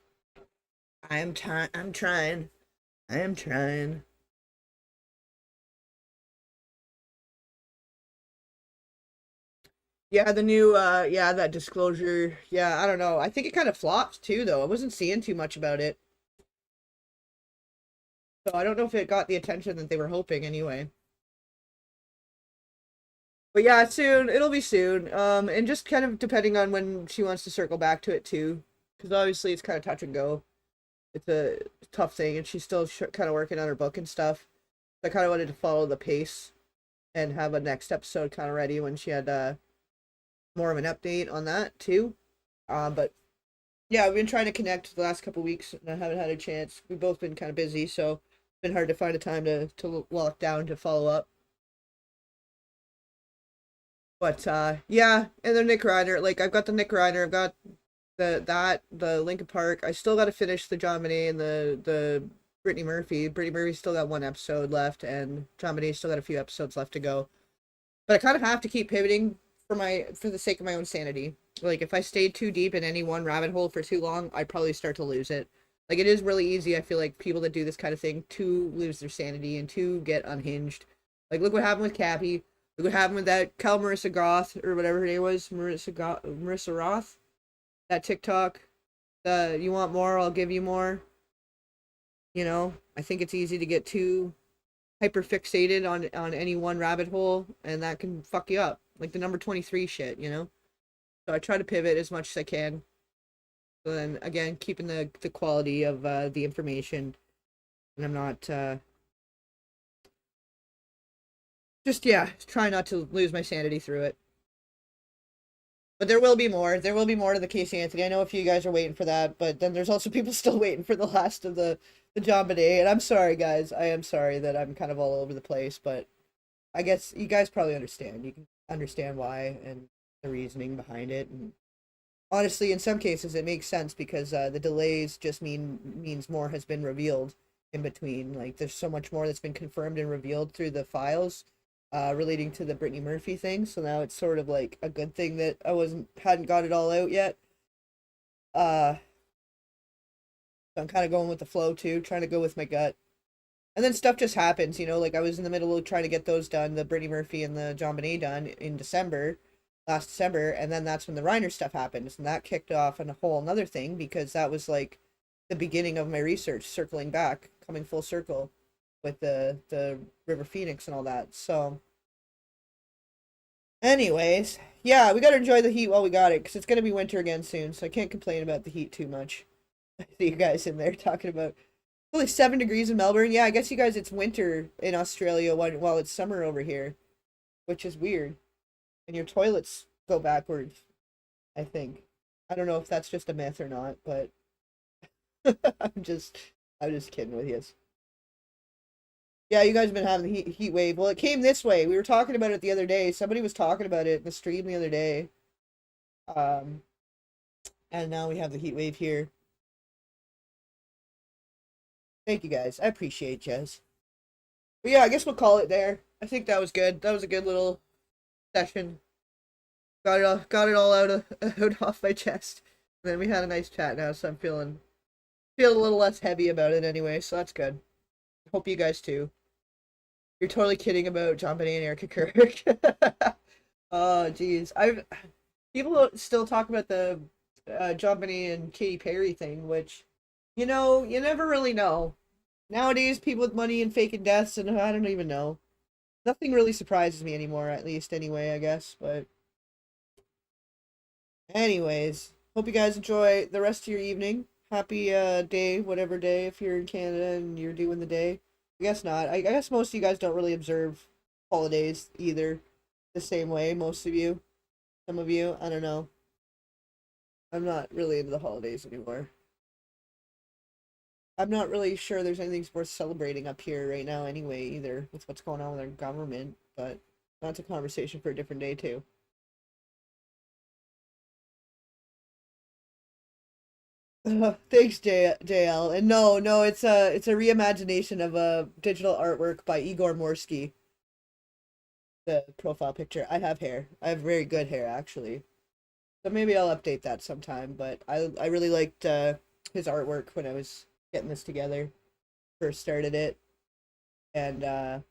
I am trying. I'm trying. I am trying. Yeah, the new yeah, that disclosure. Yeah, I don't know. I think it kind of flopped too though. I wasn't seeing too much about it. So I don't know if it got the attention that they were hoping anyway. But yeah, soon. It'll be soon. And just kind of depending on when she wants to circle back to it too, because obviously it's kind of touch and go. It's a tough thing, and she's still kind of working on her book and stuff. So I kind of wanted to follow the pace and have a next episode kind of ready when she had more of an update on that too. But yeah, we've been trying to connect the last couple weeks, and I haven't had a chance. We've both been kind of busy, so it's been hard to find a time to lock down to follow up. But yeah, and then Nick Reiner, like I've got the Nick Reiner, I've got the Linkin Park. I still got to finish the John Bonet and the Brittany Murphy. Brittany Murphy still got one episode left, and John Bonet still got a few episodes left to go. But I kind of have to keep pivoting for the sake of my own sanity. Like if I stayed too deep in any one rabbit hole for too long, I'd probably start to lose it. Like it is really easy, I feel like people that do this kind of thing to lose their sanity and to get unhinged. Like look what happened with Cappy. Look what happened with that Marissa Goth or whatever her name was, Marissa Roth. That TikTok. The you want more, I'll give you more. You know, I think it's easy to get too hyper fixated on any one rabbit hole, and that can fuck you up. Like the number 23 shit, you know. So I try to pivot as much as I can. So then again, keeping the quality of the information, and I'm not just yeah, try not to lose my sanity through it. But there will be more. There will be more to the Casey Anthony. I know a few of you guys are waiting for that, but then there's also people still waiting for the last of the John Bonet. And I'm sorry, guys. I am sorry that I'm kind of all over the place, but I guess you guys probably understand. You can understand why and the reasoning behind it. And honestly, in some cases, it makes sense because the delays just means more has been revealed in between. Like there's so much more that's been confirmed and revealed through the files relating to the Brittany Murphy thing. So now it's sort of like a good thing that I hadn't got it all out yet. Uh, so I'm kind of going with the flow too, trying to go with my gut. And then stuff just happens, you know. Like I was in the middle of trying to get those done, the Brittany Murphy and the John Bonet done in December, last December, and then that's when the Reiner stuff happened, and that kicked off a whole another thing because that was like the beginning of my research, circling back, coming full circle with the River Phoenix and all that. So, anyways, yeah, we gotta enjoy the heat while we got it because it's gonna be winter again soon, so I can't complain about the heat too much. I see you guys in there talking about only 7 degrees in Melbourne. Yeah, I guess you guys it's winter in Australia while it's summer over here, which is weird. And your toilets go backwards, I think. I don't know if that's just a myth or not, but I'm just I'm just kidding with you. Yeah, you guys have been having the heat wave. Well, it came this way. We were talking about it the other day. Somebody was talking about it in the stream the other day. Um, and now we have the heat wave here. Thank you guys. I appreciate you. But yeah, I guess we'll call it there. I think that was good. That was a good little session. Got it all out off my chest. And then we had a nice chat now, so I'm feeling a little less heavy about it anyway, so that's good. Hope you guys too. You're totally kidding about John Bonet and Erica Kirk. Oh, jeez. People still talk about the John Bonet and Katy Perry thing, which, you know, you never really know. Nowadays, people with money and faking deaths, and I don't even know. Nothing really surprises me anymore, at least anyway, I guess. But anyways, hope you guys enjoy the rest of your evening. Happy day, whatever day, if you're in Canada and you're doing the day. I guess not. I guess most of you guys don't really observe holidays either the same way, most of you. Some of you, I don't know. I'm not really into the holidays anymore. I'm not really sure there's anything worth celebrating up here right now anyway, either, with what's going on with our government, but that's a conversation for a different day, too. Thanks, JL. And no, it's a reimagination of a digital artwork by Igor Morsky. The profile picture. I have hair. I have very good hair, actually. So maybe I'll update that sometime. But I really liked his artwork when I was getting this together. First started it, and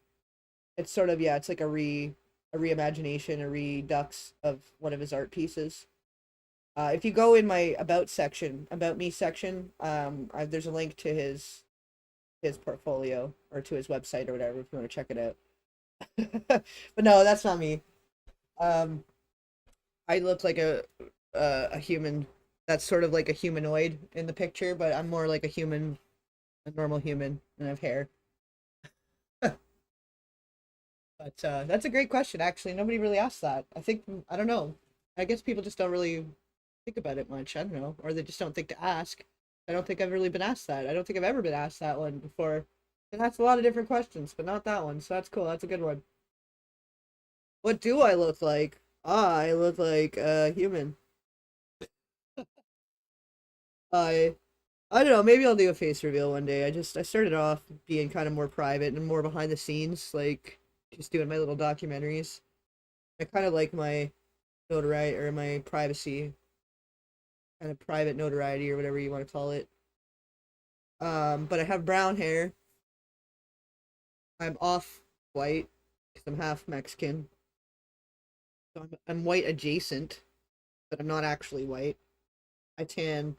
it's sort of, yeah, it's like a reimagination, a redux of one of his art pieces. If you go in my about me section, there's a link to his portfolio or to his website or whatever if you want to check it out. But no, that's not me. Um, I look like a human that's sort of like a humanoid in the picture, but I'm more like a human, a normal human, and I have hair. But that's a great question, actually. Nobody really asked that. I don't know. I guess people just don't really think about it much. I don't know, or they just don't think to ask. I don't think I've really been asked that. I don't think I've ever been asked that one before. And that's a lot of different questions, but not that one. So that's cool. That's a good one. What do I look like? I look like a human. I I don't know. Maybe I'll do a face reveal one day. I started off being kind of more private and more behind the scenes, like just doing my little documentaries. I kind of like my notoriety or my privacy, kind of private notoriety or whatever you want to call it. But I have brown hair. I'm off white because I'm half Mexican. So I'm white adjacent, but I'm not actually white. I tan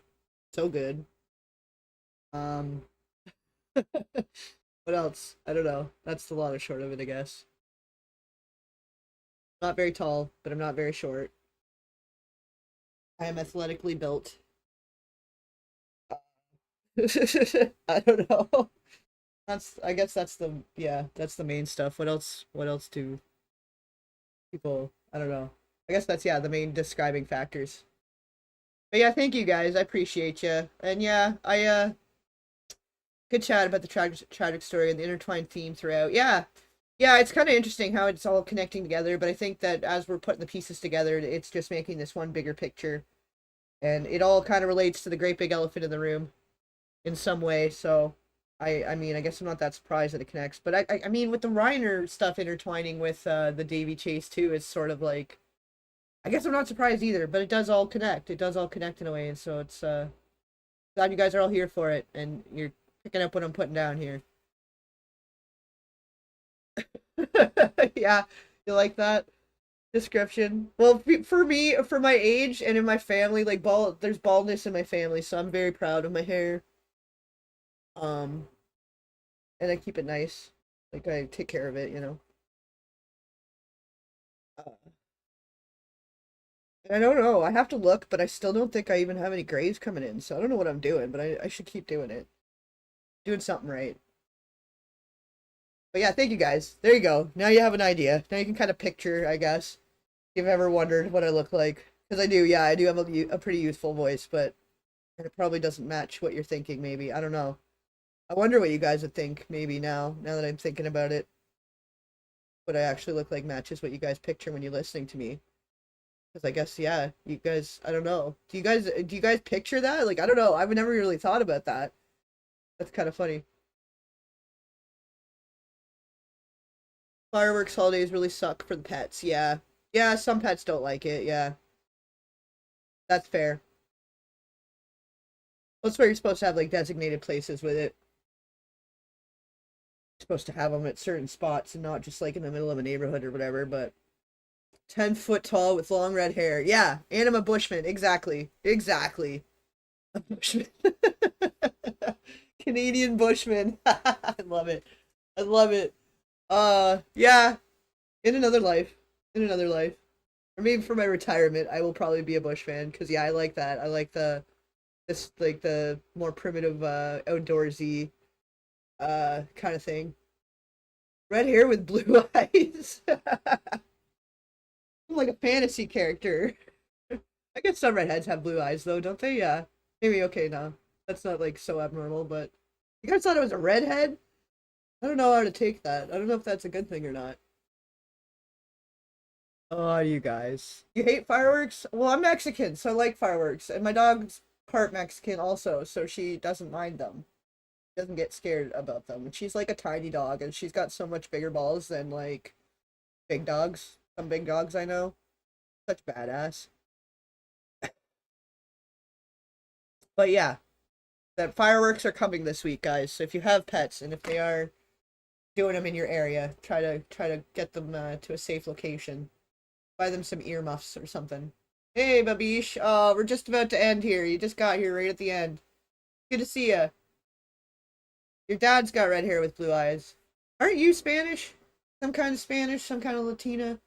so good. Um, what else? I don't know. That's the long and short of it, I guess. Not very tall, but I'm not very short. I am athletically built. I don't know. I guess that's the, yeah, that's the main stuff. What else do people, I don't know. I guess that's, yeah, the main describing factors. But yeah, thank you guys. I appreciate you. And yeah, good chat about the tragic story and the intertwined theme throughout. Yeah. Yeah, it's kind of interesting how it's all connecting together, but I think that as we're putting the pieces together, it's just making this one bigger picture. And it all kind of relates to the great big elephant in the room in some way. So I mean, I guess I'm not that surprised that it connects. But I mean, with the Reiner stuff intertwining with the Daveigh chase too, it's sort of like, I guess I'm not surprised either. But it does all connect. It does all connect in a way, and so it's glad you guys are all here for it, and you're picking up what I'm putting down here. Yeah, you like that description? Well, for me, for my age and in my family, like there's baldness in my family, so I'm very proud of my hair. Um, and I keep it nice. Like I take care of it, you know. Uh, and I don't know. I have to look, but I still don't think I even have any grays coming in. So I don't know what I'm doing, but I should keep doing it. Doing something right. But yeah, thank you guys. There you go. Now you have an idea. Now you can kind of picture, I guess, if you've ever wondered what I look like. Because I do, yeah, I do have a pretty youthful voice, but it probably doesn't match what you're thinking, maybe. I don't know. I wonder what you guys would think, maybe now that I'm thinking about it. What I actually look like matches what you guys picture when you're listening to me. Because I guess, yeah, you guys, I don't know. Do you guys picture that? Like, I don't know. I've never really thought about that. That's kind of funny. Fireworks holidays really suck for the pets. Yeah. Yeah, some pets don't like it. Yeah. That's fair. That's where you're supposed to have like designated places with it. You're supposed to have them at certain spots and not just like in the middle of a neighborhood or whatever, but 10 foot tall with long red hair. Yeah, and I'm a bushman. Exactly. Exactly. A bushman. Canadian bushman. I love it. I love it. Yeah, in another life. In another life. Or maybe for my retirement, I will probably be a bush fan because yeah, I like that. I like this like the more primitive outdoorsy kind of thing. Red hair with blue eyes. I'm like a fantasy character. I guess some redheads have blue eyes though, don't they? Yeah. Maybe okay now. That's not like so abnormal, but you guys thought it was a redhead? I don't know how to take that. I don't know if that's a good thing or not. Oh, you guys. You hate fireworks? Well, I'm Mexican, so I like fireworks. And my dog's part Mexican also, so she doesn't mind them. She doesn't get scared about them. And she's like a tiny dog, and she's got so much bigger balls than like big dogs. Some big dogs I know. Such badass. But yeah. that fireworks are coming this week, guys. So if you have pets and if they are doing them in your area, try to get them to a safe location. Buy them some earmuffs or something. Hey, Babish. We're just about to end here. You just got here right at the end. Good to see ya. Your dad's got red hair with blue eyes. Aren't you Spanish? Some kind of Spanish, some kind of Latina?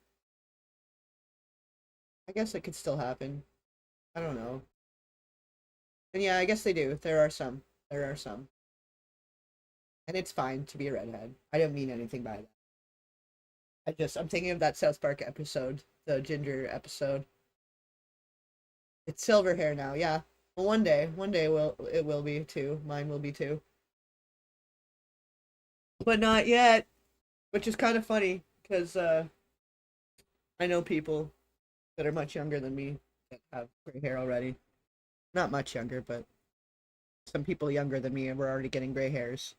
I guess it could still happen. I don't know. And yeah, I guess they do. There are some. There are some. And it's fine to be a redhead. I don't mean anything by that. I'm thinking of that South Park episode, the ginger episode. It's silver hair now, yeah. Well, one day it will be too. Mine will be too. But not yet, which is kind of funny because I know people that are much younger than me that have gray hair already. Not much younger, but some people younger than me and we're already getting gray hairs.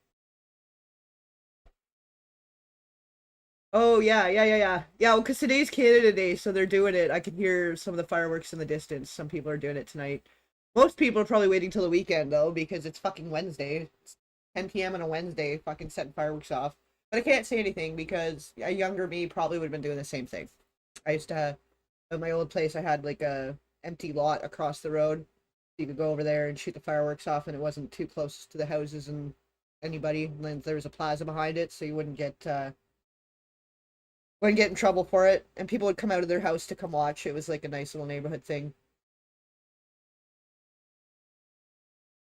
Oh yeah, yeah, yeah, yeah. Yeah, well, because today's Canada Day, so they're doing it. I can hear some of the fireworks in the distance. Some people are doing it tonight. Most people are probably waiting till the weekend though, because it's fucking Wednesday. It's 10 p.m. on a Wednesday, fucking setting fireworks off. But I can't say anything because a younger me probably would have been doing the same thing. I used to have, at my old place, I had like a empty lot across the road. You could go over there and shoot the fireworks off, and it wasn't too close to the houses and anybody. And then there was a plaza behind it, so you wouldn't get in trouble for it, and people would come out of their house to come watch. It was like a nice little neighborhood thing.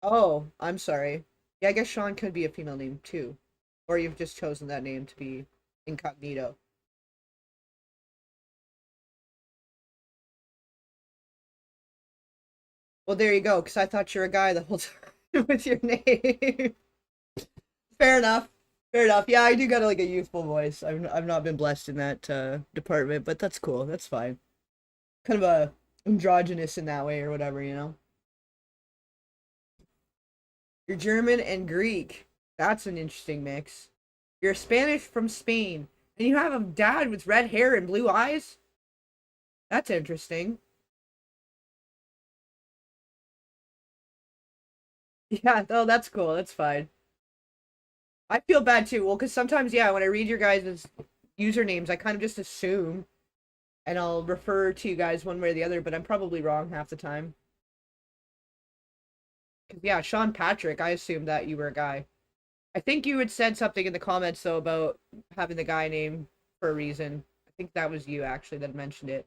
Oh, I'm sorry. Yeah, I guess Sean could be a female name too. Or you've just chosen that name to be incognito. Well, there you go, because I thought you were a guy the whole time with your name. Fair enough. Fair enough. Yeah, I do got like a youthful voice. I've not been blessed in that department, but that's cool. That's fine. Kind of a androgynous in that way or whatever, you know. You're German and Greek. That's an interesting mix. You're Spanish from Spain, and you have a dad with red hair and blue eyes. That's interesting. Yeah, oh, that's cool. That's fine. I feel bad too. Well, because sometimes, yeah, when I read your guys' usernames, I kind of just assume, and I'll refer to you guys one way or the other, but I'm probably wrong half the time. 'Cause, yeah, Sean Patrick, I assumed that you were a guy. I think you had said something in the comments though about having the guy name for a reason. I think that was you actually that mentioned it.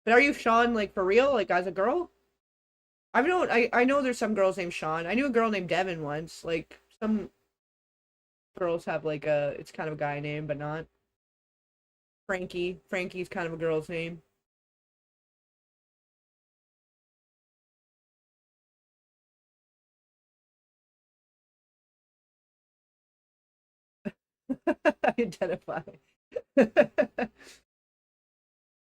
But are you Sean like for real, like as a girl? I know there's some girls named Sean. I knew a girl named Devin once. Like some girls have like a it's kind of a guy name, but not. Frankie. Frankie's kind of a girl's name. Identify.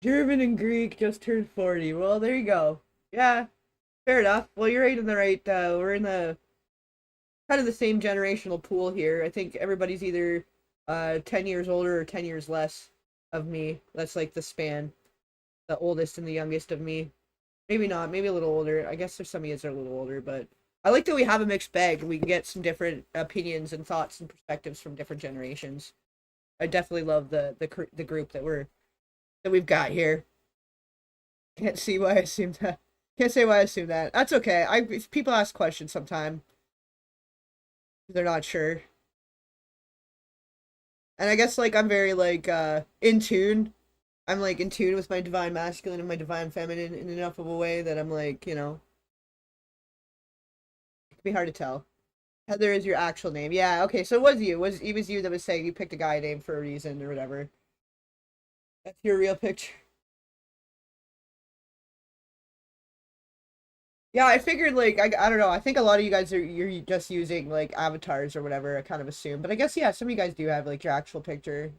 German and Greek just turned 40. Well, there you go. Yeah, fair enough. Well, you're right in the right. We're in the kind of the same generational pool here. I think everybody's either 10 years older or 10 years less of me. That's like the span. The oldest and the youngest of me. Maybe not, maybe a little older. I guess there's some of you that are a little older, but I like that we have a mixed bag and we can get some different opinions and thoughts and perspectives from different generations. I definitely love the group that we've got here. Can't see why I assumed that. Can't say why I assumed that. That's okay. People ask questions sometime. They're not sure. And I guess like I'm very like in tune. I'm like in tune with my divine masculine and my divine feminine in enough of a way that I'm like, it can be hard to tell. Heather is your actual name. Yeah, okay, so it was you. It was you that was saying you picked a guy name for a reason or whatever. That's your real picture. Yeah, I figured like I don't know. I think a lot of you guys you're just using like avatars or whatever. I kind of assume, but I guess yeah, some of you guys do have like your actual picture,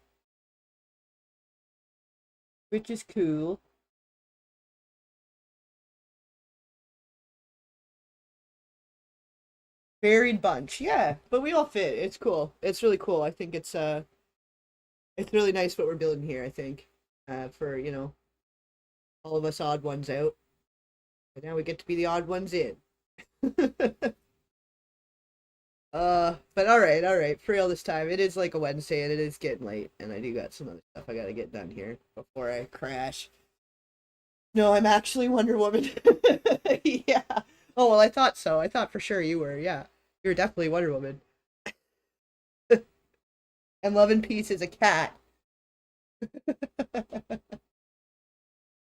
which is cool. Varied bunch, yeah, but we all fit. It's cool. It's really cool. I think it's really nice what we're building here. I think, for all of us odd ones out, and now we get to be the odd ones in. But all right. For real this time. It is like a Wednesday and it is getting late, and I do got some other stuff I gotta get done here before I crash. No, I'm actually Wonder Woman. Yeah. Oh well, I thought so. I thought for sure you were. Yeah, you're definitely Wonder Woman. And Love and Peace is a cat.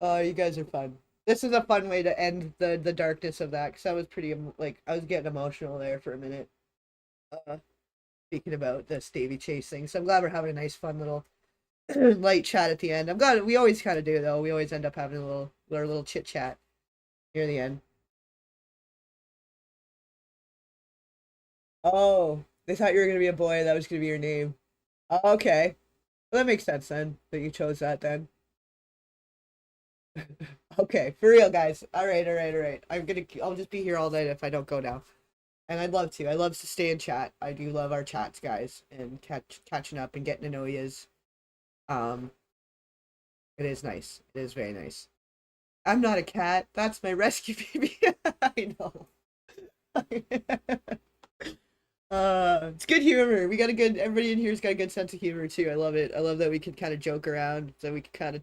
Oh, you guys are fun. This is a fun way to end the darkness of that, because I was pretty like I was getting emotional there for a minute. Uh, Speaking about this Daveigh Chase thing, so I'm glad we're having a nice, fun little light chat at the end. I'm glad we always kind of do though. We always end up having our little chit chat near the end. Oh, they thought you were gonna be a boy. That was gonna be your name. Oh, okay, well, that makes sense then that you chose that then. Okay, for real, guys. All right. I'll just be here all night if I don't go now. And I'd love to. I love to stay and chat. I do love our chats, guys, and catching up and getting to know yous. Um, it is nice. It is very nice. I'm not a cat. That's my rescue baby. I know. It's good humor. We got a good. Everybody in here's got a good sense of humor too. I love it. I love that we can kind of joke around. So we can kind of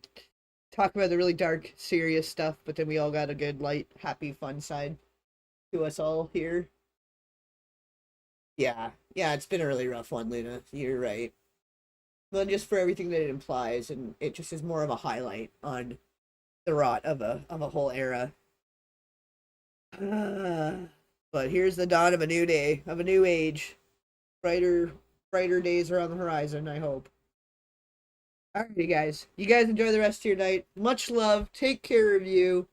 talk about the really dark, serious stuff, but then we all got a good, light, happy, fun side to us all here. Yeah, it's been a really rough one, Luna. You're right. Well, just for everything that it implies, and it just is more of a highlight on the rot of a whole era. But here's the dawn of a new day, of a new age. Brighter days are on the horizon, I hope. Alrighty, guys. You guys enjoy the rest of your night. Much love. Take care of you.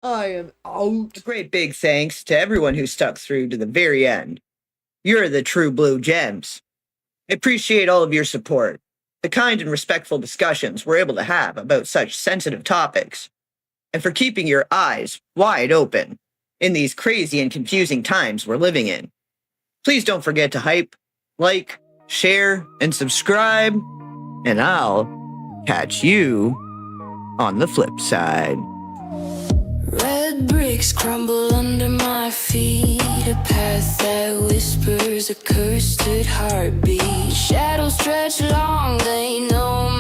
I am out. A great big thanks to everyone who stuck through to the very end. You're the true blue gems. I appreciate all of your support, the kind and respectful discussions we're able to have about such sensitive topics, and for keeping your eyes wide open in these crazy and confusing times we're living in. Please don't forget to hype, like, share, and subscribe, and I'll catch you on the flip side. Red bricks crumble under my feet. A path that whispers a cursed heartbeat. Shadows stretch long, they know